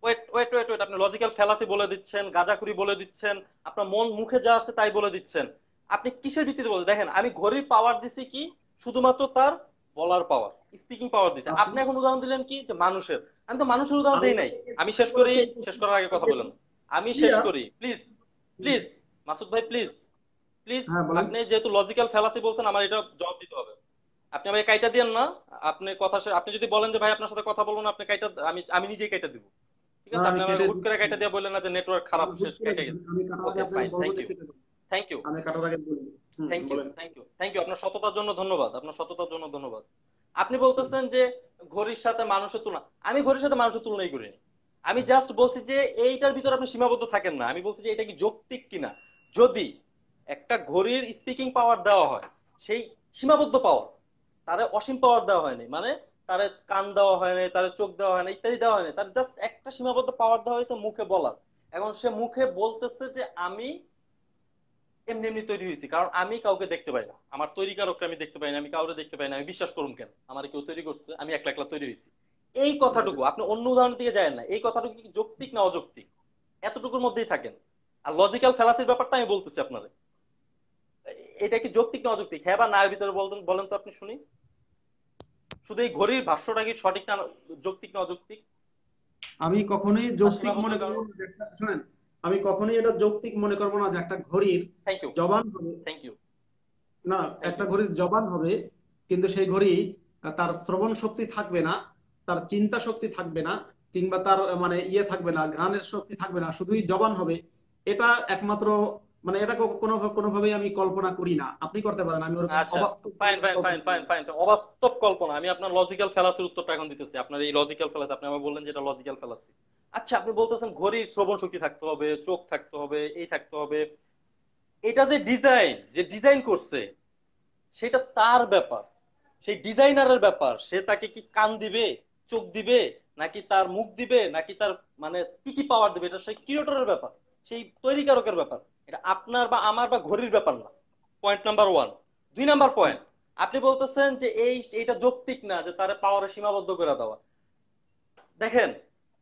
ওয়েট ওয়েট, আপনি লজিক্যাল ফ্যালাসি বলে দিচ্ছেন, গাঁজাখুরি বলে দিচ্ছেন, আপনার মন মুখে যা আসছে তাই বলে দিচ্ছেন। আপনি কিসের ভিত্তিতে বলছেন? দেখেন আমি ঘড়ির পাওয়ার দিছি কি, শুধুমাত্র তার বলার পাওয়ার, স্পিকিং পাওয়ার দিছে। আপনি আপনি এখন উদাহরণ দিলেন কি যে মানুষের, আমি তো মানুষের উদাহরণ আমি দেই নাই। আমি শেষ করি, বলেছি এই শেষ করার আগে কথা বলেন। আমি শেষ ক্লিয়ার। করি প্লিজ, প্লিজ, মাসুদ ভাই প্লিজ, প্লিজ। হ্যাঁ বলেন। আপনি যেহেতু লজিক্যাল ফ্যালাসি বলছেন, আমার এটা জবাব দিতে হবে। আপনি আমাকে কাইটা দিয়েন না। আপনি কথা আপনি যদি বলেন যে ভাই আপনার সাথে কথা বলবো না, আপনি কাইটা, আমি আমি নিজেই কাইটা দিব। ঠিক না, আছে? আমি আপনি আমাকে কেটে হুট করে দিচ্ছি। কাইটা দিয়ে বললেন না যে নেটওয়ার্ক খারাপ, আমি হুট শেষ করে কাইটা না, গেছে। আমি কাটার আগে ওকে আপনাকে ফাইন, বলবো থ্যাংক যে ইউ, কেটে দেবো। থ্যাংক ইউ, আমি কাটার আগে বলবো। থ্যাংক ইউ, বলেন। Thank you, thank you. আপনার সততার জন্য ধন্যবাদ, আপনার সততার জন্য ধন্যবাদ। আপনি বলতেছেন যে ঘড়ির সাথে মানুষের তুলনা, আমি ঘড়ির সাথে মানুষের তুলনাই করিনি। আমি জাস্ট বলছি যে এইটার ভিতর আপনি সীমাবদ্ধ থাকেন না। আমি বলছি যে এটা কি যৌক্তিক কিনা। যদি একটা ঘড়ির স্পিকিং পাওয়ার দেওয়া হয়, সেই সীমাবদ্ধ পাওয়ার, তারে অসীম পাওয়ার দেওয়া হয়নি, মানে তারে কান দেওয়া হয়নি, তারে চোখ দেওয়া হয়নি, ইত্যাদি দেওয়া হয়নি, তার জাস্ট একটা সীমাবদ্ধ পাওয়ার দেওয়া হয়েছে মুখে বলার। এখন সে মুখে বলতেছে যে আমি এমনি এমনি তৈরি হয়েছি, কারণ আমি কাউকে দেখতে পাই না, আমার তৈরি কারককে আমি দেখতে পাই না, আমি কাউকে দেখতে পাই না, আমি বিশ্বাস করুন কেন আমার কেউ তৈরি করছে, আমি একলা একলা তৈরি হয়েছি। এই কথাটুকু, আপনি অন্য উদাহরণ দিকে যায় না, এই কথাটুকু কি যৌক্তিক না অযৌক্তিক? এতটুকুর মধ্যেই থাকেন। আর লজিক্যাল ফ্যালাসির ব্যাপারটা আমি বলতেছি আপনারে, এটা কি যৌক্তিক না অযৌক্তিক, হ্যাঁ বা না এর ভিতরে বলতেন, বলেন তো আপনি শুনি। শুধু এই ঘড়ির ভাষ্যটা কি সঠিক না, যৌক্তিক না অযৌক্তিক, আমি কখনোই না যৌক্তিক মনে সীমাবদ্ধতার করবো কারণে? না যে শোনেন, আমি কখনোই এটা যৌক্তিক মনে করবো না যে একটা ঘড়ির থ্যাংক ইউ, জবান হবে। থ্যাংক ইউ, না, থ্যাংক একটা ইউ। ঘড়ির জবান হবে, কিন্তু সেই ঘড়ি তার শ্রবণ শক্তি থাকবে না, তার চিন্তা শক্তি থাকবে না, কিংবা তার মানে ইয়ে থাকবে না, ঘ্রাণের শক্তি থাকবে না, শুধুই জবান হবে। এটা একমাত্র মানে এটা কোনোভাবেই আমি কল্পনা করি না। আপনি করতে পারেন, আমি ওরকম আচ্ছা, অবাস্তব ফাইন ফাইন ফাইন কল্পনা করি ফাইন না। ফাইন, অবাস্তব কল্পনা। আমি আপনার লজিক্যাল ফ্যালাসির উত্তরটা এখন দিতেছি, আপনার এই লজিক্যাল ফ্যালাসি, আপনি আমাকে বললেন যে এটা লজিক্যাল ফ্যালাসি। আচ্ছা, আপনি বলতেছেন ঘড়ির শ্রবণ শক্তি থাকতে হবে, চোখ থাকতে হবে, এই থাকতে হবে। এটা যে ডিজাইন, যে ডিজাইন করছে, সেটা তার ব্যাপার, সেই ডিজাইনারের ব্যাপার। সে তাকে কি কান দিবে, চোখ দিবে, নাকি তার মুখ দিবে, নাকি তার মানে কি কি পাওয়ার দিবে, এটা সেই ক্রিয়েটরের ব্যাপার, সেই তৈরিকারকের ব্যাপার। এটা আপনার বা আমার বা ঘড়ির ব্যাপার না। Point number one. 2 number point, আপনি বলতেছেন যে এইটা যৌক্তিক না যে তার পাওয়ারে সীমাবদ্ধ করে দেওয়া। দেখেন,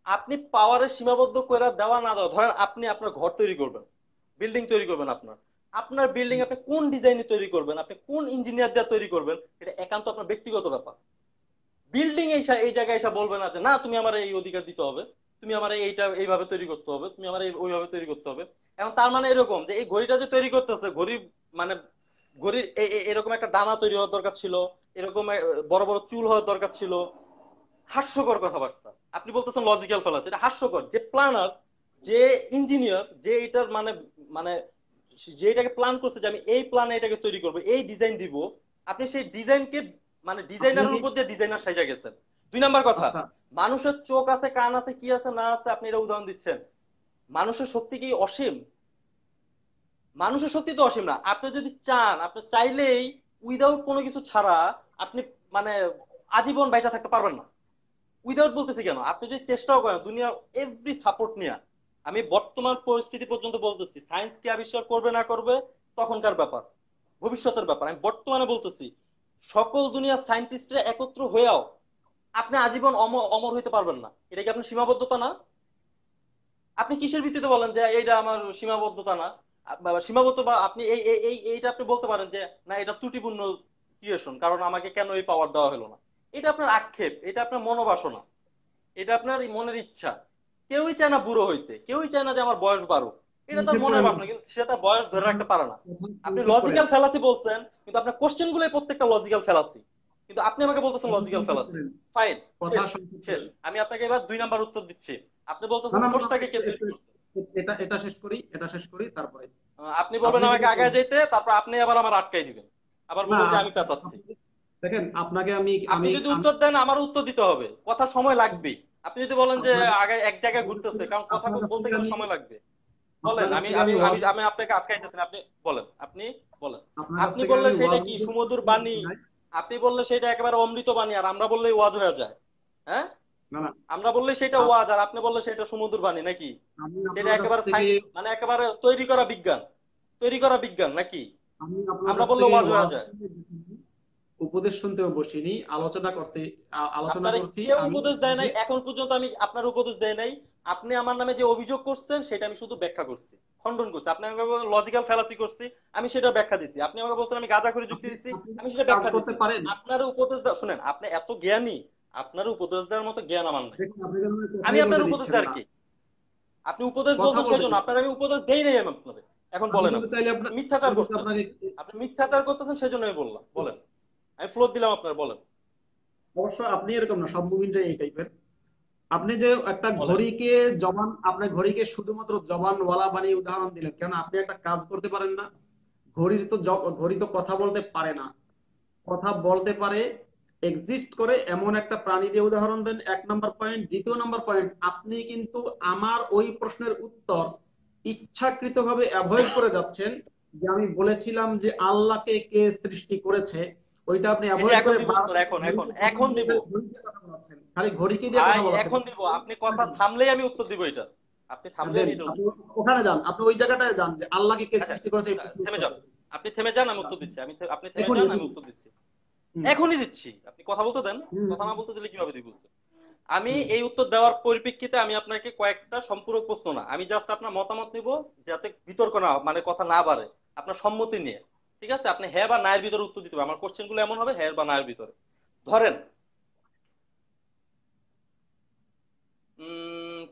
আপনি পাওয়ারে সীমাবদ্ধ করে দেওয়া না দেওয়া, ধরেন আপনি আপনার ঘর তৈরি করবেন, বিল্ডিং তৈরি করবেন, আপনার আপনার বিল্ডিং আপনি কোন ডিজাইনে তৈরি করবেন, আপনি কোন ইঞ্জিনিয়ার দিয়ে তৈরি করবেন, এটা একান্ত আপনার ব্যক্তিগত ব্যাপার। বিল্ডিং এই জায়গায় এসে বলবে না যে না তুমি আমার এই অধিকার দিতে হবে, তুমি আমার এইটা এইভাবে তৈরি করতে হবে, তুমি আমার ওইভাবে তৈরি করতে হবে। এখন তার মানে এরকম যে এই ঘড়িটা যে তৈরি করতেছে, ঘড়ি মানে ঘড়ির এরকম একটা ডানা তৈরি হওয়ার দরকার ছিল, এরকম বড় বড় চুল হওয়ার দরকার ছিল। হাস্যকর কথাবার্তা। আপনি বলতেছেন লজিক্যাল ফেলাস, এটা হাস্যকর। যে প্ল্যানার, যে ইঞ্জিনিয়ার, যে এটার মানে মানে যে এটাকে প্ল্যান করছে যে আমি এই প্ল্যানে এটাকে তৈরি করবো, এই ডিজাইন দিব, আপনি সেই ডিজাইনকে মানে আপনি ডিজাইনারের কি উপর দিয়ে ডিজাইনার সাইজা গেছেন। 2 নাম্বার কথা, আচ্ছা, মানুষের চোখ আছে, কান আছে, কি আছে না আছে, আপনি এটা উদাহরণ দিচ্ছেন। মানুষের শক্তি কি অসীম? মানুষের শক্তি তো অসীম না। আপনি যদি চান, আপনি চাইলেই উইদাউট কোনো কিছু ছাড়া আপনি মানে আজীবন বাইচা থাকতে পারবেন না। উইদাউট বলতেছি কেন, আপনি যদি চেষ্টাও করেন দুনিয়ার এভরি সাপোর্ট নিয়ে, আমি বর্তমান পরিস্থিতি পর্যন্ত বলতেছি, সায়েন্স কি আবিষ্কার করবে না করবে তখনকার ব্যাপার, ভবিষ্যতের ব্যাপার, আমি বর্তমানে বলতেছি, সকল দুনিয়ার সায়েন্টিস্টরা একত্র হয়েও আপনি আজীবন অমর অমর হইতে পারবেন না। এটা কি আপনার সীমাবদ্ধতা না? আপনি কিসের ভিত্তিতে বলেন যে এইটা আমার সীমাবদ্ধতা না, বা সীমাবদ্ধ, বা আপনি এইটা আপনি বলতে পারেন যে না এটা ত্রুটিপূর্ণ ক্রিয়েশন, কারণ আমাকে কেন এই পাওয়ার দেওয়া হলো না। এটা আপনার আক্ষেপ, এটা আপনার মনোবাসনা, এটা আপনার মনের ইচ্ছা। কেউই চায় না বুড়ো হইতে, কেউই চায় না যে আমার বয়স বাড়ুক। এটা তার সংক্ষেপ করে মনের বাসনা, কিন্তু সে তার বয়স ধরে কথা রাখতে পারে না। কথা আপনি সংক্ষেপ করেন, লজিক্যাল ফ্যালাসি বলছেন, কিন্তু আপনার কোশ্চেন গুলোই প্রত্যেকটা লজিক্যাল ফ্যালাসি, কিন্তু আপনি আমাকে বলতেছেন কথা লজিক্যাল সংক্ষেপ ফ্যালাসি। করেন, ফাইন, কথা শেষ। সংক্ষেপ শেষ। করেন। আমি আপনাকে এবার 2 নাম্বার উত্তর দিচ্ছি। আপনি না বলতেছেন না না না, সোর্সটাকে কে তৈরি করছে। এটা এটা শেষ করি, এটা শেষ করি তারপরে। আপনি বলবেন আপনি আমাকে যেটা আগায় বলবেন, যেতে, তারপর আপনি আবার আমার আটকাই দিবেন, আবার না বলবেন যে আমি পেঁচাচ্ছি। দেখেন আপনাকে আমি আপনি আমি যদি আমি উত্তর দেন আমারও উত্তর দিতে হবে, কথা সময় লাগবেই। আপনি যদি বলেন যে আপনার আগে এক জায়গায় আপনার কাছ ঘুরতেছে, থেকে কারণ কথা আপনার কাছ বলতে থেকে গেলে আমি সময় লাগবে। বলেন, আপনার কাছ আমি থেকে আমি আমি আমি ওয়াজ আমি আপনাকে আটকাইতেছি না, আপনি বলেন, আপনি বলেন। আপনার কাছ আপনি থেকে বললে আমি সেটা ওয়াজ কি বুঝতে সুমধুর বাণী, পারছি না। আপনি বললে সেটা একেবারে অমৃত বাণী, আর আমরা বললেই ওয়াজ হয়ে যায়। হ্যাঁ, না না, আমরা বললে সেটা আপ- ওয়াজ, আর আপনি বললে সেটা সুমধুর বাণী নাকি? আমি সেটা আপনার কাছ একেবারে থেকে মানে একেবারে তৈরি করা বিজ্ঞান, তৈরি করা বিজ্ঞান নাকি? আমি আপনার আমরা কাছ বললে থেকে ওয়াজ হয়ে ওয়াজ যায়। শুনতে বসিনি, উপদেশ শুনতেও বসিনি, আলোচনা করতে আলোচনা আপনারে করছি কেউ আমি উপদেশ দেয় আপনাকে। নাই এখন পর্যন্ত, আমি আপনার উপদেশ দেয় নাই। আপনি আমার নামে যে অভিযোগ করছেন সেটা আমি শুধু ব্যাখ্যা করছি, খণ্ডন করছি। আপনি আমাকে লজিক্যাল ফ্যালাসি করছি, আমি সেটা ব্যাখ্যা দিছি। আপনি আমাকে বলছেন আমি গাঁজাখুরি যুক্তি আপনি দিচ্ছি, আপনি আমি সেটা কাজ ব্যাখ্যা করতে দিছি। পারেন। আপনার উপদেশ দেওয়া, শুনেন, আপনি এত জ্ঞানী, আপনার উপদেশ দেওয়ার মতো জ্ঞান আমার নাই। দেখুন আপনি যেন আমি কথাই বলতে আপনার উপদেশ দিচ্ছেন দেওয়ার না, কি? আপনি উপদেশ কথা বলছেন সেই বলতে জন্য, দিচ্ছেন আপনার না। আমি উপদেশ দেই নাই আমি আপনাকে। এখন আমি বলেন, কিন্তু আপনি চাইলে আপনি আপনার, মিথ্যাচার আমি কিন্তু করছেন, আপনাকে আপনি মিথ্যাচার করতেছেন সেই জন্য আমি বললাম, বলেন। আমি ফ্লোর দিলাম আপনার, বলেন। অবশ্য আপনি এরকম না, সব মুভিটাই এই টাইপের। আপনি যে একটা বলেন। ঘড়িকে জবান, আপনার ঘড়িকে শুধুমাত্র জবানওয়ালা বানিয়ে উদাহরণ দিলেন কেন? আপনি একটা কাজ করতে পারেন না? ঘড়ি তো কথা বলতে পারে না, কথা বলতে পারে, এক্সিস্ট করে এমন একটা প্রাণী দিয়ে উদাহরণ দেন। 1 নম্বর পয়েন্ট। দ্বিতীয় নম্বর পয়েন্ট, আপনি কিন্তু আমার ওই প্রশ্নের উত্তর ইচ্ছাকৃতভাবে অ্যাভয়েড করে যাচ্ছেন। যে আমি বলেছিলাম যে আল্লাহকে কে সৃষ্টি করেছে, ওইটা আপনি এটি অ্যাভয়েড এখন করে দিব উত্তর, বারবার এখন এখন ঘড়িকে কথা এখন বলে দিব। ঘড়িকে কথা বলাচ্ছেন, খালি ঘড়িকে দিয়ে ভাই কথা বলাচ্ছেন। এখন দিব, আপনি কথা থামলেই আমি উত্তর দিব এটা, আপনি থামলেই দেন আমি এটা আপনি উত্তর দিব। ওখানে যান, আপনি ওই জায়গাটায় যান যে আল্লাহকে কে আচ্ছা, সৃষ্টি করেছে, এই প্রশ্নের থেমে উত্তর যান। দেন। আপনি থেমে যান, আমি উত্তর দিচ্ছি। আপনি থেমে এখনই যান, আমি এখনই। উত্তর দিচ্ছি। হুম এখনই দিচ্ছি, আপনি কথা বলতে দেন। হুম কথা না বলতে দিলে কিভাবে দিব উত্তর? আমি হুম। এই উত্তর দেওয়ার পরিপ্রেক্ষিতে আমি আপনাকে কয়েকটা সম্পূরক প্রশ্ন, না আমি জাস্ট আপনার মতামত নিব, যাতে বিতর্ক না মানে কথা না বাড়ে, আপনার সম্মতি নিয়ে। ঠিক আছে, আপনি হ্যাঁ বা না এর ভিতরে উত্তর দিতে হবে। আমার কোশ্চেন গুলো এমন হবে হ্যাঁ বা না এর ভিতরে। ধরেন,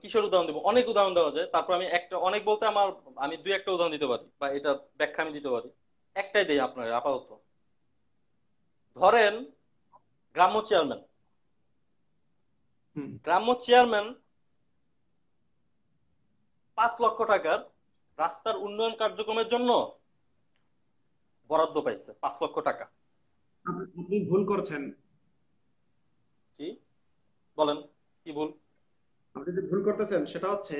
কিসের উদাহরণ দিব? অনেক উদাহরণ দেওয়া যায়, তারপর আমি একটা, অনেক বলতে আমার, আমি 2-1টা উদাহরণ দিতে পারি, বা এটা ব্যাখ্যা আমি দিতে পারি। একটাই দেই আপনার আপাতত। ধরেন, গ্রাম্য চেয়ারম্যান, হুম। গ্রাম্য চেয়ারম্যান 5 লক্ষ টাকার রাস্তার উন্নয়ন কার্যক্রমের জন্য বরাদ্দ পাইছে, 5 লক্ষ টাকা। আপনি ভুল করছেন। কি? বলেন, কি ভুল? আপনি যে ভুল করতেছেন সেটা হচ্ছে,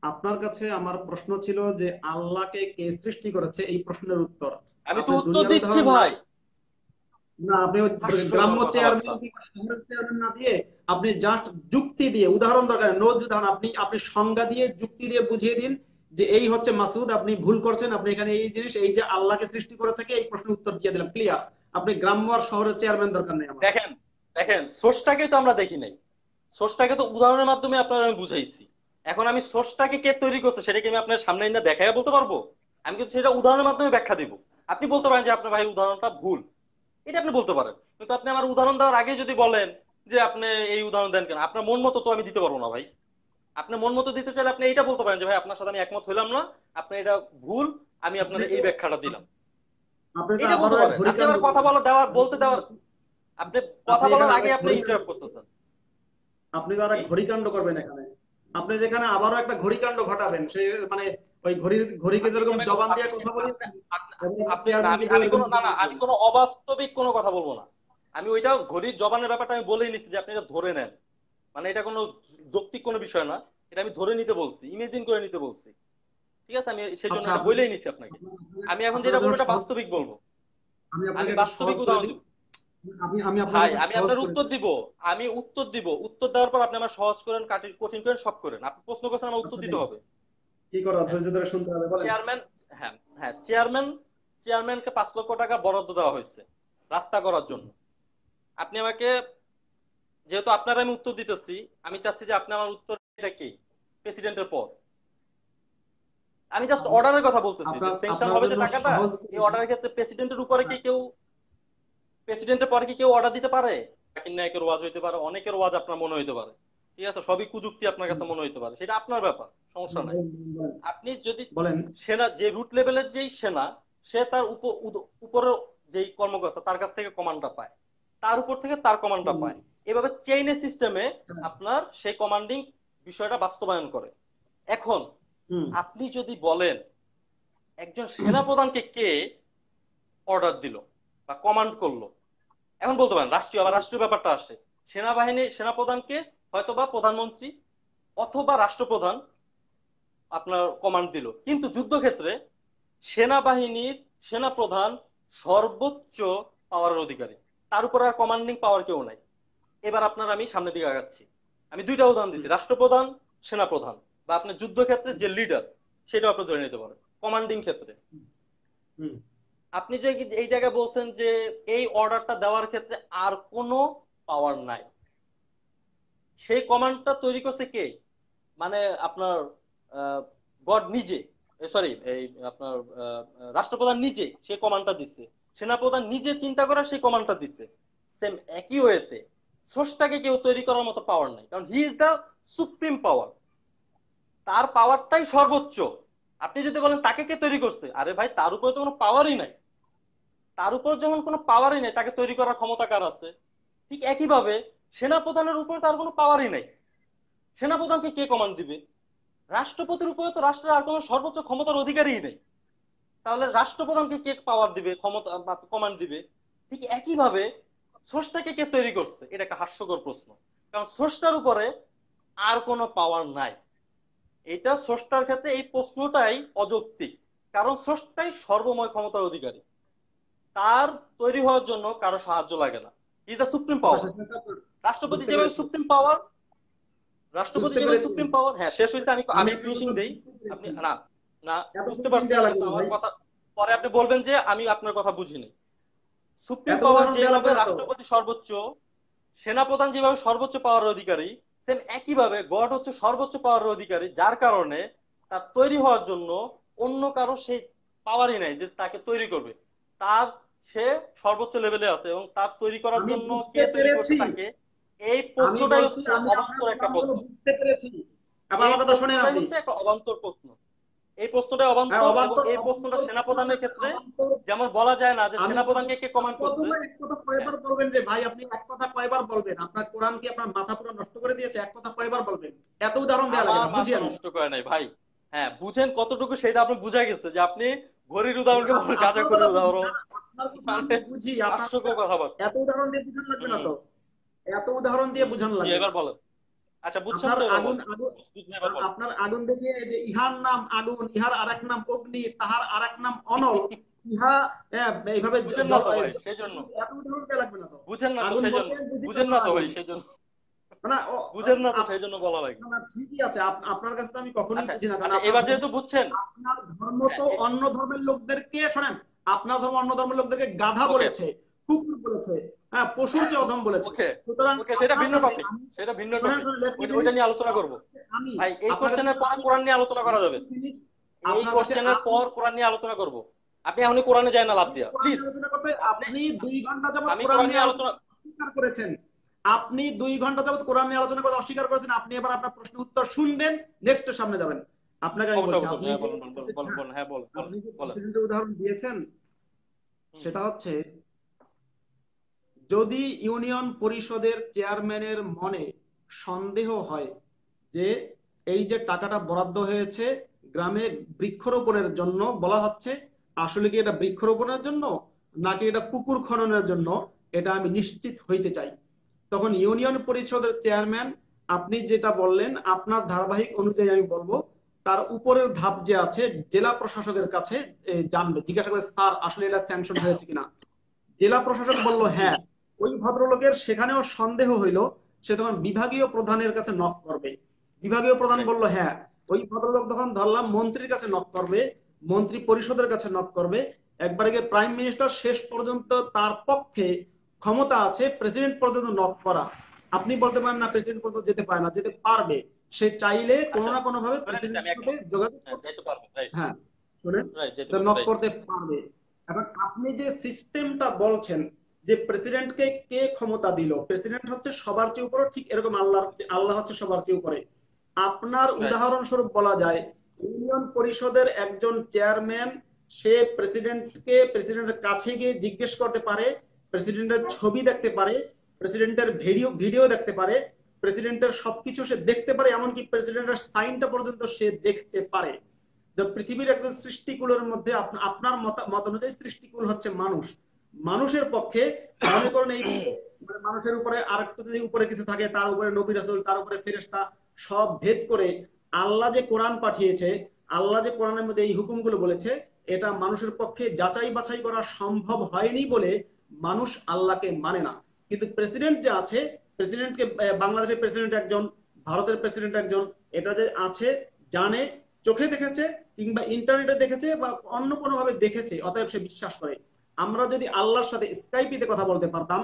আপনার কাছে আমার প্রশ্ন ছিল যে আল্লাহকে কে সৃষ্টি করেছে, এই প্রশ্নের উত্তর। আমি তো আপনি উত্তর দুনিয়ার দিচ্ছি উদাহরণ না ভাই। না, আপনি ওই হাস্যকর গ্রাম্য কথাবার্তা। চেয়ারম্যান কিংবা শহরের চেয়ারম্যান না দিয়ে, আপনি জাস্ট যুক্তি দিয়ে, উদাহরণ দরকার নেই, নো উদাহরণ, আপনি আপনি সংজ্ঞা দিয়ে যুক্তি দিয়ে বুঝিয়ে দিন যে এই হচ্ছে মাসুদ, আপনি ভুল করছেন, আপনি এখানে এই জিনিস, এই যে আল্লাহকে সৃষ্টি করেছে কে, এই প্রশ্নের উত্তর দিয়ে দিলাম, ক্লিয়ার। আপনি গ্রাম্য আর শহরের চেয়ারম্যান দরকার নেই আমার। দেখেন, দেখেন, সোর্সটাকেই তো আমরা দেখি নাই। সোর্সটাকে তো উদাহরণের মাধ্যমে আপনার আমি বুঝাইছি। এখন আমি সোর্সটাকে কে তৈরি করছে সেটাকে আমি আপনার সামনে না দেখাই বলতে পারবো? আমি কিন্তু সেটা উদাহরণের মাধ্যমে ব্যাখ্যা দিব। আপনি বলতে পারেন যে আপনার ভাই উদাহরণটা ভুল, এটা আপনি বলতে পারেন। কিন্তু আপনি আমার উদাহরণ দেওয়ার আগে যদি বলেন যে আপনি এই উদাহরণ দেন কেন, আপনার মন মতো তো আমি দিতে পারবো না ভাই। আপনার মন মতো দিতে চাইলে আপনি এইটা বলতে পারেন যে ভাই আপনার সাথে আমি একমত হইলাম না, আপনি এটা ভুল, আমি আপনি আপনার তো এই ব্যাখ্যাটা দিলাম। আপনি তো এটা বলতে আবারও এক পারেন। আপনি ঘড়িকাণ্ড আমার কথা করবেন। বলা দেওয়ার বলতে দেওয়ার, আপনি কথা আপনি বলার এখানে আগে আবার এক আপনি ঘড়িকাণ্ড ইন্টারাপ্ট করবেন, করতেছেন। আপনি তো আর কি? এক ঘড়িকাণ্ড করবেন এখানে। আপনি যেখানে আবারও একটা ঘড়িকাণ্ড ঘটাবেন, সে মানে ওই ঘড়িকে আপনি কি যেরকম আমাকে জবান দিয়ে আপনি কথা বলি, আপনি আপনি এবং একটা আপনি- না, চেয়ারম্যানকে আমি দিয়ে আমি এরকম কোনো, না কথা না, আমি বলবেন। কোনো অবাস্তবিক কোনো কথা বলবো না। আমি ওইটা ঘড়ির জবানের ব্যাপারটা আমি বলেই নিচ্ছি যে আপনি এটা ধরে নেন। মানে এটা কোনো যৌক্তিক কোনো বিষয় না, এটা আমি ধরে নিতে বলছি, ইমেজিন করে নিতে বলছি। ঠিক আছে, আমি সেই জন্য আচ্ছা, এটা বলেই নিছি আপনাকে। আমি এখন আপনার যেটা জন্য বলবো এটা সহজ, বাস্তবিক বলবো। আমি আমি আপনাকে একটা বাস্তবিক সহজ করে উদাহরণ দিই। দিব। আমি আমি আপনাকে ভাই একটা আমি সহজ আপনার করে উত্তর দিই। দিব, আমি উত্তর দিব, উত্তর দেওয়ার পর আপনি আমার সহজ করেন, কঠিন করেন, সব করেন। আপনি প্রশ্ন করছেন, আমার উত্তর আচ্ছা দিতে দিন, হবে। কি করা, হ্যাঁ, ধৈর্য ধরে শুনতে হবে, বলেন। চেয়ারম্যান, হ্যাঁ হ্যাঁ, চেয়ারম্যানকে 5 লক্ষ টাকা বরাদ্দ দেওয়া হয়েছে রাস্তা করার জন্য। আপনি আমাকে, যেহেতু আপনার আমি উত্তর দিতেছি, আমি চাচ্ছি যে আপনি আমার উত্তর এটা কি, প্রেসিডেন্টের পদ। আমি জাস্ট আমি অর্ডারের কথা বলতেছি যে আপনার স্যাংশন আপনার হবে যে জন্য টাকাটা, সহজ এই করে দিই। অর্ডারের ক্ষেত্রে প্রেসিডেন্টের উপরে কি কেউ, প্রেসিডেন্টের পরে কি কেউ অর্ডার দিতে পারে? জাকির নায়কের ওয়াজ হইতে পারে, অনেকের ওয়াজ আপনার মনে হইতে পারে। ঠিক আছে, সবই কুযুক্তি আপনার কাছে মনে হইতে পারে, সেটা আপনার ব্যাপার, সমস্যা নাই। আপনি যদি বলেন। সেনা যে রুট লেভেলের যেই সেনা, সে তার উপরের যেই কর্মকর্তা তার কাছ থেকে কমান্ডটা পায়, তার উপর থেকে তার কমান্ডটা হুম, পায়, এভাবে চেইনের সিস্টেমে হ্যাঁ, আপনার সেই কমান্ডিং বিষয়টা বাস্তবায়ন করে। এখন হুম, আপনি যদি বলেন একজন সেনাপ্রধানকে কে অর্ডার দিল বা কমান্ড করলো, এখন বলতে পারেন রাষ্ট্রীয়, আবার রাষ্ট্রীয় ব্যাপারটা আসে, সেনাবাহিনী সেনাপ্রধানকে হয়তোবা প্রধানমন্ত্রী অথবা রাষ্ট্রপ্রধান আপনার কমান্ড দিল, কিন্তু যুদ্ধক্ষেত্রে সেনাবাহিনীর সেনাপ্রধান সর্বোচ্চ পাওয়ারের অধিকারী, তার উপর আর কমান্ডিং পাওয়ার কেউ নাই। এবার আপনার আমি সামনের দিকে আগাচ্ছি, আমি দুইটা উদাহরণ দিচ্ছি, রাষ্ট্রপ্রধান, সেনাপ্রধান, বা আপনার যুদ্ধক্ষেত্রে যে লিডার, সেটাও আপনি ধরে নিতে পারেন কমান্ডিং ক্ষেত্রে। হুম, আপনি যে এই জায়গায় বলছেন যে এই অর্ডারটা দেওয়ার ক্ষেত্রে আর কোনো পাওয়ার নাই, সেই কমান্ডটা তৈরি করছে কে? মানে আপনার গড নিজে, সরি, এই আপনার রাষ্ট্রপ্রধান নিজে সেই কমান্ডটা দিচ্ছে, সেনাপ্রধান নিজে চিন্তা করে সেই কমান্ডটা দিচ্ছে। সেম একই ওয়েতে স্রষ্টাকে কেউ তৈরি করার মতো পাওয়ার নাই, কারণ হি ইজ দ্য সুপ্রিম পাওয়ার, তার পাওয়ারটাই সর্বোচ্চ। আপনি যদি বলেন তাকে কে তৈরি করছে, আরে ভাই তার উপরে তো কোনো পাওয়ারই নাই, তার উপর যখন কোনো পাওয়ারই নেই তাকে তৈরি করার ক্ষমতা কার আছে? ঠিক একইভাবে সেনাপ্রধানের উপরে তার কোনো পাওয়ারই নাই, সেনাপ্রধানকে কে কমান্ড দিবে? রাষ্ট্রপতির উপরে তো রাষ্ট্রের আর কোনো সর্বোচ্চ ক্ষমতার অধিকারই নেই, তাহলে রাষ্ট্রপ্রধানকে কে পাওয়ার দিবে, ক্ষমতা বা কমান্ড দিবে? ঠিক একইভাবে স্রষ্টাকে কে তৈরি করছে, এটা একটা হাস্যকর প্রশ্ন, কারণ স্রষ্টার উপরে আর কোনো পাওয়ার নাই। এটা স্রষ্টার ক্ষেত্রে এই প্রশ্নটাই অযৌক্তিক, কারণ স্রষ্টাই সর্বময় ক্ষমতার অধিকারী, তার তৈরি হওয়ার জন্য কারো সাহায্য লাগে না, ইজ দ্য সুপ্রিম কথা পাওয়ার। শেষ হয়েছে আপনার? রাষ্ট্রপতি বুঝতে যেভাবে পেরেছি, সুপ্রিম পাওয়ার, রাষ্ট্রপতি বুঝতে যেভাবে পেরেছি। সুপ্রিম পাওয়ার, হ্যাঁ শেষ হয়েছে, আমি আমি আমি আপনার ফিনিশিং কথা দেই। বুঝতে আপনি পেরেছি। না, না, এত বুঝতে উদাহরণ পারছি দেওয়া লাগবে কিন্তু না আমার ভাই, কথা পরে আপনি বলবেন যে আমি আপনার কথা বুঝিনি। সুপ্রিম এত পাওয়ার উদাহরণ দেওয়া যেভাবে লাগবে না তো। রাষ্ট্রপতি সর্বোচ্চ, সেনাপ্রধান যেভাবে সর্বোচ্চ পাওয়ার অধিকারী, সেম একইভাবে গড হচ্ছে সর্বোচ্চ পাওয়ার অধিকারী, যার কারণে তার তৈরি হওয়ার জন্য অন্য কারো সেই পাওয়ারই নাই যে তাকে তৈরি করবে, তার সে সর্বোচ্চ লেভেলে আছে, এবং তার তৈরি করার আমি জন্য বুঝতে কে তৈরি করছে পেরেছি, তাকে, এই আমি প্রশ্নটাই বলছি হচ্ছে আমি আপনার অবান্তর একটা কথাগুলো প্রশ্ন। বুঝতে পেরেছি। এবার এই আমার কথা শোনেন প্রশ্নটাই আপনি। হচ্ছে একটা অবান্তর প্রশ্ন, এই প্রশ্নটাই হ্যাঁ, অবান্তর, এবং অবান্তর, এই প্রশ্নটা অবান্তর প্রশ্নের সেনাপ্রধানের সাথে ক্ষেত্রে অবান্তর। যেমন বলা যায় না যে আমি সেনাপ্রধানকে কে কমান্ড করছে। প্রথমে এক কথা হ্যাঁ, কয়বার বলবেন রে ভাই? আপনি এক কথা কয়বার বলবেন? আপনার কোরআন কি আপনার মাথা পুরো নষ্ট করে দিয়েছে? এক কথা কয়বার বলবেন? এত উদাহরণ দেওয়া লাগে আমার না, বুঝি মাথা আমি। নষ্ট করে নাই ভাই। হ্যাঁ, বুঝেন কতটুকু সেটা আপনি বুঝা গেছে যে আপনি ঘড়ির উদাহরণকে বলেন আপনার গাঁজাখড়ির কথা বুঝি উদাহরণ, না, আপনার কথা মানে আমি বুঝি। আপনার হাস্যকর কথাবার্তা। এত উদাহরণ দিয়ে বুঝান লাগবে না হম, তো। এত উদাহরণ দিয়ে হম, বুঝান জি লাগবে না। এবার বলেন। আচ্ছা বুঝছেন আপনার তো, এবার আগুন, বলেন। আগুন, বুঝলে এবার বলেন। আপনার আগুন দেখিয়ে যে ইহার নাম আগুন, ইহার আরেক নাম অগ্নি, তাহার আরেক নাম অনল, ইহা এইভাবে বুঝেন না তো ভাই সেই জন্য, এত উদাহরণ দেওয়া লাগবে না তো। বুঝেন না তো আগুন সেই জন্য, বলতেন বুঝি তো বুঝেন না আপনার তো ভাই আগুন। সেই জন্য, না বুঝেন না তো সেই জন্য বলা লাগে। না, না, ঠিকই আছে। আপনার কাছে তো আমি কখনোই আচ্ছা, বুঝি না, কারণ আচ্ছা, আপনার এবার ধর্ম, যেহেতু বুঝছেন, আপনার ধর্ম হ্যাঁ, তো অন্য ধর্মের লোকদেরকে, শোনেন, আপনার ধর্ম অন্য ধর্মের লোকদেরকে গাধা ওকে, বলেছে, কুকুর বলেছে, হ্যাঁ, পশুর চেয়ে অধম বলেছে। ওকে, সুতরাং ওকে, সেটা আপনার ভিন্ন কাছে টপিক, আমি, সেটা ভিন্ন শোনেন, টপিক, শোনেন, let me ওইটা finish। নিয়ে আলোচনা করব। আপনার কাছে আমি, ভাই এই আপনার কাছে কোশ্চেনের পরে আমি, কোরআন নিয়ে আলোচনা করা let যাবে, me finish। এই আপনার কাছে কোশ্চেনের আমি, পর কোরআন নিয়ে আলোচনা করব। আপনি এখনই কোরআনে যায় না লাভ দিয়া, কোরআন প্লিজ। নিয়ে আলোচনা করতে আপনি, আপনি 2 ঘন্টা যাবত আমি কোরআন কোরআন নিয়ে নিয়ে আলোচনা আলোচনা, করতে অস্বীকার করেছেন। আপনি 2 ঘন্টা যাবত কোরআন নিয়ে আলোচনা করতে অস্বীকার করেছেন। আপনি এবার আপনার প্রশ্ন উত্তর শুনবেন, নেক্সট সামনে যাবেন। আপনাকে আমি অবশ্যই বলছি, অবশ্যই, আপনি হ্যাঁ যে, বলেন, বলেন, বলেন, বলেন, হ্যাঁ, বলেন, হ্যাঁ বলেন, বলেন, আপনি যে বলেন। প্রেসিডেন্টের উদাহরণ দিয়েছেন, হুম, সেটা হচ্ছে, যদি ইউনিয়ন পরিষদের চেয়ারম্যানের মনে সন্দেহ হয় যে এই যে টাকাটা বরাদ্দ হয়েছে গ্রামে বৃক্ষরোপণের জন্য বলা হচ্ছে, আসলে কি এটা বৃক্ষরোপণের জন্য নাকি এটা পুকুর খননের জন্য, এটা আমি নিশ্চিত হইতে চাই। তখন ইউনিয়ন পরিষদের চেয়ারম্যান, আপনি যেটা বললেন আপনার ধারাবাহিক অনুযায়ী আমি বলবো, তার উপরের ধাপ যে আছে জেলা প্রশাসকের কাছে জানবে, জিজ্ঞাসা করে, স্যার আসলে এটা স্যাংশন হয়েছে কিনা। জেলা প্রশাসক বলল জি, হ্যাঁ, ওই ভদ্রলোকের সেখানেও সন্দেহ হইল, সে তখন বিভাগীয় প্রধানের কাছে নক করবে। বিভাগীয় প্রধান রাইট, বলল হ্যাঁ, ওই ভদ্রলোক তখন ধরলাম মন্ত্রীর কাছে নক করবে, মন্ত্রী পরিষদের কাছে নক করবে, একবারে গিয়ে প্রাইম মিনিস্টার শেষ পর্যন্ত তার পক্ষে ক্ষমতা আছে প্রেসিডেন্ট পর্যন্ত নক করা। আপনি বলতে পারেন না প্রেসিডেন্ট পর্যন্ত যেতে পারে না, যেতে পারবে। সে চাইলে কোনো আচ্ছা, না কোনো ভাবে ধরে নিচ্ছি আমি প্রেসিডেন্টের সাথে একমত, যোগাযোগ হ্যাঁ করতে, যাইতে পারবো, রাইট, হ্যাঁ, শুনেন, রাইট, যাইতে পারবো, নক রাইট। করতে পারবে। এখন আপনি যে সিস্টেমটা বলছেন যে প্রেসিডেন্টকে কে ক্ষমতা দিল, প্রেসিডেন্ট হচ্ছে সবার চেয়ে উপরে, ঠিক এরকম আল্লাহ হচ্ছে সবার চেয়ে উপরে। আপনার রাইট। উদাহরণস্বরূপ বলা যায়, ইউনিয়ন পরিষদের একজন চেয়ারম্যান, সে প্রেসিডেন্টের কাছে গিয়ে জিজ্ঞেস করতে পারে, প্রেসিডেন্টের ছবি দেখতে পারে, প্রেসিডেন্টের ভিডিও ভিডিও দেখতে পারে, প্রেসিডেন্টের সবকিছু সে দেখতে পারে, এমনকি প্রেসিডেন্টের সাইনটা পর্যন্ত সে দেখতে পারে। তো পৃথিবীর একজন সৃষ্টিকুলের মধ্যে আপনার মত অনুযায়ী সৃষ্টিকুল হচ্ছে মানুষ। মানুষের পক্ষে মনে করেন এই মানে মানুষের উপরে আরেকটু যদি উপরে কিছু থাকে, তার উপরে নবী রাসূল, তার উপরে ফেরেশতা, সব ভেদ করে আল্লাহ যে কোরআন পাঠিয়েছে, আল্লাহ যে কোরআনের মধ্যে এই হুকুমগুলো বলেছে, এটা মানুষের পক্ষে যাচাই বাছাই করা সম্ভব হয়নি বলে মানুষ আল্লাহকে মানে না। কিন্তু প্রেসিডেন্ট যে আছে, প্রেসিডেন্টকে বাংলাদেশের প্রেসিডেন্ট একজন, ভারতের প্রেসিডেন্ট একজন, এটা যে আছে জানে, চোখে দেখেছে কিংবা ইন্টারনেটে দেখেছে বা অন্য কোনো ভাবে দেখেছে, অতএব সে বিশ্বাস করে। আমরা যদি আল্লাহর সাথে স্কাইপিতে কথা বলতে পারতাম,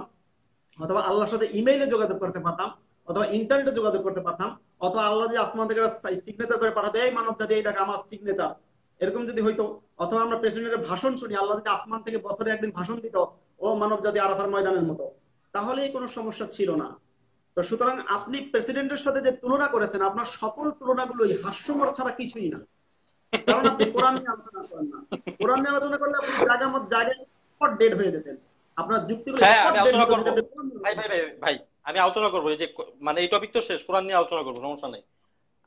অথবা আল্লাহর সাথে ইমেইলে যোগাযোগ করতে পারতাম, অথবা ইন্টারনেটে যোগাযোগ করতে পারতাম, অথবা আল্লাহ যে আসমান থেকে সিগনেচার করে পাঠাতে, এই মানব জাতি এই দেখ আমার সিগনেচার, এরকম যদি হইতো, অথবা আমরা প্রেসিডেন্টের ভাষণ শুনি, আল্লাহ যদি আসমান থেকে বছরে একদিন ভাষণ দিত, ও মানব জাতি আরাফার ময়দানের মতো, তাহলে কোনো সমস্যা ছিল না। তো সুতরাং আপনি প্রেসিডেন্টের সাথে যে তুলনা করেছেন, আপনার সকল তুলনাগুলোই হাস্যকর ছাড়া কিছুই না। কারণ আপনি কোরআন নিয়ে আলোচনা করেন না। কোরআন নিয়ে আলোচনা করলে আপনি জায়গার মধ্যে জায়গায় স্পট ডেড হয়ে যেতেন, আপনার যুক্তিগুলো হ্যাঁ, স্পট আমি ডেড আলোচনা হতে করব। যদি আপনি ভাই ভাই ভাই ভাই, আমি আলোচনা করবো, এই যে মানে এই টপিক তো শেষ, কোরআন নিয়ে আলোচনা করবো, সমস্যা নেই।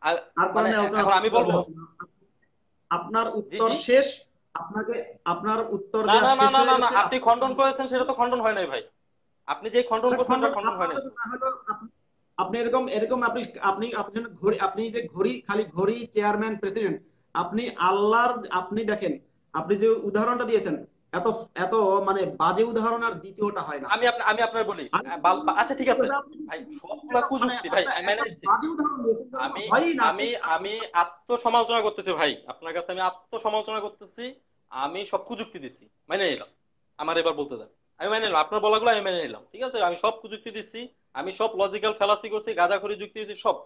আর আর মানে কোরআনে আলোচনা এখন আমি করতে বলবো। হবে না। আপনার জি উত্তর জি। শেষ। আপনাকে আপনার উত্তর না দেওয়া না না শেষ না হয়ে না না, গেছে। আপনি খণ্ডন করেছেন সেটা তো খণ্ডন হয় নাই ভাই। আপনি যে খণ্ডন করছেন এটা খণ্ডন খণ্ডন হয় আপনার নাই কাছে তো। না হলো, আপনি এরকম এরকম আপনি আপনি আপনি ঘড়ি, আপনি যে ঘড়ি, খালি ঘড়ি, চেয়ারম্যান, প্রেসিডেন্ট, আপনি আল্লাহর, আপনি দেখেন, আপনি যে উদাহরণটা দিয়েছেন, এত এত মানে বাজে উদাহরণ আর দ্বিতীয়টা হয় না। আমি আপনার বলি। আমি আচ্ছা ঠিক আছে ভাই, সবগুলা মানে কুযুক্তি ভাই, একটা আমি মেনে একটা নিচ্ছি। বাজে উদাহরণ দিয়েছেন, আমি হয়ই না। আমি আমি আত্মসমালোচনা করতেছি ভাই, আপনার কাছে আমি আত্মসমালোচনা করতেছি। আমি সব কুযুক্তি দিচ্ছি, মেনে নিলাম। আমার এবার বলতে দেন। আমি মেনে নিলাম আপনার বলাগুলো, আমি মেনে নিলাম, ঠিক আছে। আমি সব কুযুক্তি দিচ্ছি, আমি সব লজিক্যাল ফ্যালাসি করছি, গাঁজাখড়ি যুক্তি দিচ্ছি সব,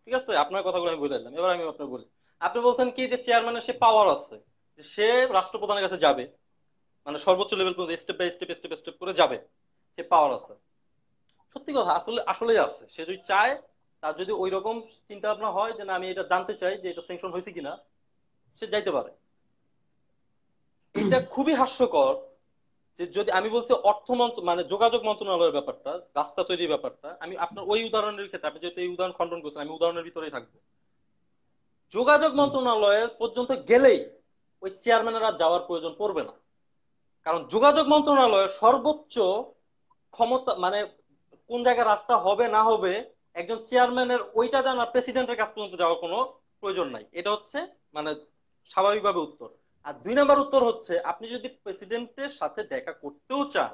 ঠিক আছে। আপনার কথাগুলো আমি বলে দিলাম, এবার আমি আপনার বলি। আপনি বলছেন কি যে চেয়ারম্যানের সে পাওয়ার আছে, যে সে রাষ্ট্রপ্রধানের কাছে যাবে, মানে সর্বোচ্চ লেভেল পর্যন্ত step by step step step করে যাবে, সে পাওয়ার আছে। সত্যি কথা, আসলেই আছে। সে যদি চায়, তার যদি ওই রকম চিন্তা ভাবনা হয় যে না আমি এটা জানতে চাই যে এটা স্যাংশন হয়েছে কিনা, সে যাইতে পারে। এটা খুবই হাস্যকর যে যদি আমি বলছি মানে যোগাযোগ মন্ত্রণালয়ের ব্যাপারটা, রাস্তা তৈরির ব্যাপারটা, আমি আপনার ওই উদাহরণের ক্ষেত্রে, আপনি যেহেতু এই উদাহরণ খণ্ডন করছেন, আমি উদাহরণের ভিতরেই থাকবো। যোগাযোগ মন্ত্রণালয়ের পর্যন্ত গেলেই ওই চেয়ারম্যানেরা যাওয়ার প্রয়োজন পড়বে না। কারণ যোগাযোগ মন্ত্রণালয়ের সর্বোচ্চ ক্ষমতা মানে কোন জায়গায় রাস্তা হবে না হবে, একজন চেয়ারম্যানের ওইটা জানা প্রেসিডেন্টের কাছ পর্যন্ত যাওয়ার কোনো প্রয়োজন নাই। এটা হচ্ছে মানে স্বাভাবিকভাবে উত্তর। আর 2 নম্বর উত্তর হচ্ছে, আপনি যদি প্রেসিডেন্টের সাথে দেখা করতেও চান,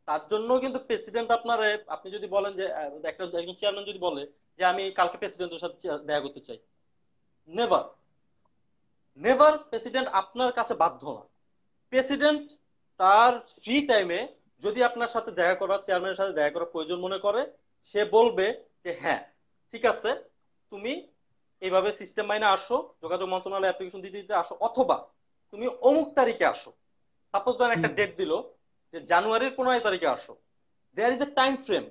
তার জন্য কিন্তু প্রেসিডেন্ট আপনার, আপনি যদি বলেন যে একজন চেয়ারম্যান যদি বলে যে আমি কালকে প্রেসিডেন্টের সাথে দেখা করতে চাই, নেভার, নেভার প্রেসিডেন্ট আপনার কাছে বাধ্য না। প্রেসিডেন্ট তার ফ্রি টাইমে যদি আপনার সাথে দেখা করা, চেয়ারম্যানের সাথে দেখা করার প্রয়োজন মনে করে, সে বলবে যে হ্যাঁ ঠিক আছে, তুমি এইভাবে সিস্টেম মাইনে আসো, যোগাযোগ মন্ত্রণালয়ে অ্যাপ্লিকেশন দিতে দিতে আসো, অথবা তুমি অমুক তারিখে আসো। সাপোজ ধরেন একটা ডেট দিল যে জানুয়ারির 15 তারিখে আসো, there is a time frame.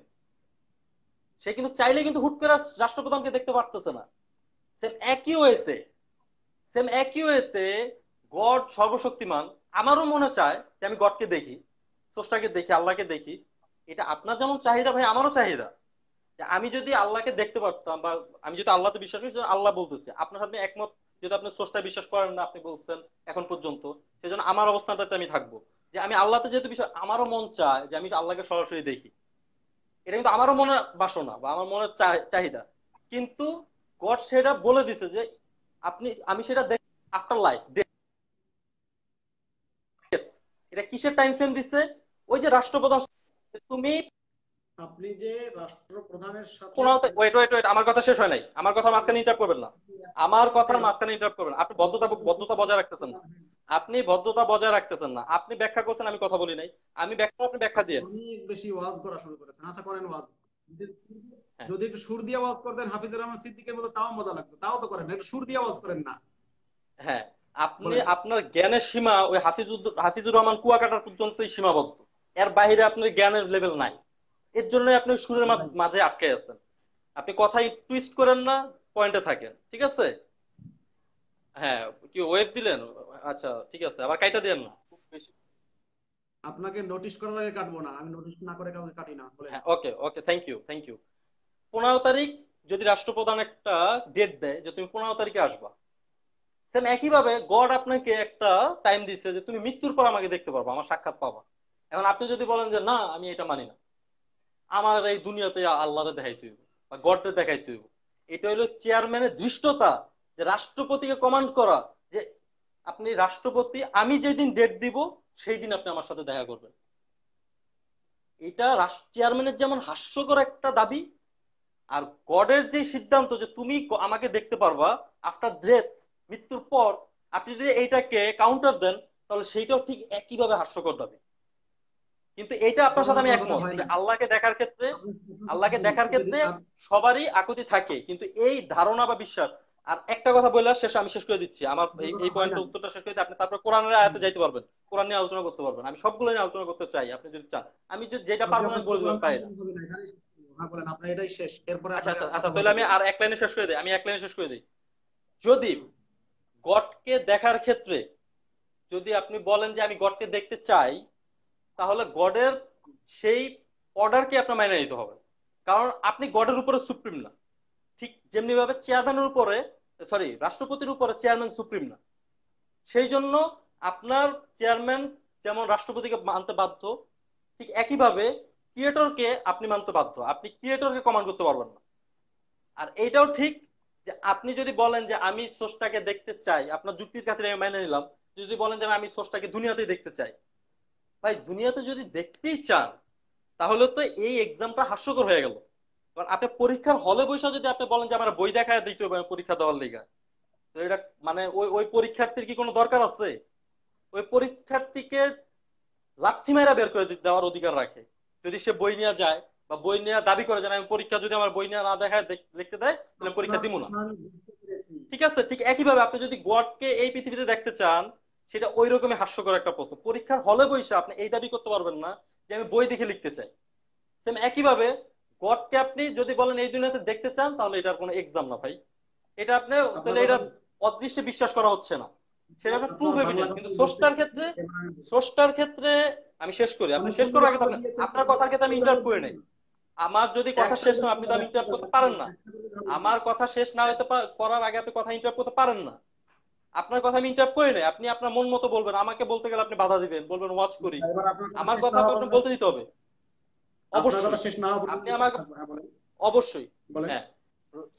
সে কিন্তু চাইলে কিন্তু হুট করে রাষ্ট্রপ্রধানকে দেখতে পারতেছে না। সেম একই ওয়েতে, সেম একই ওয়েতে গড সর্বশক্তিমান, আমারও মনে চায় যে আমি গডকে দেখি, স্রষ্টাকে দেখি, আল্লাহকে দেখি। এটা আপনার যেমন চাহিদা ভাই, আমারও চাহিদা যে আমি যদি আল্লাহকে দেখতে পারতাম, বা আমি যদি আল্লাহতে বিশ্বাস করি, সেজন্য আল্লাহ বলতেছে, আপনার সাথে একমত। যেহেতু আপনি স্রষ্টায় বিশ্বাস করেন না, আপনি বলছেন এখন পর্যন্ত, সেজন্য আমার অবস্থানটাতে আমি থাকবো, যে আমি আল্লাহতে যেহেতু বিশ্বাস, আমারও মন চায় যে আমি আল্লাহকে সরাসরি দেখি। এটা কিন্তু আমারও মনের বাসনা বা আমার মনের চাহিদা। কিন্তু গড সেটা বলে দিছে যে আমি সেটা দেখ আফটার লাইফ। এটা কিসের টাইম ফ্রেম দিচ্ছে? ওই যে রাষ্ট্রপ্রধান, তুমি আপনি যে রাষ্ট্রপ্রধানের সাথে কোন, ওয়েট ওয়েট ওয়েট, আমার কথা শেষ হয় নাই, আমার কথা মাঝখানে ইন্টারাপ্ট করবেন না। আমার কথার মাঝখানে ইন্টারাপ্ট করবেন না। আপনি ভদ্রতা বজায় রাখতেছেন না। আপনি ভদ্রতা বজায় রাখতেছেন না। আপনি ব্যাখ্যা করছেন, আমি কথা বলি নাই। আমি ব্যাখ্যা, আপনি ব্যাখ্যা দিয়ে। অনেক বেশি ওয়াজ করা শুরু করেছেন। আশা করেন ওয়াজ, হ্যাঁ যদি একটু সুর দিয়ে ওয়াজ করতেন হাফিজুর রহমান সিদ্দিকের মতো, তাও মজা লাগতো। তাও তো করেন না, একটু সুর দিয়ে ওয়াজ করেন না। হ্যাঁ, আপনি বলেন। আপনার জ্ঞানের সীমা ওই হাফিজুর রহমান কুয়াকাটার পর্যন্তই সীমাবদ্ধ। এর বাইরে আপনার জ্ঞানের লেভেল নাই। এর জন্য আপনি সুরের ভাই, মাঝে আটকে আছেন। আপনি কথাই টুইস্ট করেন না, পয়েন্টে থাকেন, ঠিক আছে? হ্যাঁ, কি ওয়েভ দিলেন? আচ্ছা ঠিক আছে, আবার কাইটা দেন না খুব বেশি। আপনাকে নোটিশ করার আগে কাটবো না, আমি নোটিশ না করে কাউকে কাটি না, বলেন। হ্যাঁ, ওকে ওকে, থ্যাংক ইউ থ্যাংক ইউ। 15 তারিখ যদি রাষ্ট্রপ্রধান একটা ডেট দেয় যে তুমি 15 তারিখে আসবা, সেম একইভাবে গড আপনাকে একটা টাইম দিচ্ছে যে তুমি মৃত্যুর পর আমাকে দেখতে পারবা, আমার সাক্ষাৎ পাবা। এখন আপনি যদি বলেন যে না আমি এটা মানি না, আমার এই দুনিয়াতে আল্লাহরে দেখাইতে হইব বা গডরে দেখাইতে হইব, এটা হলো চেয়ারম্যানের ধৃষ্টতা, যে রাষ্ট্রপতিকে কমান্ড করা, যে আপনি রাষ্ট্রপতি, আমি যেদিন ডেট দিব সেই দিন আপনি আমার সাথে দেখা করবেন। এটা চেয়ারম্যানের যেমন হাস্যকর একটা দাবি, আর গডের যে সিদ্ধান্ত যে তুমি আমাকে দেখতে পারবা আফটার ডেথ, মৃত্যুর পর, আপনি যদি এইটাকে কাউন্টার দেন, তাহলে সেইটাও ঠিক একইভাবে হাস্যকর দাবি। কিন্তু এইটা আপনার তখন সাথে আমি আপনার কথা একমত হয় যে না। আল্লাহকে দেখার ক্ষেত্রে, আপনি আল্লাহকে দেখার যদি ক্ষেত্রে সবারই আকুতি থাকে, কিন্তু এই ধারণা বা বিশ্বাস। আর একটা কথা বললে শেষ, আমি শেষ করে দিচ্ছি আমার আপনার এই কথা এই হয় না। পয়েন্টের উত্তরটা শেষ করে দিই, আপনি তারপর কোরআনের হুম। আয়াতে যাইতে পারবেন, কোরআন নিয়ে আলোচনা করতে পারবেন, আমি সবগুলো নিয়ে আলোচনা করতে চাই আপনি যদি চান। আমি যেটা আজকে পারবো না আপনার আমি সাথে বলে দিলাম কোরআন পাই না। আলোচনা হবে না, এখানেই শেষ করবো। হ্যাঁ বলেন, আপনার এটাই শেষ, এরপরে আচ্ছা আপনাকে আচ্ছা আচ্ছা, কথা তাহলে বলতে আমি দেবো আর না। এক লাইনে শেষ করে দিই, আমি এক লাইনে শেষ করে দিই। যদি গডকে দেখার ক্ষেত্রে, যদি আপনি বলেন যে আমি গডকে দেখতে চাই, তাহলে গডের সেই অর্ডারকে আপনার মাইনে নিতে হবে। কারণ আপনি গডের উপরে সুপ্রিম না, ঠিক যেমনি ভাবে চেয়ারম্যানের উপরে, সরি রাষ্ট্রপতির উপরে চেয়ারম্যান সুপ্রিম না। সেই জন্য আপনার চেয়ারম্যান যেমন রাষ্ট্রপতিকে মানতে বাধ্য, ঠিক একইভাবে ক্রিয়েটরকে আপনি মানতে বাধ্য, আপনি ক্রিয়েটরকে কমান্ড করতে পারবেন না। আর এইটাও ঠিক যে আপনি যদি বলেন যে আমি স্রষ্টাকে দেখতে চাই, আপনার যুক্তির খাতিরে আমি মেনে নিলাম। যদি বলেন যে না, আমি স্রষ্টাকে দুনিয়াতেই দেখতে চাই, ভাই দুনিয়াতে যদি দেখতেই চান, তাহলে তো এই এক্সামটা হাস্যকর হয়ে গেল। কারণ আপনি পরীক্ষার হলে বসে যদি আপনি বলেন যে আমার বই দেখায় দিতে হবে পরীক্ষা দেওয়ার লিগা, তো এটা মানে ওই ওই পরীক্ষার্থীর কি কোনো দরকার আছে? ওই পরীক্ষার্থীকে লাথি মেরা বের করে দেওয়ার অধিকার রাখে যদি সে বই নিয়ে যায়, বা বই নিয়ে দাবি করে যে না, আমি পরীক্ষা যদি আমার বই নিয়ে না দেখায় দেখতে দেয়, তাহলে আমি পরীক্ষা আপনার দিব না। কথা আমি বুঝতে পেরেছি। ঠিক আছে, ঠিক একইভাবে আপনি যদি গডকে এই পৃথিবীতে দেখতে চান, সেটা ওই রকমই হাস্যকর একটা প্রশ্ন। পরীক্ষার হলে বসে আপনি এই দাবি করতে পারবেন না যে আমি বই দেখে লিখতে চাই। সেম একইভাবে গডকে আপনি যদি বলেন এই দুনিয়াতে দেখতে চান, তাহলে এটার কোনো এক্সাম না ভাই। এটা আপনি, আপনার তাহলে কথা এটা অদৃশ্যে বিশ্বাস করা হচ্ছে না, সেটা আপনার প্রুফ আপনার বাংলা এভিডেন্স। কথা কিন্তু আমি বুঝতে স্রষ্টার পেরেছি, ক্ষেত্রে, এবার আমি বলছি। স্রষ্টার ক্ষেত্রে আমি শেষ করি, আপনি অনেক শেষ সুন্দর করার আগে তো বক্তব্য আপনি, দিয়েছেন, আপনার কথার ক্ষেত্রে আমি ইন্টারাপ্ট করি নাই। আমার যদি কথা একটা শেষ না বলে হয়, আপনি তো দাও, আমি একটা ইন্টারাপ্ট বলে করতে দাও, পারেন না। একটা বলে দাও। আমার কথা শেষ না হইতে করার আগে আপনি কথা ইন্টারাপ্ট করতে পারেন না। আপনার কথা আমি ইন্টারাপ্ট করি নাই, আপনি আপনার মন মতো বলবেন, আমাকে বলতে গেলে আপনি বাধা দিবেন, বলবেন ওয়াচ করি। এবার আপনার কথা আমার শেষ কথা না হওয়া আপনার পর্যন্ত, বলতে দিতে হবে। আপনার কথা অবশ্যই শেষ না হওয়া পর্যন্ত আপনি আমি চুপ আমাকে, থাকবো। হ্যাঁ বলেন, অবশ্যই, বলেন। হ্যাঁ,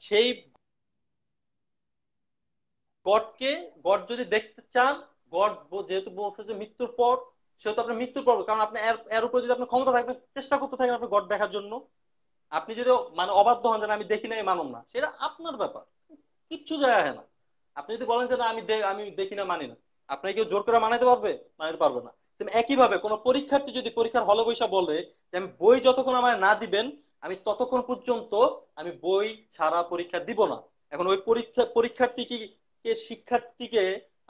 সেই গডকে, গড যদি দেখতে চান, গড যেহেতু বলছে যে মৃত্যুর পর, সেহেতু আপনার মৃত্যুর পর, কারণ আপনি এর এর উপরে যদি আপনার ক্ষমতা থাকবে, চেষ্টা করতে থাকেন আপনি গড দেখার জন্য। আপনি যদি মানে অবাধ্য হন যে না, আমি দেখি নাই মানুম না, সেটা আপনার ব্যাপার, কিচ্ছু যায় আসে না। আপনি যদি বলেন যে না আমি আমি দেখি না মানি না, আপনাকে কেউ জোর করে মানাতে পারবে? মানাতে পারবে না। তুমি একইভাবে কোনো পরীক্ষার্থী যদি পরীক্ষার হলে বৈশা বলে যে আমি বই যতক্ষণ আমার না দিবেন, আমি ততক্ষণ পর্যন্ত আমি বই ছাড়া পরীক্ষা দিব না। এখন ওই পরীক্ষার্থী কি, কে শিক্ষার্থীকে,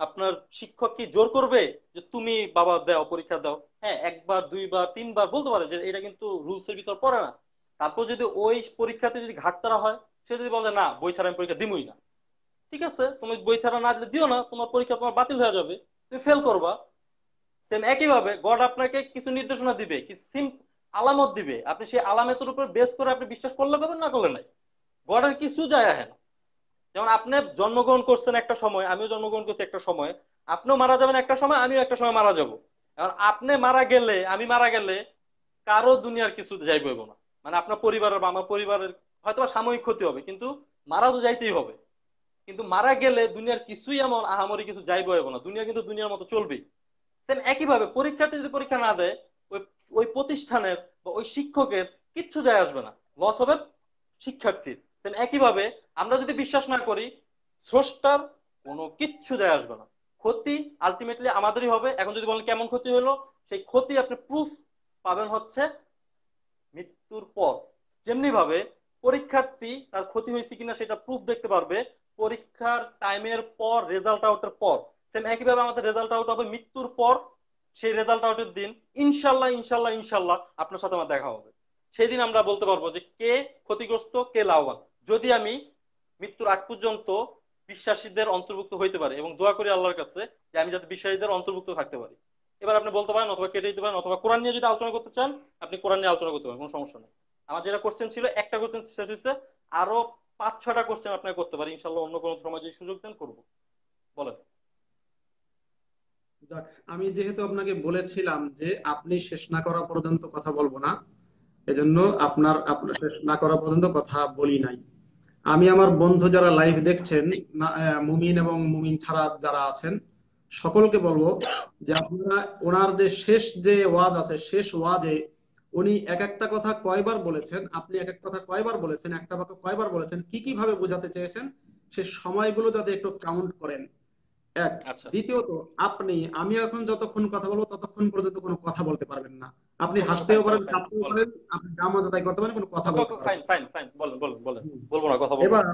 আপনার শিক্ষক কি জোর করবে যে তুমি বাবা দাও পরীক্ষা দাও? হ্যাঁ, একবার দুইবার তিনবার বলতে পারে যে এটা কিন্তু রুলস এর ভিতর পড়ে না। তারপর যদি ওই পরীক্ষাতে যদি ঘাটতারা হয়, সে যদি বলে না বই ছাড়া আমি পরীক্ষা দিবই না, ঠিক আছে, তুমি বই ছাড়া না দিলে দিও না, তোমার পরীক্ষা তোমার বাতিল হয়ে যাবে, তুমি ফেল করবা। সেম একইভাবে গড আপনাকে কিছু নির্দেশনা দিবে, কিছু আলামত দিবে, আপনি সেই আলামতের উপর বেস করে আপনি বিশ্বাস করলে করবেন, না করলে নাই। গডের কিছু যায় আসে না। যেমন আপনি জন্মগ্রহণ করছেন একটা সময়, আমিও জন্মগ্রহণ করছি একটা সময়, আপনিও মারা যাবেন একটা সময়, আমিও একটা সময় মারা যাব। এখন আপনি মারা গেলে, আমি মারা গেলে, কারো দুনিয়ার কিছু যাইব না। মানে আপনার পরিবারের বা আমার পরিবারের হয়তো বা সাময়িক ক্ষতি হবে, কিন্তু মারা তো যাইতেই হবে। কিন্তু মারা গেলে দুনিয়ার কিছুই এমন আহামরি কিছু যাইব হইব না, দুনিয়া কিন্তু দুনিয়ার মতো চলবেই। সেম একইভাবে পরীক্ষার্থী যদি পরীক্ষা না দেয়, ওই ওই প্রতিষ্ঠানের বা ওই শিক্ষকের কিচ্ছু যায় আসবে না, লস হবে শিক্ষার্থীর। সেম একইভাবে আমরা যদি বিশ্বাস না করি, স্রষ্টার কোনো কিচ্ছু যায় আসবে না, ক্ষতি আলটিমেটলি আমাদেরই হবে। এখন যদি বলেন কেমন ক্ষতি হলো, সেই ক্ষতি আপনি প্রুফ পাবেন হচ্ছে মৃত্যুর পর। যেমনি ভাবে পরীক্ষার্থী তার ক্ষতি হয়েছে কিনা সেটা প্রুফ দেখতে পারবে পরীক্ষার টাইমের পর, রেজাল্ট আউটের পর। সেম একইভাবে আমাদের রেজাল্ট আউট হবে মৃত্যুর পর, সেই রেজাল্ট আউটের দিন ইনশাল্লাহ ইনশাল্লাহ ইনশাল্লাহ আপনার সাথে আমার দেখা হবে। সেই দিন আমরা বলতে পারবো যে কে ক্ষতিগ্রস্ত কে লাভবান। যদি আমি মৃত্যুর আগ পর্যন্ত বিশ্বাসীদের অন্তর্ভুক্ত হইতে পারি, এবং দোয়া করি আল্লাহর কাছে যে আমি যাতে বিশ্বাসীদের অন্তর্ভুক্ত থাকতে পারি। এবার আপনি বলতে পারেন অথবা কেটে দিতে পারেন, অথবা কোরআন নিয়ে যদি আলোচনা করতে চান আপনি কোরআন নিয়ে আলোচনা করতে পারেন, কোনো সমস্যা নেই। আমার যেটা কোশ্চেন ছিল একটা কোশ্চেন শেষ হয়েছে, আরো 5-6টা কোশ্চেন আপনাকে করতে পারি ইনশাল্লাহ, অন্য কোনো সময় যদি সুযোগ দেন করবো। বলেন। যাক, আমি যেহেতু আপনাকে বলেছিলাম যে আপনি শেষ না করা পর্যন্ত কথা বলবো না, এজন্য আপনার আপনার শেষ না করা পর্যন্ত কথা বলি নাই। আমি আমার বন্ধু যারা লাইভ দেখছেন, মুমিন এবং মুমিন ছাড়া যারা আছেন, সকলকে বলবো যে আপনারা ওনার যে শেষ যে ওয়াজ আছে, শেষ ওয়াজে উনি এক একটা কথা কয়বার বলেছেন, আপনি এক এক কথা কয়বার বলেছেন, একটা বাক্য কয়বার বলেছেন, কি কি ভাবে বোঝাতে চেয়েছেন, সে সময়গুলো যাতে একটু কাউন্ট করেন। এক। আচ্ছা। দ্বিতীয়ত, আমি এখন যতক্ষণ কথা বলবো ততক্ষণ পর্যন্ত কোনো কথা বলতে পারবেন না। আপনি ওকে ওকে, ফাইন হাসতেও ফাইন পারেন, ফাইন, কাঁদতেও বলেন। পারেন, আপনি যা মজা তাই করতে পারেন, কোনো কথা ওকে বলতে ওকে, ফাইন পারবেন না। ফাইন ফাইন, বলেন বলেন বলেন। হুম। বলবো না, কথা বলবো না। এবার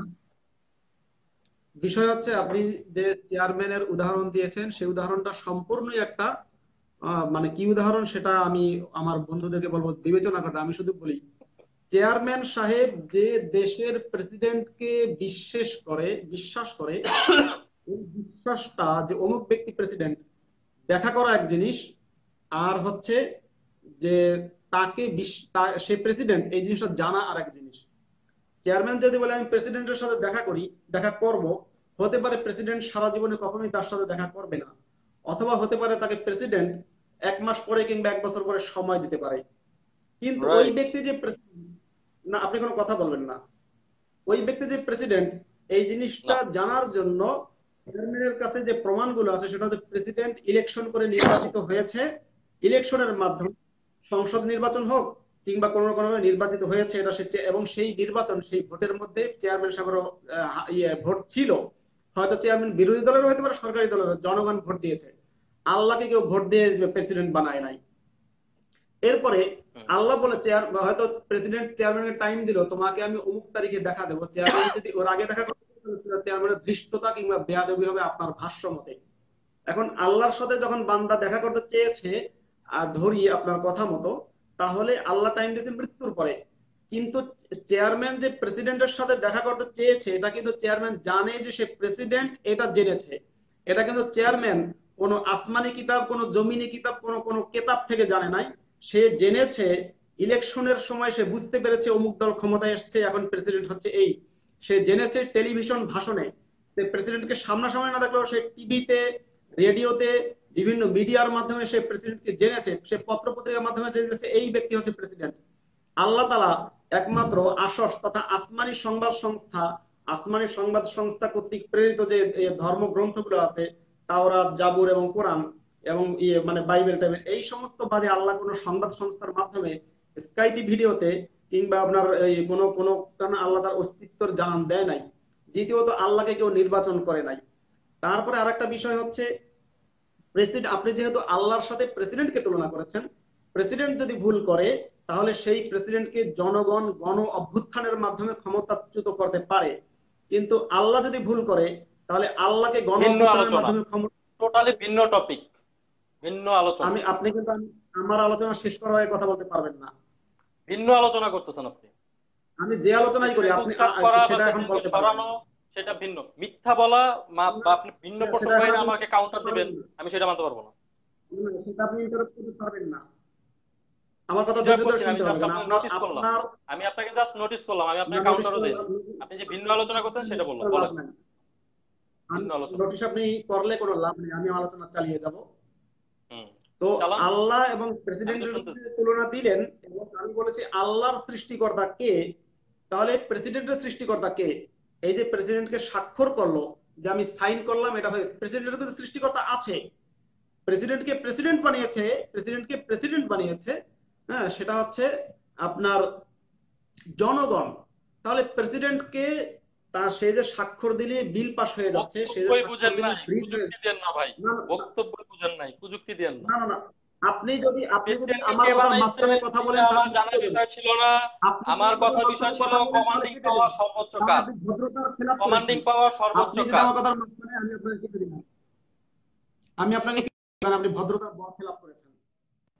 বিষয় হচ্ছে, আপনি যে চেয়ারম্যানের উদাহরণ দিয়েছেন সেই উদাহরণটা সম্পূর্ণই একটা মানে কি উদাহরণ সেটা আমি আমার বন্ধুদেরকে বলবো বিবেচনা করতে। আমি শুধু বলি, চেয়ারম্যান সাহেব যে দেশের প্রেসিডেন্টকে বিশ্বাস করে, এই বিশ্বাসটা যে অমুক ব্যক্তি প্রেসিডেন্ট, দেখা করা এক জিনিস, আর হচ্ছে যে সে প্রেসিডেন্ট এই জিনিসটা জানা আর এক জিনিস। চেয়ারম্যান যদি বলে আমি প্রেসিডেন্টের সাথে দেখা করব, হতে পারে প্রেসিডেন্ট সারা জীবনে কখনোই তার সাথে দেখা করবে না, অথবা হতে পারে তাকে প্রেসিডেন্ট 1 মাস পরে কিংবা 1 বছর পরে সময় দিতে পারে। কিন্তু ওই রাইট। ব্যক্তি যে না, আপনি কোনো কথা বলবেন না। ওই ব্যক্তি যে প্রেসিডেন্ট, এই জিনিসটা না। জানার জন্য চেয়ারম্যানের কাছে যে প্রমাণগুলো আছে সেটা হচ্ছে প্রেসিডেন্ট ইলেকশন করে নির্বাচিত হয়েছে, ইলেকশনের মাধ্যমে সংসদ নির্বাচন হোক কিংবা কোনো কোনো নির্বাচিত হয়েছে, এটা এবং সেই নির্বাচন, সেই ভোটের মধ্যে চেয়ারম্যান সাহেবের ভোট ছিল। হয়তো চেয়ারম্যান বিরোধী দলের হতে পারে, সরকারি দলের, জনগণ ভোট দিয়েছে। আল্লাহকে কেউ ভোট দিয়ে প্রেসিডেন্ট বানায় নাই। এরপরে হুম। আল্লাহ বলে, হয়তো প্রেসিডেন্ট চেয়ারম্যানের টাইম দিল, তোমাকে আমি অমুক তারিখে দেখা দেবো। চেয়ারম্যান যদি ওর আগে দেখা করতে চায়, তাহলে সেটা চেয়ারম্যানের ধৃষ্টতা কিংবা বেয়াদবি হবে আপনার ভাষ্য মতে। এখন আল্লাহর সাথে যখন বান্দা দেখা করতে চেয়েছে, ধরি আপনার কথা মতো, তাহলে আল্লাহ টাইম দিয়েছে মৃত্যুর পরে। কিন্তু চেয়ারম্যান যে প্রেসিডেন্টের সাথে দেখা করতে চেয়েছে, এটা কিন্তু চেয়ারম্যান জানে যে সে প্রেসিডেন্ট, এটা জেনেছে। এটা কিন্তু চেয়ারম্যান কোনো আসমানি কিতাব, কোনো জমিনি কিতাব, কোনো কোনো কেতাব থেকে জানে নাই। সে জেনেছে ইলেকশনের সময়, সে বুঝতে পেরেছে অমুক দল ক্ষমতায় এসছে, এখন প্রেসিডেন্ট হচ্ছে এই। সে জেনেছে টেলিভিশন ভাষণে, সে প্রেসিডেন্টকে সামনাসামনি না দেখলেও সে টিভিতে, রেডিওতে, বিভিন্ন মিডিয়ার মাধ্যমে সে প্রেসিডেন্টকে জেনেছে, সে পত্র পত্রিকার মাধ্যমে জেনেছে এই ব্যক্তি হচ্ছে প্রেসিডেন্ট। আল্লাহ তালা একমাত্র আসস তথা আসমানি সংবাদ সংস্থা কর্তৃক প্রেরিত যে ধর্মগ্রন্থগুলো আছে, তাওরাত, জাবুর এবং কোরআন এবং মানে বাইবেল টাইবেল, এই সমস্ত বাদে আল্লাহ কোনো সংবাদ সংস্থার মাধ্যমে, স্কাইপি ভিডিওতে কিংবা আপনার এই কোনো কোনো আল্লাহ তার অস্তিত্বর জানান দেয় নাই। দ্বিতীয়ত, আল্লাহকে কেউ নির্বাচন করে নাই। তারপরে আরেকটা বিষয় হচ্ছে, আপনি যেহেতু আল্লাহর সাথে প্রেসিডেন্টকে তুলনা করেছেন, প্রেসিডেন্ট যদি ভুল করে, তাহলে সেই প্রেসিডেন্টকে জনগণ গণ অভ্যুত্থানের মাধ্যমে ক্ষমতাচ্যুত করতে পারে। কিন্তু আল্লাহ যদি ভুল করে, তাহলে আল্লাহকে গণ ভিন্ন অভ্যুত্থানের আলোচনা, মাধ্যমে ক্ষমতা। টোটালি ভিন্ন টপিক, ভিন্ন আলোচনা। আপনি কিন্তু আমার আলোচনা শেষ করার আগে কথা বলতে পারবেন না। ভিন্ন আলোচনা করতেছেন আপনি। আমি যে আলোচনাই করি প্রেসিডেন্ট আপনি উৎখাত করা বা সেটা এখন প্রেসিডেন্টকে বলতে পারবেন সরানো, না। সেটা ভিন্ন। মিথ্যা বলা বা আপনি ভিন্ন সেটা প্রসঙ্গ এখন এনে আপনি আমাকে কাউন্টার দিবেন, পারবেন না। আমি সেটা মানতে পারবো না। সেটা আপনি ইন্টারাপ্ট করতে পারবেন না। আমার কথা ধৈর্য ইন্টারাপ্ট ধরে করছি না, আমি শুনতে হবে, জাস্ট কারণ আপনাকে আপনার নোটিস করলাম। আপনার আমি আপনাকে জাস্ট নোটিস করলাম, আমি আপনাকে নোটিশ কাউন্টারও করে দেইনি। লাভ নেই। আপনি যে ভিন্ন আলোচনা করতেন সেটা বললাম, লাভ বলেন। নাই। ভিন্ন আলোচনা। নোটিশ আপনি করলে কোনো লাভ নেই, আমি আলোচনা চালিয়ে যাব। হুম। তো চালান। আল্লাহ এবং আমি তো প্রেসিডেন্টের শুনতেছি। তুলনা দিলেন, এবং আমি বলেছি আল্লাহর সৃষ্টিকর্তা কে, তাহলে প্রেসিডেন্টের সৃষ্টিকর্তা কে? এই যে প্রেসিডেন্টকে স্বাক্ষর করলো, যে আমি সাইন করলাম, এটা হয়ে প্রেসিডেন্টের কিন্তু সৃষ্টিকর্তা আছে। প্রেসিডেন্টকে প্রেসিডেন্ট বানিয়েছে, হ্যাঁ, সেটা হচ্ছে আপনার জনগণ। তাহলে প্রেসিডেন্টকে, তা সে যে স্বাক্ষর দিলে বিল পাস হয়ে যাচ্ছে, সে যে বক্তব্যই স্বাক্ষর বুঝেন দিলে নাই, ব্রিজ হয়ে, প্রযুক্তি দেন না ভাই। না বক্তব্যই বুঝেন নাই, প্রযুক্তি দেন না। না না না, আপনি যদি প্রেসিডেন্টকে আমার কে কথার বানাইছে মাঝখানে কথা বলেন, এটা তাহলে আমার জানার কেটে দেন। বিষয় ছিল না। আপনি যদি আমার আমার কথার কথার বিষয় মাঝখানে ছিল কথা বলেন, তাহলে কমান্ডিং কেটে পাওয়ার দেন। সর্বোচ্চ কারণ কাজ। আপনি ভদ্রতার খেলাপ করেছেন। কমান্ডিং পাওয়ার সর্বোচ্চ আপনি যদি কাজ। আমার কথার মাঝখানে, আমি আপনাকে কেটে দিলাম। আমি আপনাকে আপনি ভদ্রতার বরখেলাপ করেছেন।